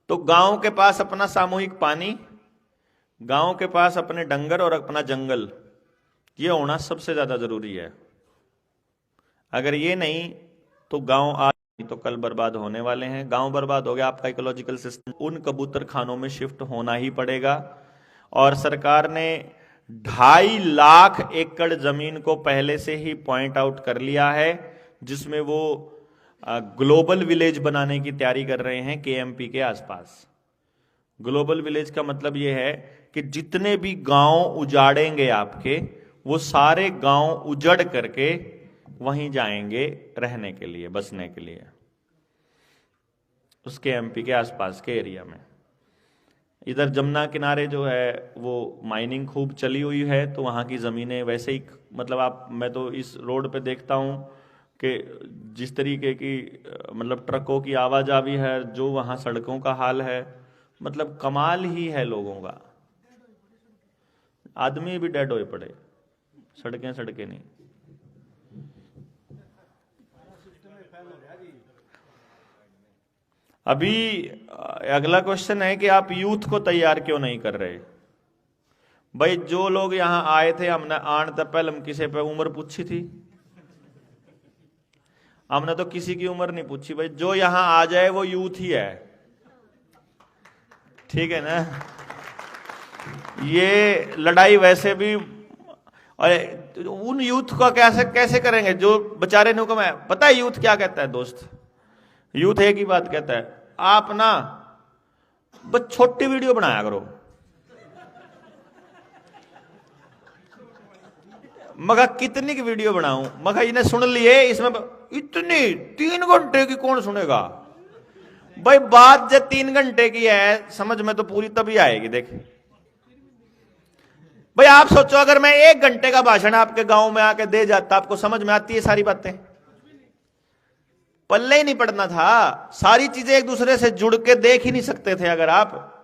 तो गांव के पास अपना सामूहिक पानी, गांव के पास अपने डंगर और अपना जंगल, यह होना सबसे ज्यादा जरूरी है। अगर ये नहीं तो गांव आज तो कल बर्बाद होने वाले हैं। गांव बर्बाद हो गया, आपका इकोलॉजिकल सिस्टम उन कबूतर खानों में शिफ्ट होना ही पड़ेगा। और सरकार ने 2.5 लाख एकड़ जमीन को पहले से ही पॉइंट आउट कर लिया है, जिसमें वो ग्लोबल विलेज बनाने की तैयारी कर रहे हैं केएमपी के आसपास। ग्लोबल विलेज का मतलब यह है कि जितने भी गांव उजाड़ेंगे आपके, वो सारे गांव उजड़ करके वहीं जाएंगे रहने के लिए, बसने के लिए, उसके एमपी के आसपास के एरिया में। इधर जमुना किनारे जो है वो माइनिंग खूब चली हुई है, तो वहाँ की ज़मीनें वैसे ही, मतलब मैं तो इस रोड पे देखता हूँ कि जिस तरीके की मतलब ट्रकों की आवाजावी है, जो वहाँ सड़कों का हाल है, मतलब कमाल ही है लोगों का। आदमी भी डेड होए पड़े, सड़कें नहीं। अभी अगला क्वेश्चन है कि आप यूथ को तैयार क्यों नहीं कर रहे? भाई जो लोग यहां आए थे, हमने आने तक पहले हम किसी पे उम्र पूछी थी? हमने तो किसी की उम्र नहीं पूछी। भाई जो यहां आ जाए वो यूथ ही है, ठीक है ना? ये लड़ाई वैसे भी, और उन यूथ को कैसे करेंगे जो बेचारे नुकम है। पता है यूथ क्या कहता है दोस्त? यूथ एक ही बात कहता है, आप ना बस छोटी वीडियो बनाया करो। मगर कितनी की वीडियो बनाऊं? मगर इन्हें सुन लिए, इसमें इतनी 3 घंटे की कौन सुनेगा? भाई बात जब 3 घंटे की है, समझ में तो पूरी तभी आएगी। देख भाई आप सोचो, अगर मैं 1 घंटे का भाषण आपके गांव में आके दे जाता, आपको समझ में आती है सारी बातें? पल्ले ही नहीं पड़ना था। सारी चीजें एक दूसरे से जुड़ के देख ही नहीं सकते थे अगर आप।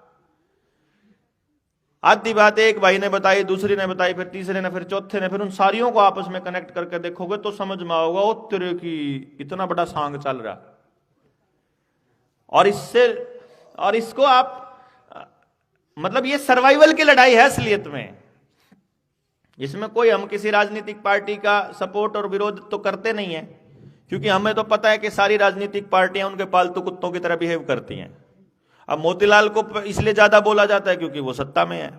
आधी बात एक भाई ने बताई, दूसरी ने बताई, फिर तीसरे ने, फिर चौथे ने, फिर उन सारियों को आपस में कनेक्ट करके देखोगे तो समझ में आओगे, ओ तेरे की इतना बड़ा सांग चल रहा। और इसको आप मतलब ये सर्वाइवल की लड़ाई है असलियत में। इसमें कोई हम किसी राजनीतिक पार्टी का सपोर्ट और विरोध तो करते नहीं है, क्योंकि हमें तो पता है कि सारी राजनीतिक पार्टियां उनके पालतू कुत्तों की तरह बिहेव करती हैं। अब मोतीलाल को इसलिए ज्यादा बोला जाता है क्योंकि वो सत्ता में है।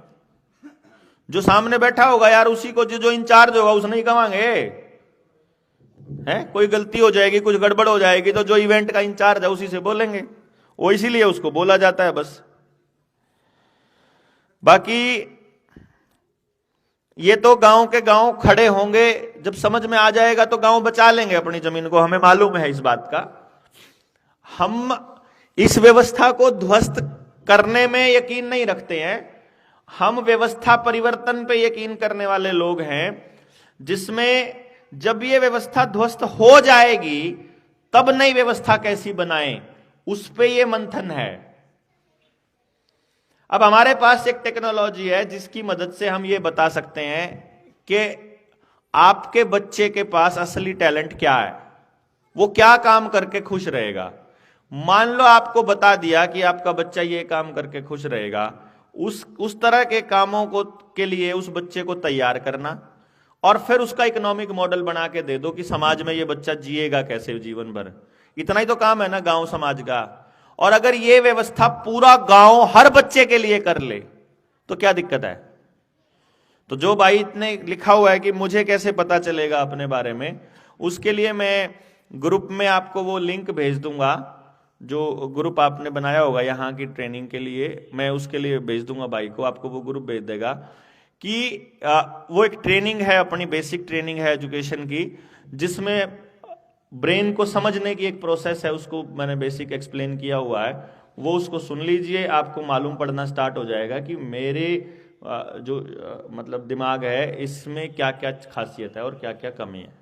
जो सामने बैठा होगा यार, उसी को जो इंचार्ज होगा उसने ही कमांगे है। कोई गलती हो जाएगी, कुछ गड़बड़ हो जाएगी तो जो इवेंट का इंचार्ज है उसी से बोलेंगे, वो इसीलिए उसको बोला जाता है बस। बाकी ये तो गांव के गांव खड़े होंगे, जब समझ में आ जाएगा तो गांव बचा लेंगे अपनी जमीन को, हमें मालूम है इस बात का। हम इस व्यवस्था को ध्वस्त करने में यकीन नहीं रखते हैं, हम व्यवस्था परिवर्तन पे यकीन करने वाले लोग हैं, जिसमें जब ये व्यवस्था ध्वस्त हो जाएगी तब नई व्यवस्था कैसी बनाएं, उस पे ये मंथन है। अब हमारे पास एक टेक्नोलॉजी है जिसकी मदद से हम ये बता सकते हैं कि आपके बच्चे के पास असली टैलेंट क्या है, वो क्या काम करके खुश रहेगा। मान लो आपको बता दिया कि आपका बच्चा ये काम करके खुश रहेगा, उस तरह के कामों को के लिए उस बच्चे को तैयार करना, और फिर उसका इकोनॉमिक मॉडल बना के दे दो कि समाज में ये बच्चा जिएगा कैसे जीवन भर। इतना ही तो काम है ना गांव समाज का। और अगर ये व्यवस्था पूरा गांव हर बच्चे के लिए कर ले तो क्या दिक्कत है। तो जो भाई इतने लिखा हुआ है कि मुझे कैसे पता चलेगा अपने बारे में, उसके लिए मैं ग्रुप में आपको वो लिंक भेज दूंगा, जो ग्रुप आपने बनाया होगा यहाँ की ट्रेनिंग के लिए, मैं उसके लिए भेज दूंगा भाई को, आपको वो ग्रुप भेज देगा कि वो एक ट्रेनिंग है, अपनी बेसिक ट्रेनिंग है एजुकेशन की, जिसमें ब्रेन को समझने की एक प्रोसेस है, उसको मैंने बेसिक एक्सप्लेन किया हुआ है। वो उसको सुन लीजिए, आपको मालूम पड़ना स्टार्ट हो जाएगा कि मेरे जो मतलब दिमाग है इसमें क्या क्या खासियत है और क्या क्या कमी है।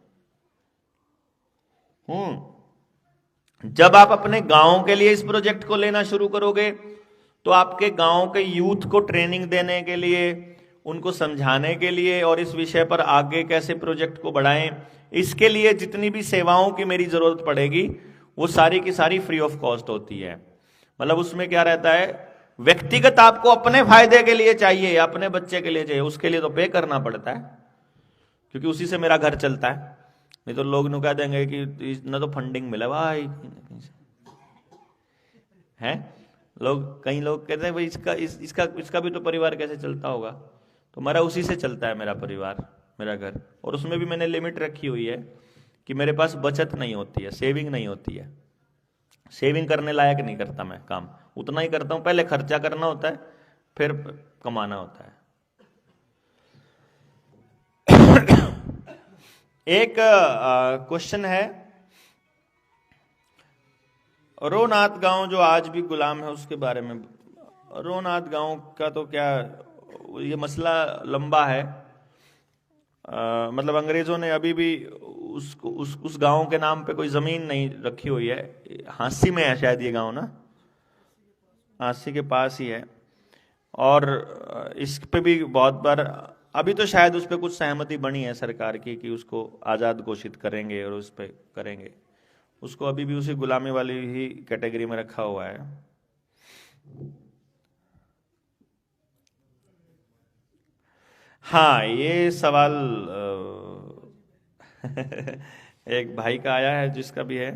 जब आप अपने गांव के लिए इस प्रोजेक्ट को लेना शुरू करोगे तो आपके गांव के यूथ को ट्रेनिंग देने के लिए, उनको समझाने के लिए और इस विषय पर आगे कैसे प्रोजेक्ट को बढ़ाएं, इसके लिए जितनी भी सेवाओं की मेरी जरूरत पड़ेगी वो सारी की सारी फ्री ऑफ कॉस्ट होती है। मतलब उसमें क्या रहता है, व्यक्तिगत आपको अपने फायदे के लिए चाहिए, अपने बच्चे के लिए चाहिए, उसके लिए तो पे करना पड़ता है, क्योंकि उसी से मेरा घर चलता है। नहीं तो लोग नु कह देंगे कि न तो फंडिंग मिला भाई है। कई लोग कहते हैं भाई इसका भी तो परिवार कैसे चलता होगा। तो मेरा उसी से चलता है मेरा परिवार, मेरा घर। और उसमें भी मैंने लिमिट रखी हुई है कि मेरे पास बचत नहीं होती है, सेविंग नहीं होती है। सेविंग करने लायक नहीं करता मैं काम, उतना ही करता हूं, पहले खर्चा करना होता है फिर कमाना होता है। एक क्वेश्चन है, रोनाथ गांव जो आज भी गुलाम है उसके बारे में। रोनाथ गांव का तो क्या, ये मसला लंबा है। मतलब अंग्रेजों ने अभी भी उस गांव के नाम पे कोई जमीन नहीं रखी हुई है। हांसी में है शायद ये गांव ना, हांसी के पास ही है। और इस पे भी बहुत बार, अभी तो शायद उस पर कुछ सहमति बनी है सरकार की कि उसको आज़ाद घोषित करेंगे और उस पर करेंगे। उसको अभी भी उसी गुलामी वाली ही कैटेगरी में रखा हुआ है। हाँ, ये सवाल एक भाई का आया है जिसका भी है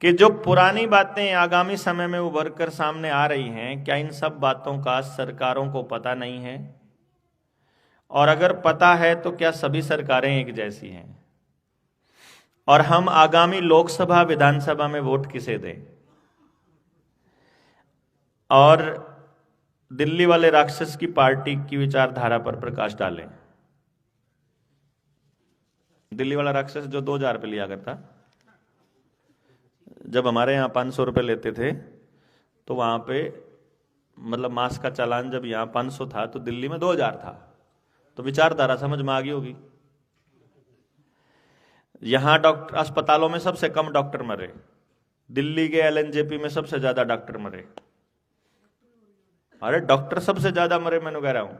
कि जो पुरानी बातें आगामी समय में उभर कर सामने आ रही हैं, क्या इन सब बातों का सरकारों को पता नहीं है? और अगर पता है तो क्या सभी सरकारें एक जैसी हैं? और हम आगामी लोकसभा विधानसभा में वोट किसे दें? और दिल्ली वाले राक्षस की पार्टी की विचारधारा पर प्रकाश डालें। दिल्ली वाला राक्षस जो 2000 रुपये लिया करता, जब हमारे यहाँ 500 रुपये लेते थे तो वहां पे मतलब मास का चालान जब यहाँ 500 था तो दिल्ली में 2000 था। तो विचारधारा समझ में आ गई होगी। यहां डॉक्टर अस्पतालों में सबसे कम डॉक्टर मरे, दिल्ली के एलएनजेपी में सबसे ज्यादा डॉक्टर मरे। अरे डॉक्टर सबसे ज्यादा मरे, मैंने कह रहा हूं।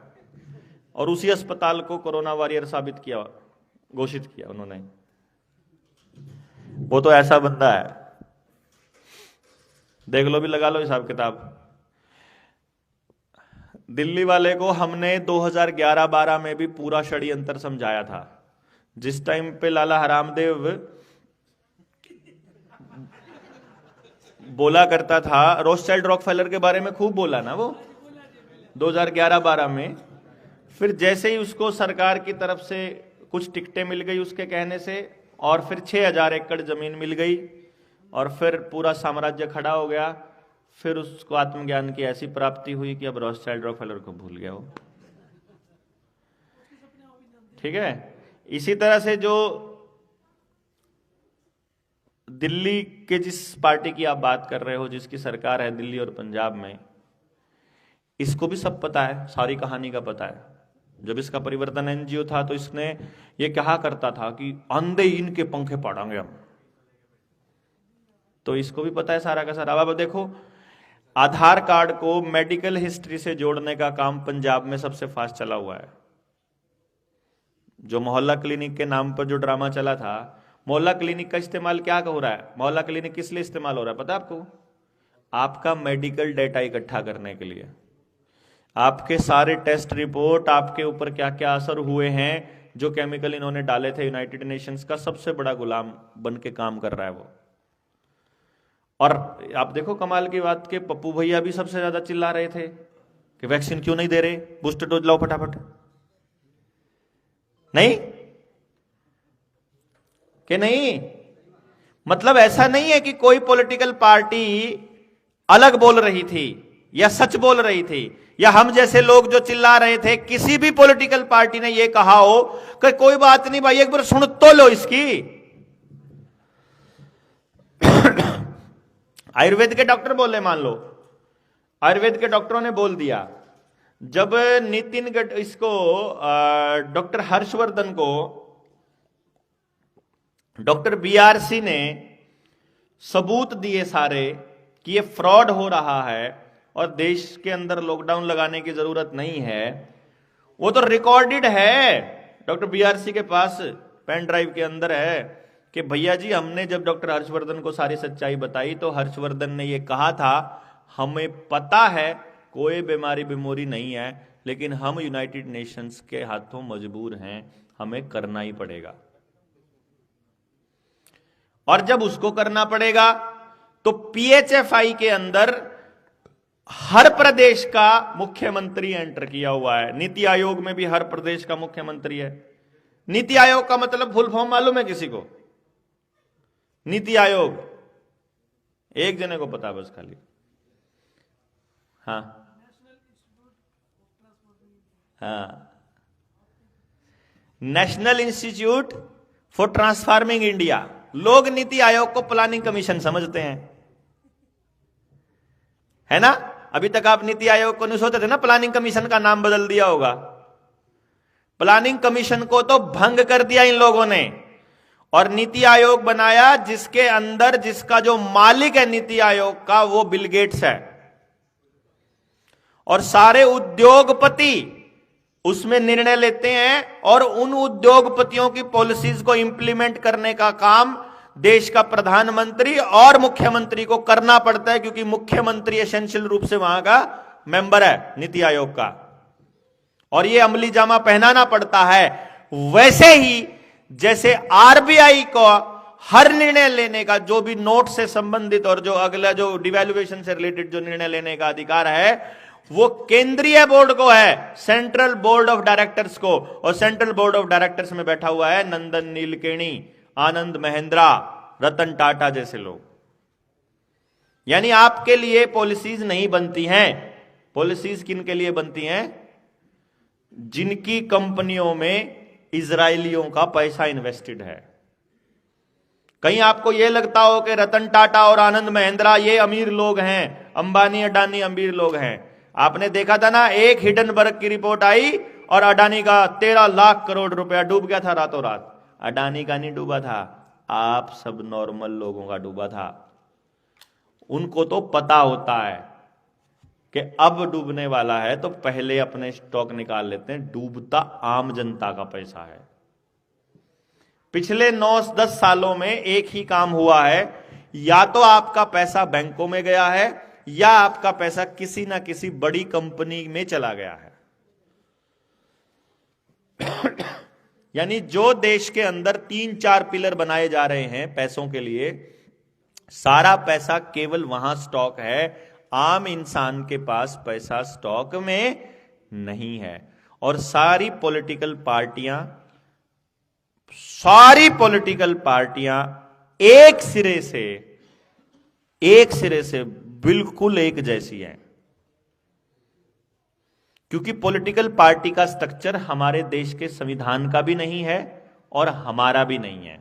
और उसी अस्पताल को कोरोना वॉरियर साबित किया, घोषित किया उन्होंने। वो तो ऐसा बंदा है, देख लो भी, लगा लो हिसाब किताब। दिल्ली वाले को हमने 2011-12 में भी पूरा षड्यंत्र समझाया था। जिस टाइम पे लाला हरामदेव बोला करता था, रोथशाइल्ड रॉकफेलर के बारे में खूब बोला ना वो 2011-12 में। फिर जैसे ही उसको सरकार की तरफ से कुछ टिकटें मिल गई उसके कहने से, और फिर 6000 एकड़ जमीन मिल गई, और फिर पूरा साम्राज्य खड़ा हो गया। फिर उसको आत्मज्ञान की ऐसी प्राप्ति हुई कि अब रोथशाइल्ड रॉकफेलर को भूल गया वो। ठीक है। इसी तरह से जो दिल्ली के जिस पार्टी की आप बात कर रहे हो, जिसकी सरकार है दिल्ली और पंजाब में, इसको भी सब पता है, सारी कहानी का पता है। जब इसका परिवर्तन एनजीओ था तो इसने ये कहा करता था कि अंधे इनके पंखे पाड़ेंगे हम। तो इसको भी पता है सारा का सारा। अब देखो, आधार कार्ड को मेडिकल हिस्ट्री से जोड़ने का काम पंजाब में सबसे फास्ट चला हुआ है। जो मोहल्ला क्लिनिक के नाम पर जो ड्रामा चला था, मोहल्ला क्लिनिक का इस्तेमाल क्या हो रहा है? मोहल्ला क्लिनिक किस लिए इस्तेमाल हो रहा है पता है आपको? आपका मेडिकल डेटा इकट्ठा करने के लिए, आपके सारे टेस्ट रिपोर्ट, आपके ऊपर क्या क्या असर हुए हैं, जो केमिकल इन्होंने डाले थे, यूनाइटेड नेशंस का सबसे बड़ा गुलाम बन के काम कर रहा है वो। और आप देखो कमाल की बात के पप्पू भैया भी सबसे ज्यादा चिल्ला रहे थे कि वैक्सीन क्यों नहीं दे रहे, बूस्टर डोज लाओ फटाफट। नहीं कि नहीं, मतलब ऐसा नहीं है कि कोई पॉलिटिकल पार्टी अलग बोल रही थी या सच बोल रही थी, या हम जैसे लोग जो चिल्ला रहे थे। किसी भी पॉलिटिकल पार्टी ने यह कहा हो कि कोई बात नहीं भाई, एक बार सुन तो लो इसकी। आयुर्वेद के डॉक्टर बोले, मान लो आयुर्वेद के डॉक्टरों ने बोल दिया, जब इसको डॉक्टर हर्षवर्धन को डॉक्टर बीआरसी ने सबूत दिए सारे कि ये फ्रॉड हो रहा है और देश के अंदर लॉकडाउन लगाने की जरूरत नहीं है, वो तो रिकॉर्डेड है डॉक्टर बीआरसी के पास, पेन ड्राइव के अंदर है कि भैया जी हमने जब डॉक्टर हर्षवर्धन को सारी सच्चाई बताई तो हर्षवर्धन ने ये कहा था, हमें पता है कोई बीमारी नहीं है, लेकिन हम यूनाइटेड नेशंस के हाथों मजबूर हैं, हमें करना ही पड़ेगा। और जब उसको करना पड़ेगा तो पीएचएफआई के अंदर हर प्रदेश का मुख्यमंत्री एंटर किया हुआ है। नीति आयोग में भी हर प्रदेश का मुख्यमंत्री है। नीति आयोग का मतलब फुल फॉर्म मालूम है किसी को? नीति आयोग एक जने को पता बस खाली, हाँ हाँ, national institute for transforming India. लोग नीति आयोग को प्लानिंग कमीशन समझते हैं, है ना? अभी तक आप नीति आयोग को नहीं सोचते थे ना, प्लानिंग कमीशन का नाम बदल दिया होगा। प्लानिंग कमीशन को तो भंग कर दिया इन लोगों ने और नीति आयोग बनाया, जिसके अंदर जिसका जो मालिक है नीति आयोग का वो बिल गेट्स है, और सारे उद्योगपति उसमें निर्णय लेते हैं, और उन उद्योगपतियों की पॉलिसीज को इंप्लीमेंट करने का काम देश का प्रधानमंत्री और मुख्यमंत्री को करना पड़ता है, क्योंकि मुख्यमंत्री एसेंशियल रूप से वहां का मेंबर है नीति आयोग का, और यह अमली जामा पहनाना पड़ता है। वैसे ही जैसे आरबीआई को हर निर्णय लेने का, जो भी नोट से संबंधित और जो अगला जो डिवैल्यूएशन से रिलेटेड जो निर्णय लेने का अधिकार है, वो केंद्रीय बोर्ड को है, सेंट्रल बोर्ड ऑफ डायरेक्टर्स को। और सेंट्रल बोर्ड ऑफ डायरेक्टर्स में बैठा हुआ है नंदन नीलकेणी, आनंद महिंद्रा, रतन टाटा जैसे लोग। यानी आपके लिए पॉलिसीज नहीं बनती हैं। पॉलिसीज किन के लिए बनती हैं? जिनकी कंपनियों में इजरायलियों का पैसा इन्वेस्टेड है। कहीं आपको यह लगता हो कि रतन टाटा और आनंद महिंद्रा ये अमीर लोग हैं, अंबानी अडानी अमीर लोग हैं, आपने देखा था ना, एक हिडनबर्ग की रिपोर्ट आई और अडानी का 13 लाख करोड़ रुपया डूब गया था रातों रात। अडानी का नहीं डूबा था, आप सब नॉर्मल लोगों का डूबा था। उनको तो पता होता है कि अब डूबने वाला है तो पहले अपने स्टॉक निकाल लेते हैं। डूबता आम जनता का पैसा है। पिछले 9-10 सालों में एक ही काम हुआ है, या तो आपका पैसा बैंकों में गया है या आपका पैसा किसी ना किसी बड़ी कंपनी में चला गया है। यानी जो देश के अंदर 3-4 पिलर बनाए जा रहे हैं पैसों के लिए, सारा पैसा केवल वहां स्टॉक है। आम इंसान के पास पैसा स्टॉक में नहीं है। और सारी पॉलिटिकल पार्टियां एक सिरे से बिल्कुल एक जैसी हैं। क्योंकि पॉलिटिकल पार्टी का स्ट्रक्चर हमारे देश के संविधान का भी नहीं है और हमारा भी नहीं है।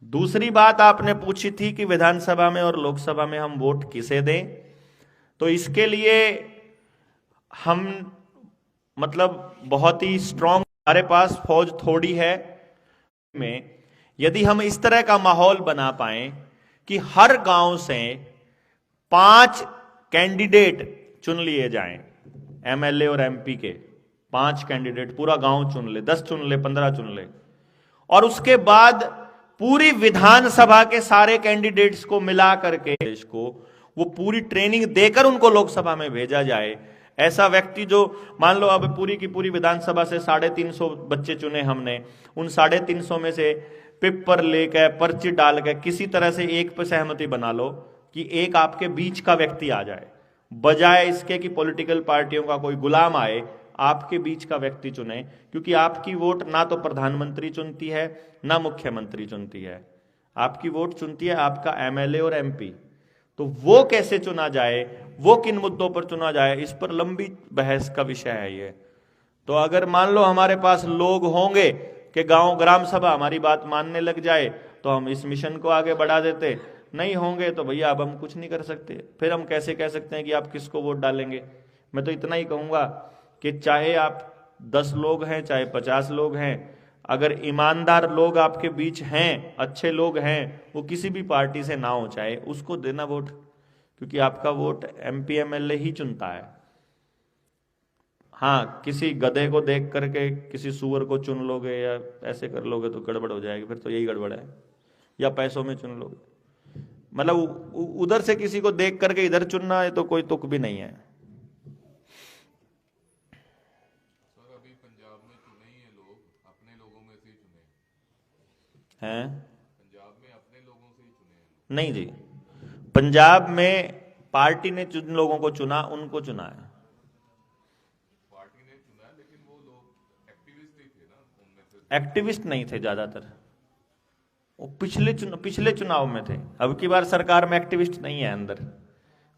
दूसरी बात आपने पूछी थी कि विधानसभा में और लोकसभा में हम वोट किसे दें, तो इसके लिए हम बहुत ही स्ट्रांग, हमारे पास फौज थोड़ी है में यदि हम इस तरह का माहौल बना पाए कि हर गांव से 5 कैंडिडेट चुन लिए जाएं, एमएलए और एमपी के 5 कैंडिडेट पूरा गांव चुन ले, 10 चुन ले, 15 चुन ले, और उसके बाद पूरी विधानसभा के सारे कैंडिडेट्स को मिला करके देश को वो पूरी ट्रेनिंग देकर उनको लोकसभा में भेजा जाए। ऐसा व्यक्ति जो, मान लो अब पूरी की पूरी विधानसभा से 350 बच्चे चुने हमने, उन 350 में से पेपर लेकर पर्ची डाल के किसी तरह से एक पे सहमति बना लो कि एक आपके बीच का व्यक्ति आ जाए, बजाय इसके कि पॉलिटिकल पार्टियों का कोई गुलाम आए, आपके बीच का व्यक्ति चुने। क्योंकि आपकी वोट ना तो प्रधानमंत्री चुनती है ना मुख्यमंत्री चुनती है, आपकी वोट चुनती है आपका एमएलए और एमपी। तो वो कैसे चुना जाए, वो किन मुद्दों पर चुना जाए, इस पर लंबी बहस का विषय है ये। तो अगर मान लो हमारे पास लोग होंगे कि गांव ग्राम सभा हमारी बात मानने लग जाए तो हम इस मिशन को आगे बढ़ा देते, नहीं होंगे तो भैया अब हम कुछ नहीं कर सकते। फिर हम कैसे कह सकते हैं कि आप किसको वोट डालेंगे। मैं तो इतना ही कहूंगा कि चाहे आप 10 लोग हैं चाहे 50 लोग हैं, अगर ईमानदार लोग आपके बीच हैं, अच्छे लोग हैं, वो किसी भी पार्टी से ना हो, चाहे उसको देना वोट, क्योंकि आपका वोट एमपी एमएलए ही चुनता है। हाँ, किसी गधे को देख करके किसी सुअर को चुन लोगे या ऐसे कर लोगे तो गड़बड़ हो जाएगी, फिर तो यही गड़बड़ है। या पैसों में चुन लोगे, उधर से किसी को देख करके इधर चुनना है तो कोई तुक भी नहीं है। सर अभी पंजाब में चुने ही है लोग, अपने लोगों में से ही चुने हैं? पंजाब में अपने लोगों से ही चुने हैं। नहीं जी, पंजाब में पार्टी ने जिन लोगों को चुना उनको चुना है। पार्टी ने चुना है लेकिन वो लोग एक्टिविस्ट ही थे ना, उनमें से एक्टिविस्ट नहीं थे ज्यादातर, वो पिछले चुनाव में थे। अब की बार सरकार में एक्टिविस्ट नहीं है अंदर,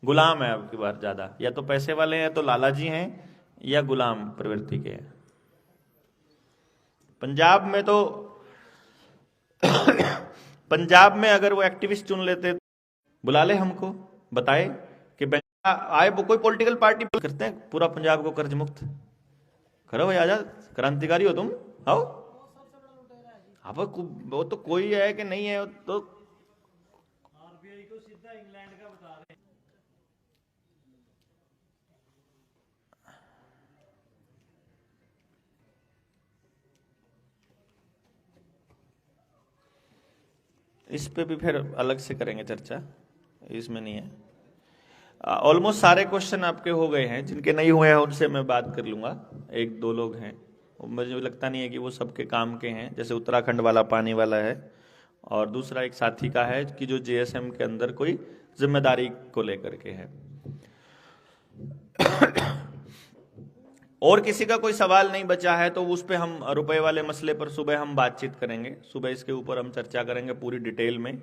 गुलाम है अब की बार ज्यादा। या तो पैसे वाले हैं तो लालाजी हैं, या गुलाम प्रवृत्ति के हैं। पंजाब में तो पंजाब में अगर वो एक्टिविस्ट चुन लेते, बुला ले हमको, बताए कि आए वो कोई पॉलिटिकल पार्टी करते हैं पूरा पंजाब को कर्ज मुक्त करो भाई, आजाद क्रांतिकारी हो तुम, आओ। अब वो तो कोई है कि नहीं है, तो आरबीआई को सीधा इंग्लैंड का बता रहे हैं। इस पे भी फिर अलग से करेंगे चर्चा, इसमें नहीं है। ऑलमोस्ट सारे क्वेश्चन आपके हो गए हैं, जिनके नहीं हुए हैं उनसे मैं बात कर लूंगा। 1-2 लोग हैं, मुझे लगता नहीं है कि वो सबके काम के हैं। जैसे उत्तराखंड वाला पानी वाला है, और दूसरा एक साथी का है कि जो जेएसएम के अंदर कोई जिम्मेदारी को लेकर के है। और किसी का कोई सवाल नहीं बचा है तो उस पे हम रुपए वाले मसले पर सुबह हम बातचीत करेंगे। सुबह इसके ऊपर हम चर्चा करेंगे पूरी डिटेल में।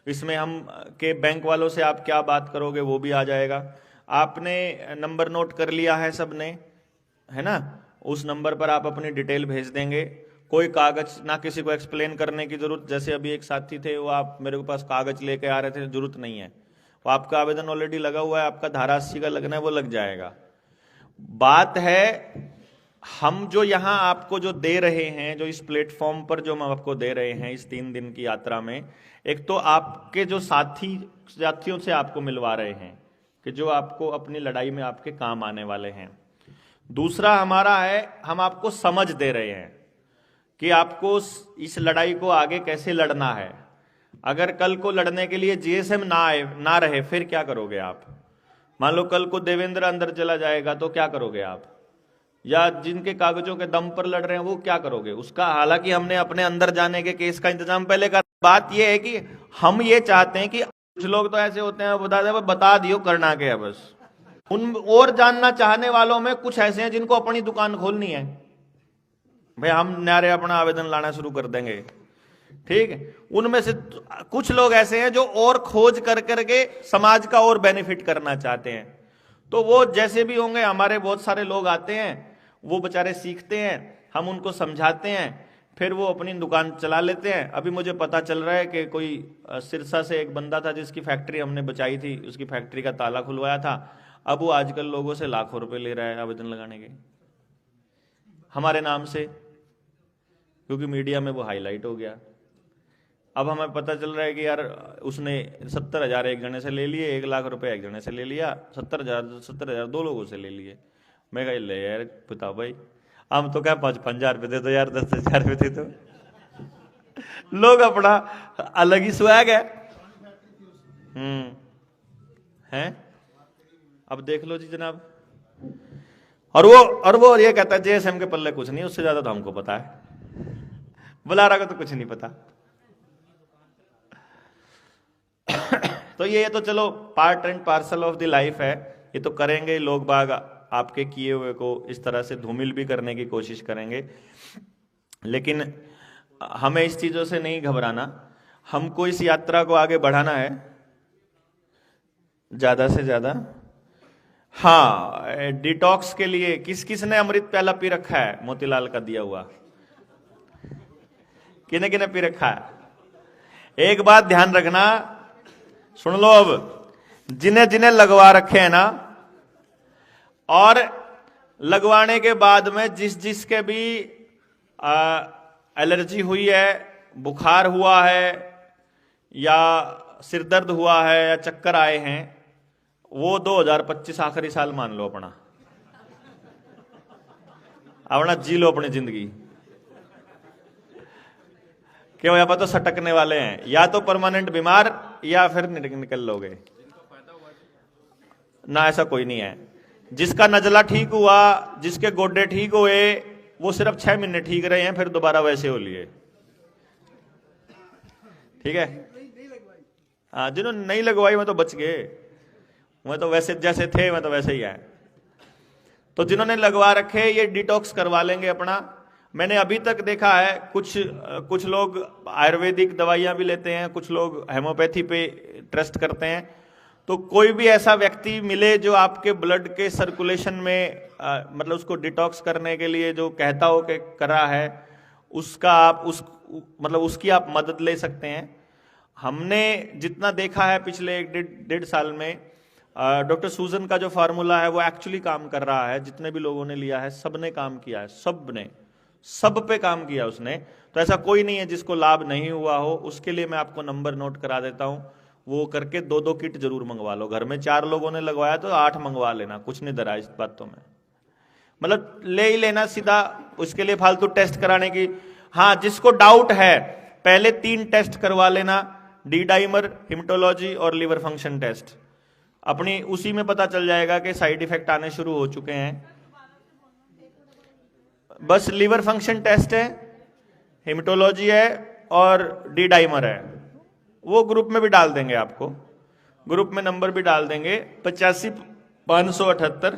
इसमें हम के बैंक वालों से आप क्या बात करोगे वो भी आ जाएगा। आपने नंबर नोट कर लिया है सबने, है ना? उस नंबर पर आप अपनी डिटेल भेज देंगे। कोई कागज ना, किसी को एक्सप्लेन करने की जरूरत, जैसे अभी एक साथी थे वो आप मेरे पास कागज लेके आ रहे थे, जरूरत नहीं है। वो आपका आवेदन ऑलरेडी लगा हुआ है, आपका धारा 80 का लगना है, वो लग जाएगा। बात है, हम जो यहां आपको जो दे रहे हैं, जो इस प्लेटफॉर्म पर जो हम आपको दे रहे हैं इस 3 दिन की यात्रा में, एक तो आपके जो साथियों से आपको मिलवा रहे हैं कि जो आपको अपनी लड़ाई में आपके काम आने वाले हैं। दूसरा हमारा है, हम आपको समझ दे रहे हैं कि आपको इस लड़ाई को आगे कैसे लड़ना है। अगर कल को लड़ने के लिए जीएसएम ना रहे, फिर क्या करोगे आप? मान लो कल को देवेंद्र अंदर चला जाएगा तो क्या करोगे आप? या जिनके कागजों के दम पर लड़ रहे हैं वो क्या करोगे उसका? हालांकि हमने अपने अंदर जाने के केस का इंतजाम पहले कर। बात यह है कि हम ये चाहते हैं कि कुछ लोग तो ऐसे होते हैं, बता दियो करना क्या है बस। उन और जानना चाहने वालों में कुछ ऐसे हैं जिनको अपनी दुकान खोलनी है, भाई हम न्यारे अपना आवेदन लाना शुरू कर देंगे, ठीक है। उनमें से कुछ लोग ऐसे हैं जो और खोज कर करके समाज का और बेनिफिट करना चाहते हैं। तो वो जैसे भी होंगे, हमारे बहुत सारे लोग आते हैं, वो बेचारे सीखते हैं, हम उनको समझाते हैं, फिर वो अपनी दुकान चला लेते हैं। अभी मुझे पता चल रहा है कि कोई सिरसा से एक बंदा था जिसकी फैक्ट्री हमने बचाई थी, उसकी फैक्ट्री का ताला खुलवाया था। अब वो आजकल लोगों से लाखों रुपए ले रहा है आवेदन लगाने के हमारे नाम से, क्योंकि मीडिया में वो हाईलाइट हो गया। अब हमें पता चल रहा है कि यार उसने 70,000 एक जने से ले लिए, 1 लाख रुपए एक जने से ले लिया, 70,000 2 लोगों से ले लिए। मैं कह ले यार पिता भाई, हम तो क्या 5,000 रुपये दे दो यार, 10,000 रुपये दे दो। लोग अपना अलग ही स्वैग है। हैं, अब देख लो जी जनाब। और वो ये कहता है जेएसएम के पल्ले कुछ नहीं, उससे ज्यादा तो हमको पता है, बुलारा को तो कुछ नहीं पता। तो ये तो चलो part and parcel of the life है, ये तो करेंगे लोग बाग, आपके किए हुए को इस तरह से धूमिल भी करने की कोशिश करेंगे। लेकिन हमें इस चीजों से नहीं घबराना, हमको इस यात्रा को आगे बढ़ाना है ज्यादा से ज्यादा। हाँ, डिटॉक्स के लिए किस किस ने अमृत प्याला पी रखा है? मोतीलाल का दिया हुआ किने किने पी रखा है? एक बात ध्यान रखना, सुन लो अब, जिन्हें जिन्हें लगवा रखे हैं ना, और लगवाने के बाद में जिस जिसके भी एलर्जी हुई है, बुखार हुआ है, या सिरदर्द हुआ है, या चक्कर आए हैं, वो 2025 आखिरी साल मान लो अपना जी लो अपनी जिंदगी। क्यों? यहाँ पर तो सटकने वाले हैं, या तो परमानेंट बीमार या फिर निकल लोगे ना। ऐसा कोई नहीं है। जिसका नजला ठीक हुआ, जिसके गोड्डे ठीक हुए, वो सिर्फ 6 महीने ठीक रहे हैं, फिर दोबारा वैसे हो लिए, ठीक है। हाँ, जिन्होंने नहीं लगवाई मैं तो बच गए, मैं तो वैसे जैसे थे मैं तो वैसे ही है। तो जिन्होंने लगवा रखे ये डिटॉक्स करवा लेंगे अपना। मैंने अभी तक देखा है कुछ लोग आयुर्वेदिक दवाइयां भी लेते हैं, कुछ लोग हेमोपैथी पे ट्रस्ट करते हैं। तो कोई भी ऐसा व्यक्ति मिले जो आपके ब्लड के सर्कुलेशन में मतलब उसको डिटॉक्स करने के लिए जो कहता हो कि करा है, उसका आप उसकी आप मदद ले सकते हैं। हमने जितना देखा है पिछले 1-1.5 साल में, डॉक्टर सूजन का जो फार्मूला है वो एक्चुअली काम कर रहा है। जितने भी लोगों ने लिया है सबने काम किया है, सब पे काम किया उसने। तो ऐसा कोई नहीं है जिसको लाभ नहीं हुआ हो। उसके लिए मैं आपको नंबर नोट करा देता हूं, वो करके 2-2 किट जरूर मंगवा लो। घर में 4 लोगों ने लगवाया तो 8 मंगवा लेना, कुछ नहीं डरा इस बातों में, मतलब ले ही लेना सीधा। उसके लिए फालतू टेस्ट कराने की, हाँ जिसको डाउट है पहले 3 टेस्ट करवा लेना, डी डाइमर, हिमेटोलॉजी और लीवर फंक्शन टेस्ट। अपनी उसी में पता चल जाएगा कि साइड इफेक्ट आने शुरू हो चुके हैं। बस लीवर फंक्शन टेस्ट है, हिमेटोलॉजी है और डी डाइमर है। वो ग्रुप में भी डाल देंगे, आपको ग्रुप में नंबर भी डाल देंगे 85,578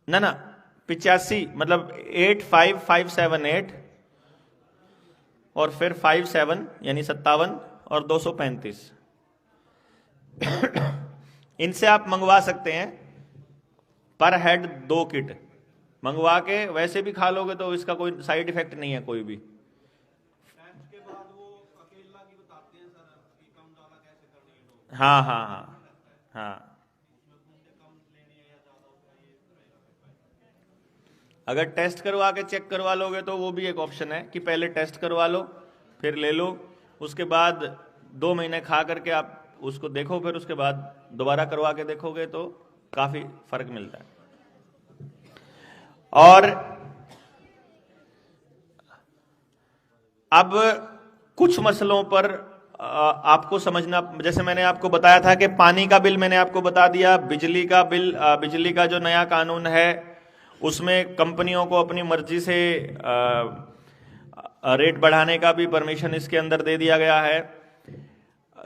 ना 85 मतलब 85578 और फिर 57 यानी 57 और 235। इनसे आप मंगवा सकते हैं। पर हेड 2 किट मंगवा के वैसे भी खा लोगे तो इसका कोई साइड इफेक्ट नहीं है कोई भी। के बाद वो अकेला की बताते हैं सर कि कम डाला कैसे करनी है लोग। हाँ हाँ हाँ हाँ, अगर टेस्ट करवा के चेक करवा लोगे तो वो भी एक ऑप्शन है कि पहले टेस्ट करवा लो फिर ले लो, उसके बाद 2 महीने खा करके आप उसको देखो, फिर उसके बाद दोबारा करवा के देखोगे तो काफी फर्क मिलता है। और अब कुछ मसलों पर आपको समझना, जैसे मैंने आपको बताया था कि पानी का बिल मैंने आपको बता दिया, बिजली का बिल, बिजली का जो नया कानून है उसमें कंपनियों को अपनी मर्जी से रेट बढ़ाने का भी परमिशन इसके अंदर दे दिया गया है।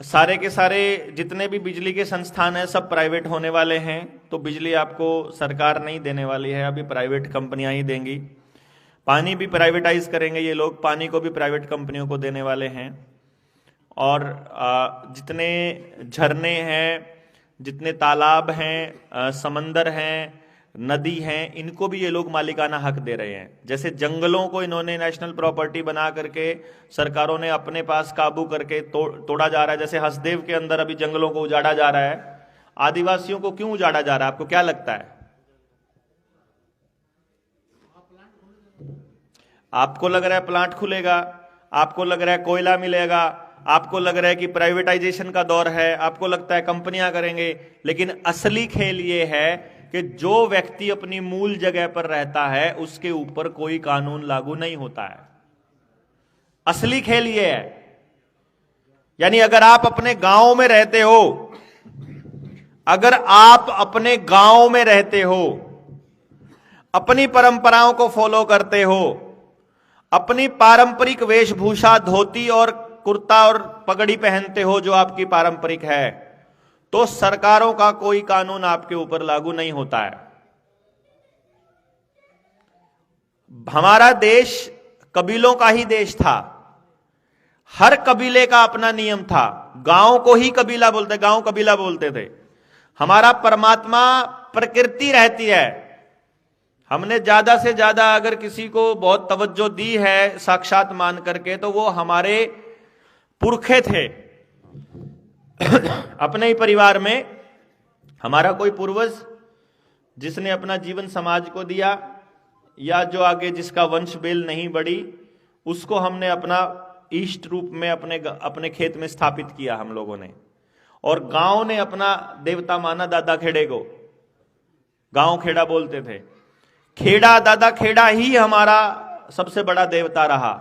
सारे के सारे जितने भी बिजली के संस्थान हैं सब प्राइवेट होने वाले हैं, तो बिजली आपको सरकार नहीं देने वाली है, अभी प्राइवेट कंपनियां ही देंगी। पानी भी प्राइवेटाइज करेंगे ये लोग, पानी को भी प्राइवेट कंपनियों को देने वाले हैं। और जितने झरने हैं, जितने तालाब हैं, समंदर हैं, नदी हैं, इनको भी ये लोग मालिकाना हक दे रहे हैं। जैसे जंगलों को इन्होंने नेशनल प्रॉपर्टी बना करके सरकारों ने अपने पास काबू करके तोड़ा जा रहा है। जैसे हसदेव के अंदर अभी जंगलों को उजाड़ा जा रहा है, आदिवासियों को क्यों उजाड़ा जा रहा है, आपको क्या लगता है? आपको लग रहा है प्लांट खुलेगा, आपको लग रहा है कोयला मिलेगा, आपको लग रहा है कि प्राइवेटाइजेशन का दौर है, आपको लगता है कंपनियां करेंगे, लेकिन असली खेल ये है कि जो व्यक्ति अपनी मूल जगह पर रहता है उसके ऊपर कोई कानून लागू नहीं होता है। असली खेल ये है। यानी अगर आप अपने गांव में रहते हो, अगर आप अपने गांव में रहते हो, अपनी परंपराओं को फॉलो करते हो, अपनी पारंपरिक वेशभूषा धोती और कुर्ता और पगड़ी पहनते हो जो आपकी पारंपरिक है, तो सरकारों का कोई कानून आपके ऊपर लागू नहीं होता है। हमारा देश कबीलों का ही देश था, हर कबीले का अपना नियम था, गांव को ही कबीला बोलते, गांव कबीला बोलते थे। हमारा परमात्मा प्रकृति रहती है। हमने ज्यादा से ज्यादा अगर किसी को बहुत तवज्जो दी है साक्षात मान करके, तो वो हमारे पुरखे थे। अपने ही परिवार में हमारा कोई पूर्वज जिसने अपना जीवन समाज को दिया, या जो आगे जिसका वंश बेल नहीं बढ़ी, उसको हमने अपना इष्ट रूप में अपने खेत में स्थापित किया हम लोगों ने। और गांव ने अपना देवता माना दादा खेड़े को, गांव खेड़ा बोलते थे। खेड़ा, दादा खेड़ा ही हमारा सबसे बड़ा देवता रहा,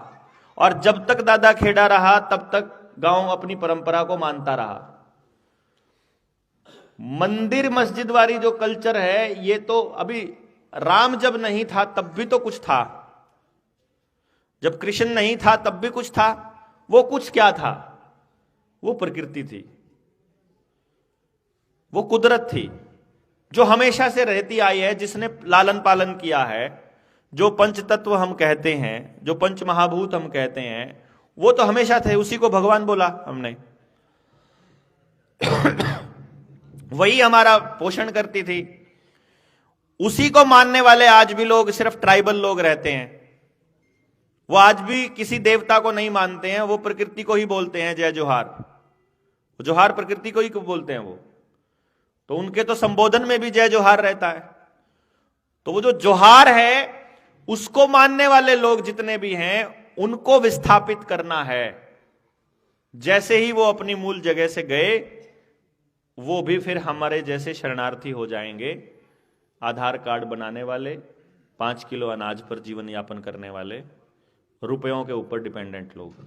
और जब तक दादा खेड़ा रहा तब तक गांव अपनी परंपरा को मानता रहा। मंदिर मस्जिद वाली जो कल्चर है, ये तो अभी राम जब नहीं था तब भी तो कुछ था, जब कृष्ण नहीं था तब भी कुछ था। वो कुछ क्या था? वो प्रकृति थी, वो कुदरत थी जो हमेशा से रहती आई है, जिसने लालन पालन किया है। जो पंच तत्व हम कहते हैं, जो पंच महाभूत हम कहते हैं, वो तो हमेशा थे, उसी को भगवान बोला हमने। वही हमारा पोषण करती थी। उसी को मानने वाले आज भी लोग, सिर्फ ट्राइबल लोग रहते हैं। वो आज भी किसी देवता को नहीं मानते हैं, वो प्रकृति को ही बोलते हैं जय जोहार। जोहार प्रकृति को ही बोलते हैं वो, तो उनके तो संबोधन में भी जय जोहार रहता है। तो वो जो जोहार है उसको मानने वाले लोग जितने भी हैं, उनको विस्थापित करना है। जैसे ही वो अपनी मूल जगह से गए, वो भी फिर हमारे जैसे शरणार्थी हो जाएंगे। आधार कार्ड बनाने वाले, 5 किलो अनाज पर जीवन यापन करने वाले, रुपयों के ऊपर डिपेंडेंट लोग।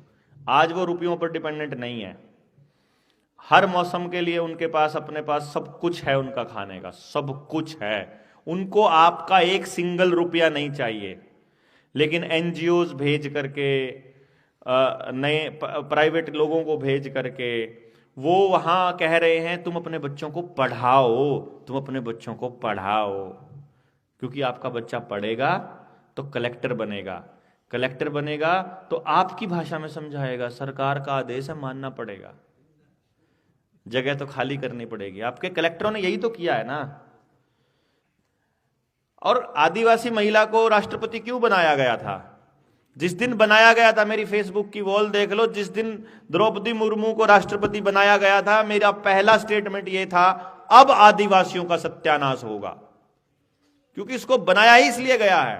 आज वो रुपयों पर डिपेंडेंट नहीं है। हर मौसम के लिए उनके पास, अपने पास सब कुछ है, उनका खाने का सब कुछ है। उनको आपका एक सिंगल रुपया नहीं चाहिए। लेकिन एनजीओज भेज करके, नए प्राइवेट लोगों को भेज करके वो वहां कह रहे हैं तुम अपने बच्चों को पढ़ाओ, तुम अपने बच्चों को पढ़ाओ, क्योंकि आपका बच्चा पढ़ेगा तो कलेक्टर बनेगा, कलेक्टर बनेगा तो आपकी भाषा में समझाएगा, सरकार का आदेश है मानना पड़ेगा, जगह तो खाली करनी पड़ेगी। आपके कलेक्टरों ने यही तो किया है ना। और आदिवासी महिला को राष्ट्रपति क्यों बनाया गया था? जिस दिन बनाया गया था, मेरी फेसबुक की वॉल देख लो, जिस दिन द्रौपदी मुर्मू को राष्ट्रपति बनाया गया था, मेरा पहला स्टेटमेंट यह था, अब आदिवासियों का सत्यानाश होगा। क्योंकि इसको बनाया ही इसलिए गया है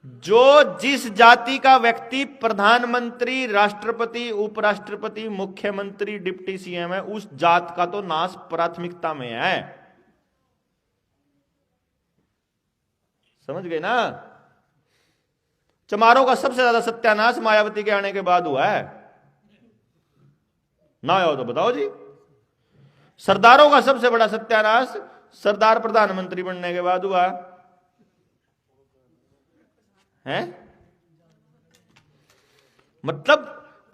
जो जिस जाति का व्यक्ति प्रधानमंत्री, राष्ट्रपति, उपराष्ट्रपति, मुख्यमंत्री, डिप्टी सीएम है, उस जात का तो नाश प्राथमिकता में है। समझ गए ना? चमारों का सबसे ज्यादा सत्यानाश मायावती के आने के बाद हुआ है। ना हो तो बताओ जी। सरदारों का सबसे बड़ा सत्यानाश सरदार प्रधानमंत्री बनने के बाद हुआ है। मतलब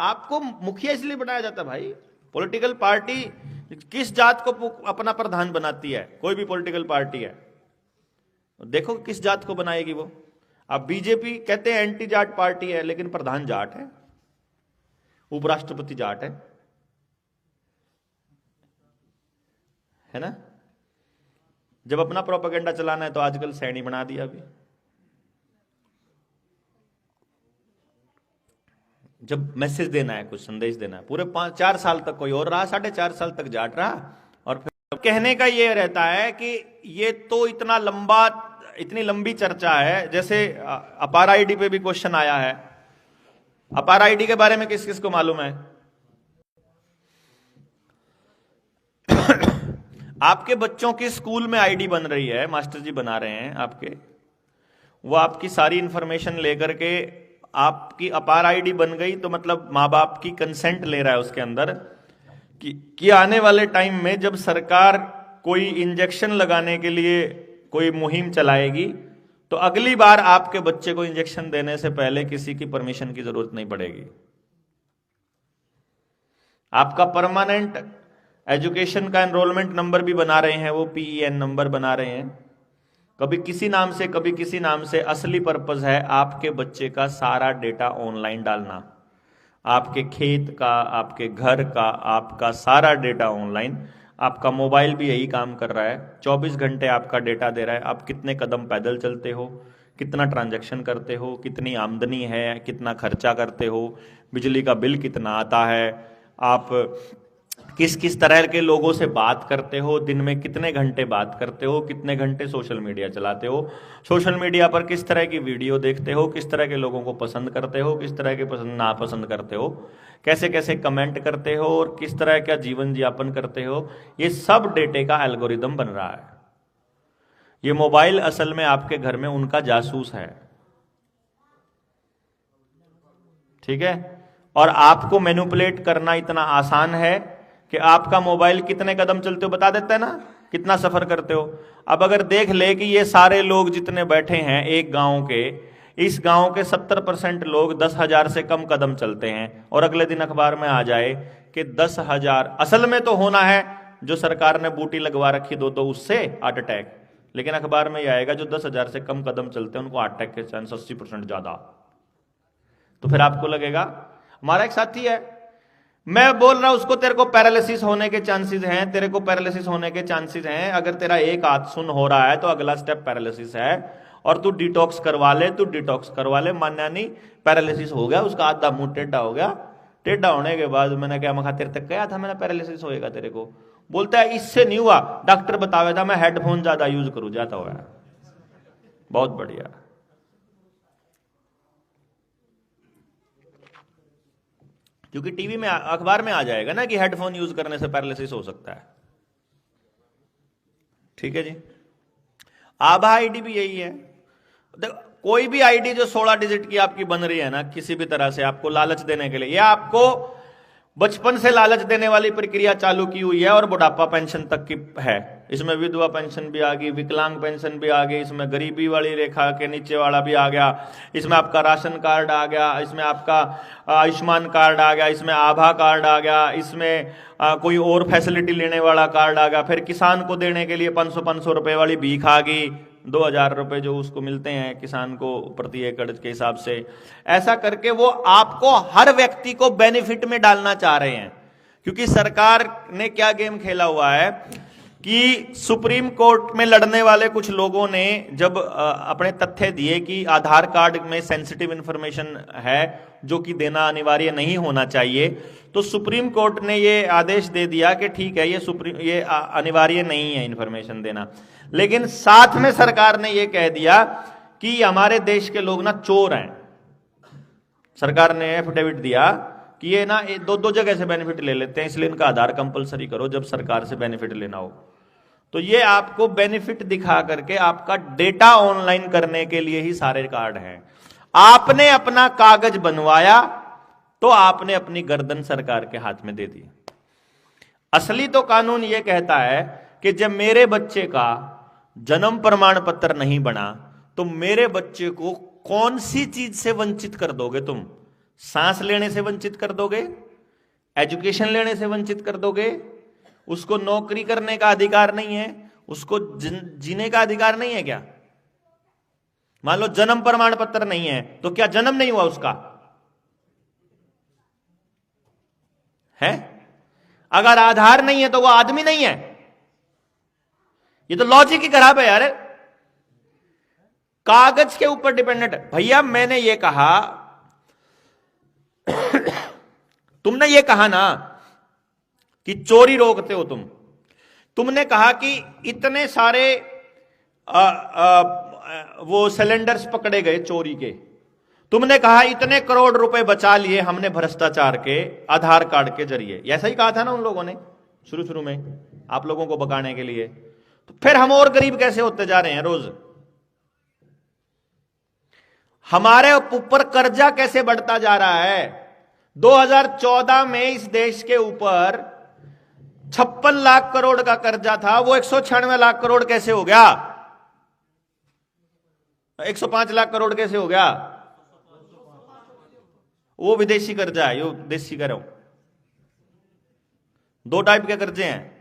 आपको मुखिया इसलिए बनाया जाता भाई। पॉलिटिकल पार्टी किस जात को अपना प्रधान बनाती है? कोई भी पॉलिटिकल पार्टी है, देखो किस जात को बनाएगी वो। अब बीजेपी कहते हैं एंटी जाट पार्टी है, लेकिन प्रधान जाट है, उपराष्ट्रपति जाट है ना? जब अपना प्रोपेगेंडा चलाना है तो आजकल सैनी बना दिया। अभी जब मैसेज देना है, कुछ संदेश देना है, पूरे 4 साल तक कोई और रहा, 4.5 साल तक जाट रहा, और फिर कहने का ये रहता है कि ये तो इतनी लंबी चर्चा है। जैसे अपार आईडी पे भी क्वेश्चन आया है। अपार आईडी के बारे में किस किस को मालूम है? आपके बच्चों की स्कूल में आईडी बन रही है, मास्टर जी बना रहे हैं आपके, वो आपकी सारी इंफॉर्मेशन लेकर के आपकी अपार आईडी बन गई, तो मतलब माँ बाप की कंसेंट ले रहा है उसके अंदर कि आने वाले टाइम में जब सरकार कोई इंजेक्शन लगाने के लिए कोई मुहिम चलाएगी, तो अगली बार आपके बच्चे को इंजेक्शन देने से पहले किसी की परमिशन की जरूरत नहीं पड़ेगी। आपका परमानेंट एजुकेशन का एनरोलमेंट नंबर भी बना रहे हैं, वो PEN नंबर बना रहे हैं, कभी किसी नाम से कभी किसी नाम से। असली पर्पस है आपके बच्चे का सारा डेटा ऑनलाइन डालना, आपके खेत का, आपके घर का, आपका सारा डेटा ऑनलाइन। आपका मोबाइल भी यही काम कर रहा है, 24 घंटे आपका डेटा दे रहा है। आप कितने कदम पैदल चलते हो, कितना ट्रांजैक्शन करते हो, कितनी आमदनी है, कितना खर्चा करते हो, बिजली का बिल कितना आता है, आप किस किस तरह के लोगों से बात करते हो, दिन में कितने घंटे बात करते हो, कितने घंटे सोशल मीडिया चलाते हो, सोशल मीडिया पर किस तरह की वीडियो देखते हो, किस तरह के लोगों को पसंद करते हो, किस तरह के पसंद नापसंद करते हो, कैसे कैसे कमेंट करते हो, और किस तरह का जीवन यापन करते हो। ये सब डेटे का एल्गोरिदम बन रहा है। ये मोबाइल असल में आपके घर में उनका जासूस है, ठीक है? और आपको मैनिपुलेट करना इतना आसान है कि आपका मोबाइल कितने कदम चलते हो बता देता है ना, कितना सफर करते हो। अब अगर देख ले कि ये सारे लोग जितने बैठे हैं एक गांव के, इस गांव के 70% लोग 10,000 से कम कदम चलते हैं, और अगले दिन अखबार में आ जाए कि 10,000, असल में तो होना है जो सरकार ने बूटी लगवा रखी दो तो उससे हार्ट अटैक, लेकिन अखबार में यह आएगा जो 10,000 से कम कदम चलते हैं उनको हार्ट अटैक के चांस 80% ज्यादा। तो फिर आपको लगेगा, हमारा एक साथी है, मैं बोल रहा हूं उसको तेरे को पैरालिसिस होने के चांसेस हैं, तेरे को पैरालिसिस होने के चांसेस हैं। अगर तेरा एक हाथ सुन हो रहा है तो अगला स्टेप पैरालिसिस है, और तू डिटॉक्स करवा ले, तू डिटॉक्स करवा ले। मान्या नहीं, पैरालिसिस हो गया, उसका आधा मुंह टेढ़ा हो गया। टेढ़ा होने के बाद मैंने क्या मखा तेरे तक गया था, मैंने पैरालिसिस होएगा तेरे को। बोलता है इससे नहीं हुआ, डॉक्टर बतावे था, मैं हेडफोन ज्यादा यूज करूं, जाता हुआ। बहुत बढ़िया। क्योंकि टीवी में अखबार में आ जाएगा ना कि हेडफोन यूज करने से पैरालिसिस हो सकता है। ठीक है जी। आभा आईडी भी यही है। कोई भी आईडी जो 16 डिजिट की आपकी बन रही है ना, किसी भी तरह से आपको लालच देने के लिए, या आपको बचपन से लालच देने वाली प्रक्रिया चालू की हुई है और बुढ़ापा पेंशन तक की है। इसमें विधवा पेंशन भी आ गई, विकलांग पेंशन भी आ गई, इसमें गरीबी वाली रेखा के नीचे वाला भी आ गया, इसमें आपका राशन कार्ड आ गया, इसमें आपका आयुष्मान कार्ड आ गया, इसमें आभा कार्ड आ गया, इसमें कोई और फैसिलिटी लेने वाला कार्ड आ गया। फिर किसान को देने के लिए 500 रुपए वाली भीख आ गई, 2,000 रुपए जो उसको मिलते हैं किसान को प्रति एकड़ के हिसाब से। ऐसा करके वो आपको, हर व्यक्ति को बेनिफिट में डालना चाह रहे हैं। क्योंकि सरकार ने क्या गेम खेला हुआ है कि सुप्रीम कोर्ट में लड़ने वाले कुछ लोगों ने जब अपने तथ्य दिए कि आधार कार्ड में सेंसिटिव इंफॉर्मेशन है जो कि देना अनिवार्य नहीं होना चाहिए, तो सुप्रीम कोर्ट ने ये आदेश दे दिया कि ठीक है, ये अनिवार्य नहीं है इंफॉर्मेशन देना। लेकिन साथ में सरकार ने ये कह दिया कि हमारे देश के लोग ना चोर हैं। सरकार ने एफिडेविट दिया कि ये ना दो दो जगह से बेनिफिट ले लेते हैं, इसलिए इनका आधार कंपलसरी करो जब सरकार से बेनिफिट लेना हो। तो ये आपको बेनिफिट दिखा करके आपका डेटा ऑनलाइन करने के लिए ही सारे कार्ड हैं। आपने अपना कागज बनवाया तो आपने अपनी गर्दन सरकार के हाथ में दे दी। असली तो कानून यह कहता है कि जब मेरे बच्चे का जन्म प्रमाण पत्र नहीं बना तो मेरे बच्चे को कौन सी चीज से वंचित कर दोगे तुम? सांस लेने से वंचित कर दोगे, एजुकेशन लेने से वंचित कर दोगे, उसको नौकरी करने का अधिकार नहीं है, उसको जीने का अधिकार नहीं है क्या? मान लो जन्म प्रमाण पत्र नहीं है तो क्या जन्म नहीं हुआ उसका? है? अगर आधार नहीं है तो वो आदमी नहीं है? ये तो लॉजिक ही खराब है यार। कागज के ऊपर डिपेंडेंट है। भैया मैंने ये कहा, तुमने ये कहा ना कि चोरी रोकते हो तुमने कहा कि इतने सारे वो सिलेंडर्स पकड़े गए चोरी के, तुमने कहा इतने करोड़ रुपए बचा लिए हमने भ्रष्टाचार के आधार कार्ड के जरिए। ऐसा ही कहा था ना उन लोगों ने शुरू में आप लोगों को बकाने के लिए। तो फिर हम और गरीब कैसे होते जा रहे हैं रोज? हमारे ऊपर कर्जा कैसे बढ़ता जा रहा है? 2014 में इस देश के ऊपर 56 लाख करोड़ का कर्जा था, वो 196 लाख करोड़ कैसे हो गया? 105 लाख करोड़ कैसे हो गया? वो विदेशी कर्जा है, यो देशी कह रहा हूं। दो टाइप के कर्जे हैं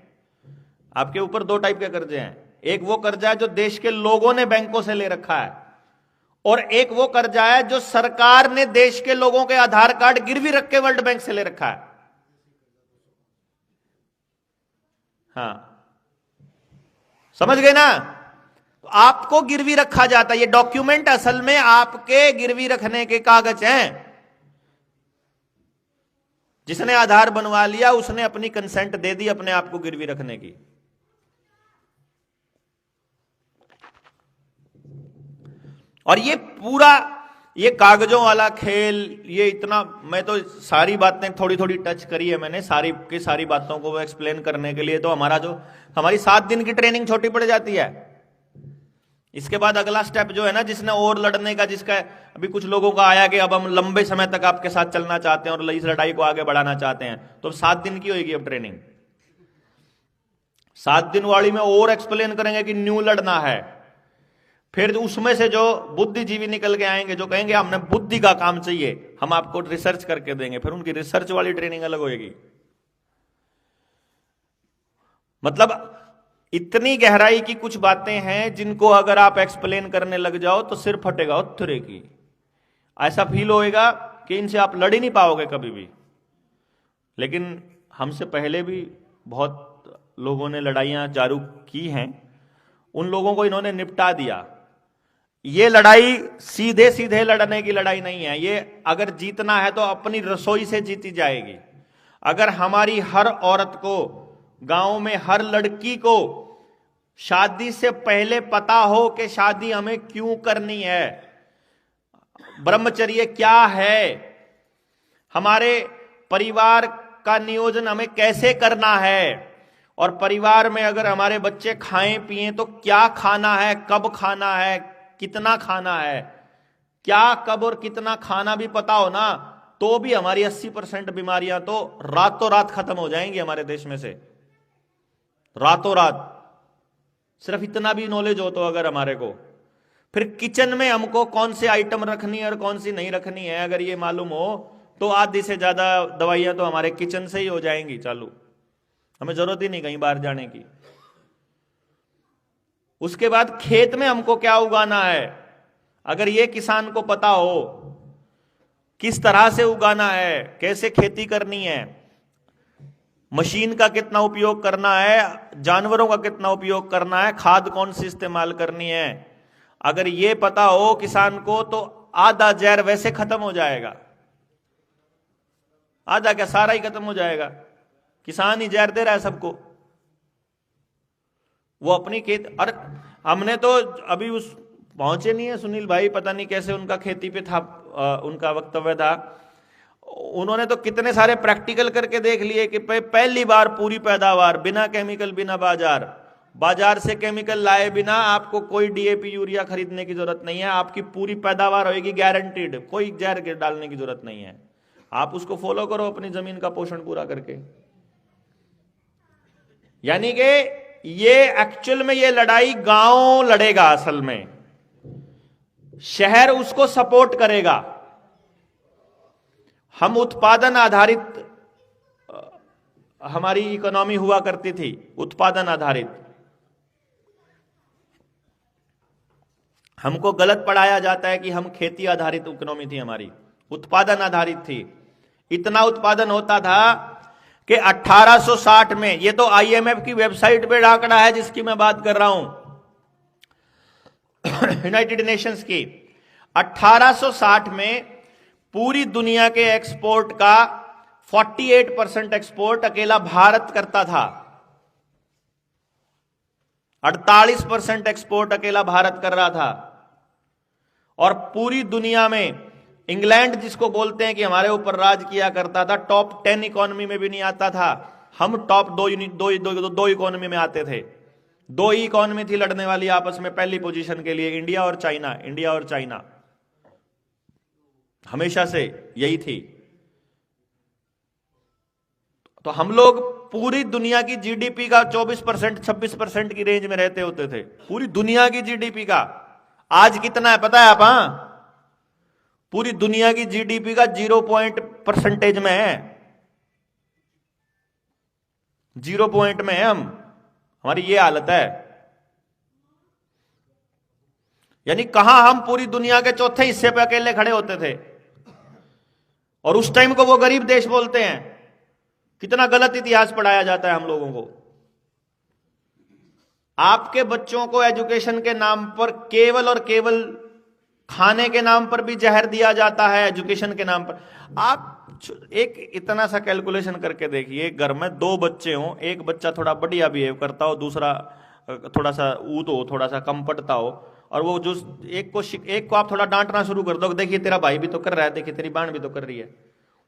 आपके ऊपर, दो टाइप के कर्जे हैं। एक वो कर्जा है जो देश के लोगों ने बैंकों से ले रखा है, और एक वो कर्जा है जो सरकार ने देश के लोगों के आधार कार्ड गिरवी रख के वर्ल्ड बैंक से ले रखा है। हाँ, समझ गए ना? तो आपको गिरवी रखा जाता है। ये डॉक्यूमेंट असल में आपके गिरवी रखने के कागज हैं। जिसने आधार बनवा लिया उसने अपनी कंसेंट दे दी अपने आप को गिरवी रखने की। और ये पूरा ये कागजों वाला खेल, ये इतना, मैं तो सारी बातें थोड़ी थोड़ी टच करी है मैंने, सारी की सारी बातों को एक्सप्लेन करने के लिए तो हमारी 7 दिन की ट्रेनिंग छोटी पड़ जाती है। इसके बाद अगला स्टेप जो है ना, जिसने और लड़ने का, जिसका अभी कुछ लोगों का आया कि अब हम लंबे समय तक आपके साथ चलना चाहते हैं और इस लड़ाई को आगे बढ़ाना चाहते हैं, तो 7 दिन की होगी अब ट्रेनिंग। 7 दिन वाली में और एक्सप्लेन करेंगे कि न्यू लड़ना है। फिर उसमें से जो बुद्धिजीवी निकल के आएंगे जो कहेंगे हमने बुद्धि का काम चाहिए, हम आपको रिसर्च करके देंगे, फिर उनकी रिसर्च वाली ट्रेनिंग अलग होगी। मतलब इतनी गहराई की कुछ बातें हैं जिनको अगर आप एक्सप्लेन करने लग जाओ तो सिर फटेगा उत्तरे की। ऐसा फील होएगा कि इनसे आप लड़ ही नहीं पाओगे कभी भी। लेकिन हमसे पहले भी बहुत लोगों ने लड़ाइयां जारी की हैं, उन लोगों को इन्होंने निपटा दिया। ये लड़ाई सीधे सीधे लड़ने की लड़ाई नहीं है। ये अगर जीतना है तो अपनी रसोई से जीती जाएगी। अगर हमारी हर औरत को, गांव में हर लड़की को शादी से पहले पता हो कि शादी हमें क्यों करनी है, ब्रह्मचर्य क्या है, हमारे परिवार का नियोजन हमें कैसे करना है, और परिवार में अगर हमारे बच्चे खाएं पिएं तो क्या खाना है, कब खाना है, कितना खाना है, क्या कब और कितना खाना भी पता हो ना, तो भी हमारी 80% बीमारियां तो रातों रात खत्म हो जाएंगी हमारे देश में से, रातों रात। सिर्फ इतना भी नॉलेज हो तो अगर हमारे को, फिर किचन में हमको कौन से आइटम रखनी है और कौन सी नहीं रखनी है अगर ये मालूम हो तो आधी से ज्यादा दवाइयां तो हमारे किचन से ही हो जाएंगी चालू। हमें जरूरत ही नहीं कहीं बाहर जाने की। उसके बाद खेत में हमको क्या उगाना है, अगर ये किसान को पता हो किस तरह से उगाना है, कैसे खेती करनी है, मशीन का कितना उपयोग करना है, जानवरों का कितना उपयोग करना है, खाद कौन सी इस्तेमाल करनी है, अगर ये पता हो किसान को तो आधा जहर वैसे खत्म हो जाएगा। आधा क्या, सारा ही खत्म हो जाएगा। किसान ही जहर दे रहा है सबको। वो अपनी खेत, और हमने तो अभी उस पहुंचे नहीं है सुनील भाई, पता नहीं कैसे उनका खेती पे था, उनका वक्तव्य था। उन्होंने तो कितने सारे प्रैक्टिकल करके देख लिए कि पहली बार पूरी पैदावार बिना केमिकल, बिना बाजार से केमिकल लाए बिना आपको कोई डीएपी यूरिया खरीदने की जरूरत नहीं है, आपकी पूरी पैदावार होगी गारंटीड, कोई जहर डालने की जरूरत नहीं है। आप उसको फॉलो करो अपनी जमीन का पोषण पूरा करके। यानी कि ये एक्चुअल में ये लड़ाई गांव लड़ेगा, असल में शहर उसको सपोर्ट करेगा। हम उत्पादन आधारित, हमारी इकोनॉमी हुआ करती थी उत्पादन आधारित। हमको गलत पढ़ाया जाता है कि हम खेती आधारित इकोनॉमी थी, हमारी उत्पादन आधारित थी। इतना उत्पादन होता था कि 1860 में, ये तो आईएमएफ की वेबसाइट पे आंकड़ा है जिसकी मैं बात कर रहा हूं, यूनाइटेड नेशंस की। 1860 में पूरी दुनिया के एक्सपोर्ट का 48% एक्सपोर्ट अकेला भारत करता था। 48% एक्सपोर्ट अकेला भारत कर रहा था। और पूरी दुनिया में इंग्लैंड, जिसको बोलते हैं कि हमारे ऊपर राज किया करता था, टॉप 10 इकोनॉमी में भी नहीं आता था। हम टॉप दो इकोनॉमी में आते थे। दो ही इकोनॉमी थी लड़ने वाली आपस में पहली पोजीशन के लिए, इंडिया और चाइना। हमेशा से यही थी। तो हम लोग पूरी दुनिया की जीडीपी का 24% 26% की रेंज में रहते होते थे, पूरी दुनिया की जीडीपी का। आज कितना है पता है आप? पूरी दुनिया की जीडीपी का 0% में है, 0 में है हम। हमारी ये हालत है। यानी कहां हम पूरी दुनिया के चौथे हिस्से पे अकेले खड़े होते थे, और उस टाइम को वो गरीब देश बोलते हैं। कितना गलत इतिहास पढ़ाया जाता है हम लोगों को। आपके बच्चों को एजुकेशन के नाम पर केवल और केवल खाने के नाम पर भी जहर दिया जाता है, एजुकेशन के नाम पर। आप एक इतना सा कैलकुलेशन करके देखिए, घर में 2 बच्चे हों, एक बच्चा थोड़ा बढ़िया बिहेव करता हो, दूसरा थोड़ा सा ऊत हो, थोड़ा सा कम पढ़ता हो, और वो जो एक को आप थोड़ा डांटना शुरू कर दो, देखिए तेरा भाई भी तो कर रहा है, देखिए तेरी बहन भी तो कर रही है,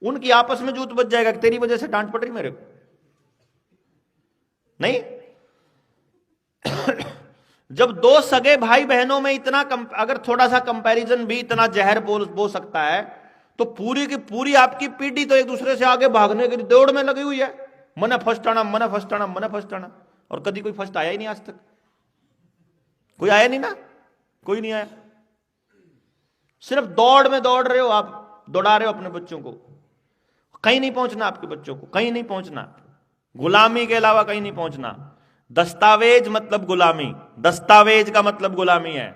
उनकी आपस में जूत बच जाएगा कि तेरी वजह से डांट पड़ रही मेरे को। नहीं जब 2 सगे भाई बहनों में इतना अगर थोड़ा सा कंपैरिजन भी इतना जहर बो सकता है, तो पूरी की पूरी आपकी पीढ़ी तो एक दूसरे से आगे भागने की दौड़ में लगी हुई है। मना फर्स्ट आना, और कभी कोई फर्स्ट आया ही नहीं आज तक। कोई आया नहीं ना, कोई नहीं आया। सिर्फ दौड़ में दौड़ रहे हो आप, दौड़ा रहे हो अपने बच्चों को। कहीं नहीं पहुंचना आपके बच्चों को, कहीं नहीं पहुंचना। गुलामी के अलावा कहीं नहीं पहुंचना। दस्तावेज मतलब गुलामी, दस्तावेज का मतलब गुलामी है।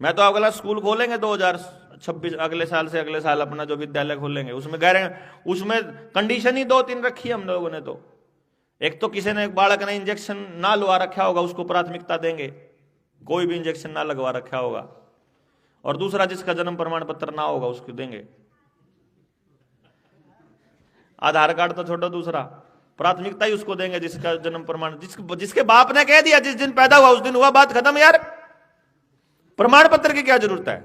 मैं तो अगला स्कूल खोलेंगे 2026, अगले साल से अगले साल अपना जो विद्यालय खोलेंगे, उसमें कंडीशन ही 2-3 रखी है हम लोगों ने। तो एक तो किसी ने, एक बालक ने इंजेक्शन ना लगा रखा होगा, उसको प्राथमिकता देंगे, कोई भी इंजेक्शन ना लगवा रखा होगा। और दूसरा, जिसका जन्म प्रमाण पत्र ना होगा उसको देंगे। आधार कार्ड तो छोड़ो, दूसरा प्राथमिकता ही उसको देंगे जिसका जन्म प्रमाण, जिसके बाप ने कह दिया जिस दिन पैदा हुआ उस दिन हुआ, बात खत्म यार। प्रमाण पत्र की क्या जरूरत है?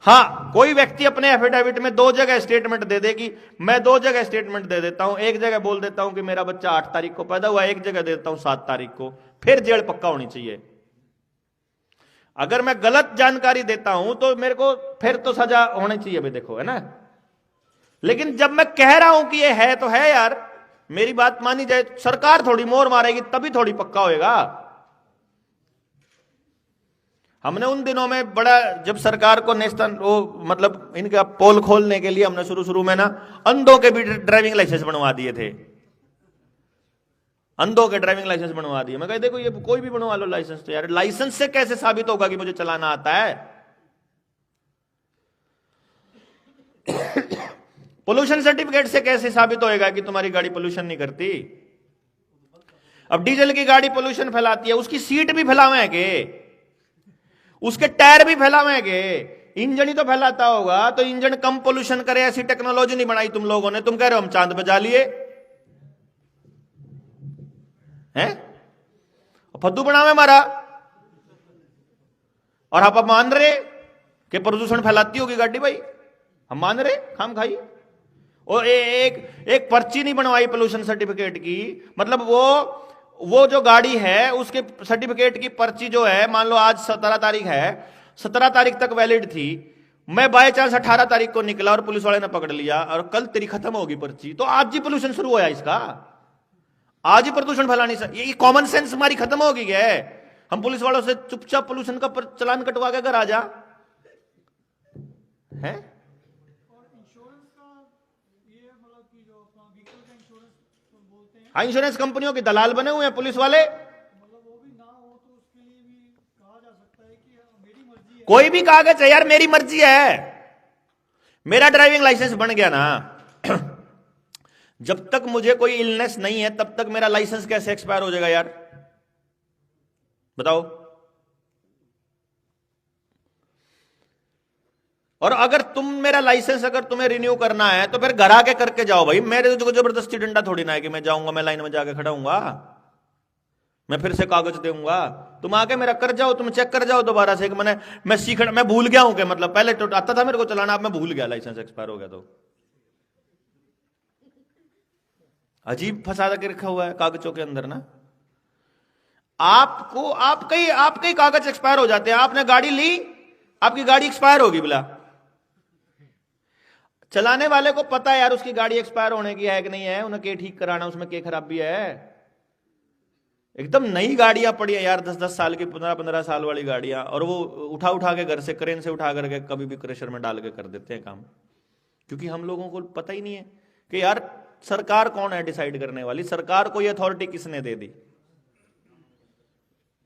हां, कोई व्यक्ति अपने एफिडेविट में 2 जगह स्टेटमेंट दे देगी। मैं 2 जगह स्टेटमेंट दे देता हूं, एक जगह बोल देता हूं कि मेरा बच्चा 8 तारीख को पैदा हुआ, एक जगह देता हूं 7 तारीख को, फिर जेल पक्का होनी चाहिए। अगर मैं गलत जानकारी देता हूं तो मेरे को फिर तो सजा होनी चाहिए भाई, देखो, है ना। लेकिन जब मैं कह रहा हूं कि ये है तो है यार, मेरी बात मानी जाए। सरकार थोड़ी मोहर मारेगी तभी थोड़ी पक्का होएगा। हमने उन दिनों में बड़ा, जब सरकार को नेशनल वो मतलब इनका पोल खोलने के लिए हमने शुरू में ना अंधों के भी ड्राइविंग लाइसेंस बनवा दिए थे। अंधों के ड्राइविंग लाइसेंस बनवा दिए। मैं कह देखो ये कोई भी बनवा लो लाइसेंस, तो यार लाइसेंस से कैसे साबित होगा कि मुझे चलाना आता है? पोल्यूशन सर्टिफिकेट से कैसे साबित होएगा कि तुम्हारी गाड़ी पोल्यूशन नहीं करती? अब डीजल की गाड़ी पोल्यूशन फैलाती है, उसकी सीट भी फैलावेंगे, उसके टायर भी फैलावेंगे, इंजन ही तो फैलाता होगा। तो इंजन कम पोल्यूशन करे ऐसी टेक्नोलॉजी नहीं बनाई तुम लोगों ने। तुम कह रहे हो हम चांद पे जा लिए हैं, फद्दू बनावे मारा। और आप मान रहे कि प्रदूषण फैलाती होगी गाड़ी भाई, हम मान रहे खाम खाई। और एक पर्ची नहीं बनवाई पोल्यूशन सर्टिफिकेट की, मतलब वो जो गाड़ी है उसके सर्टिफिकेट की पर्ची जो है, मान लो आज 17 तारीख है, 17 तारीख तक वैलिड थी, मैं बाय चांस 18 तारीख को निकला और पुलिस वाले ने पकड़ लिया और कल तेरी खत्म होगी पर्ची, तो आज ही पोल्यूशन शुरू हुआ इसका, आज ही प्रदूषण फैलानी। ये कॉमन सेंस हमारी खत्म हो गई है। हम पुलिस वालों से चुपचाप पोल्यूशन का चलान कटवा के घर आ जा है। हाँ, इंश्योरेंस कंपनियों के दलाल बने हुए हैं पुलिस वाले। कोई भी कागज है यार, मेरी मर्जी है। मेरा ड्राइविंग लाइसेंस बन गया ना, जब तक मुझे कोई इलनेस नहीं है तब तक मेरा लाइसेंस कैसे एक्सपायर हो जाएगा यार, बताओ। और अगर तुम मेरा लाइसेंस अगर तुम्हें रिन्यू करना है तो फिर घर आके करके जाओ भाई, मेरे को जबरदस्ती डंडा थोड़ी ना है कि मैं जाऊंगा, मैं लाइन में जाके खड़ा हूंगा, मैं फिर से कागज दूंगा। तुम आके मेरा कर जाओ, तुम चेक कर जाओ दोबारा से कि मैं भूल गया हूं कि मतलब पहले तो आता था मेरे को चलाना, अब मैं भूल गया, लाइसेंस एक्सपायर हो गया। तो अजीब फंसा के रखा हुआ है कागजों के अंदर ना। आपको आपके कागज एक्सपायर हो जाते हैं। आपने गाड़ी ली, आपकी गाड़ी एक्सपायर होगी बिला, चलाने वाले को पता है यार उसकी गाड़ी एक्सपायर होने की है कि नहीं है, उन्हें क्या ठीक कराना, उसमें क्या खराबी है। एकदम नई गाड़ियां पड़ी है यार, 10-10 साल की, 15-15 साल वाली गाड़ियां, और वो उठा के घर से क्रेन से उठा करके कभी भी क्रेशर में डाल के कर देते हैं काम, क्योंकि हम लोगों को पता ही नहीं है कि यार सरकार कौन है डिसाइड करने वाली। सरकार को ये अथॉरिटी किसने दे दी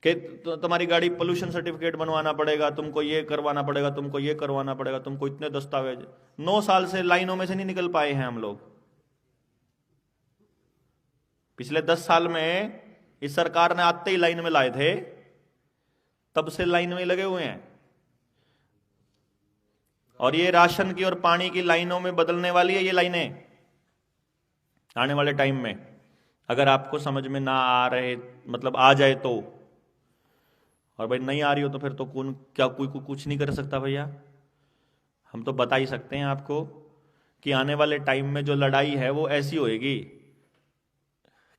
कि तुम्हारी गाड़ी पोल्यूशन सर्टिफिकेट बनवाना पड़ेगा, तुमको ये करवाना पड़ेगा, तुमको ये करवाना पड़ेगा, तुमको इतने दस्तावेज। 9 साल से लाइनों में से नहीं निकल पाए हैं हम लोग। पिछले 10 साल में इस सरकार ने आते ही लाइन में लाए थे, तब से लाइन में लगे हुए हैं। और ये राशन की और पानी की लाइनों में बदलने वाली है ये लाइनें आने वाले टाइम में, अगर आपको समझ में ना आ रहे, मतलब आ जाए तो। और भाई नहीं आ रही हो तो फिर तो कोई कुछ नहीं कर सकता भैया। हम तो बता ही सकते हैं आपको कि आने वाले टाइम में जो लड़ाई है वो ऐसी होएगी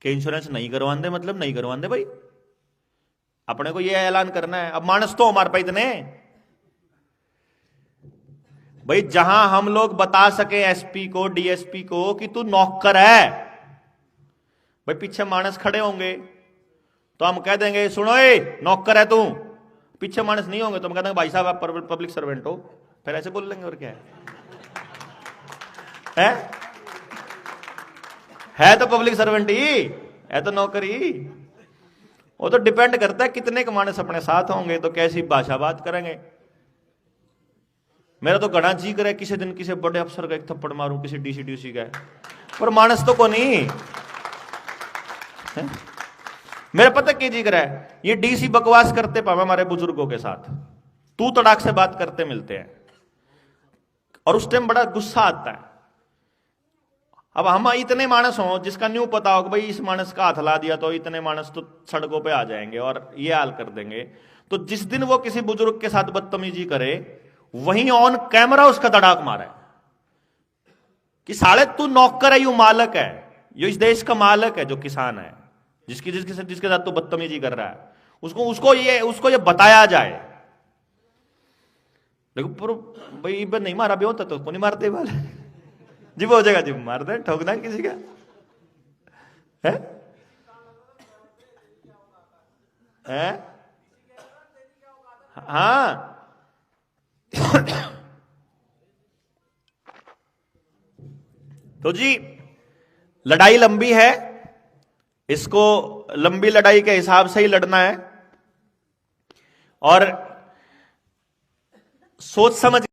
कि इंश्योरेंस नहीं करवाते, मतलब नहीं करवाते भाई। अपने को ये ऐलान करना है। अब मानस तो हमारे पास इतने भाई, जहां हम लोग बता सके एसपी को, डीएसपी को कि तू नौकर है, भाई पीछे मानस खड़े होंगे तो हम कह देंगे सुनो ए नौकर है तू। पीछे मानस नहीं होंगे तो हम कह देंगे भाई साहब आप पब्लिक सर्वेंट हो, फिर ऐसे बोल लेंगे। और क्या है तो पब्लिक सर्वेंट ही है, तो नौकर ही। वो तो डिपेंड करता है कितने मानस अपने साथ होंगे तो कैसी भाषा बात करेंगे। मेरा तो घना जी करे किसी दिन किसी बड़े अफसर का एक थप्पड़ मारूं, किसी डीसी का, पर मानस तो को नहीं है? मेरा पता क्या जी कर है, ये डीसी बकवास करते पावे हमारे बुजुर्गों के साथ, तू तड़ाक से बात करते मिलते हैं, और उस टाइम बड़ा गुस्सा आता है। अब हम इतने मानस हों जिसका न्यू पता हो कि भाई इस मानस का हाथ ला दिया तो इतने मानस तो सड़कों पे आ जाएंगे और ये हाल कर देंगे, तो जिस दिन वो किसी बुजुर्ग के साथ बदतमीजी करे वहीं ऑन कैमरा उसका तड़ाक मारा है कि साले तू नौकर है, यू मालक है, ये इस देश का मालक है जो किसान है, जिसके साथ तू बदतमीजी कर रहा है, उसको ये बताया जाए। देखो भाई नहीं मारा भी होता तो उसको नहीं मारते वाले जी, हो जाएगा जी, मार दे, ठोक दे किसी का है? हाँ तो जी लड़ाई लंबी है, इसको लंबी लड़ाई के हिसाब से ही लड़ना है और सोच समझ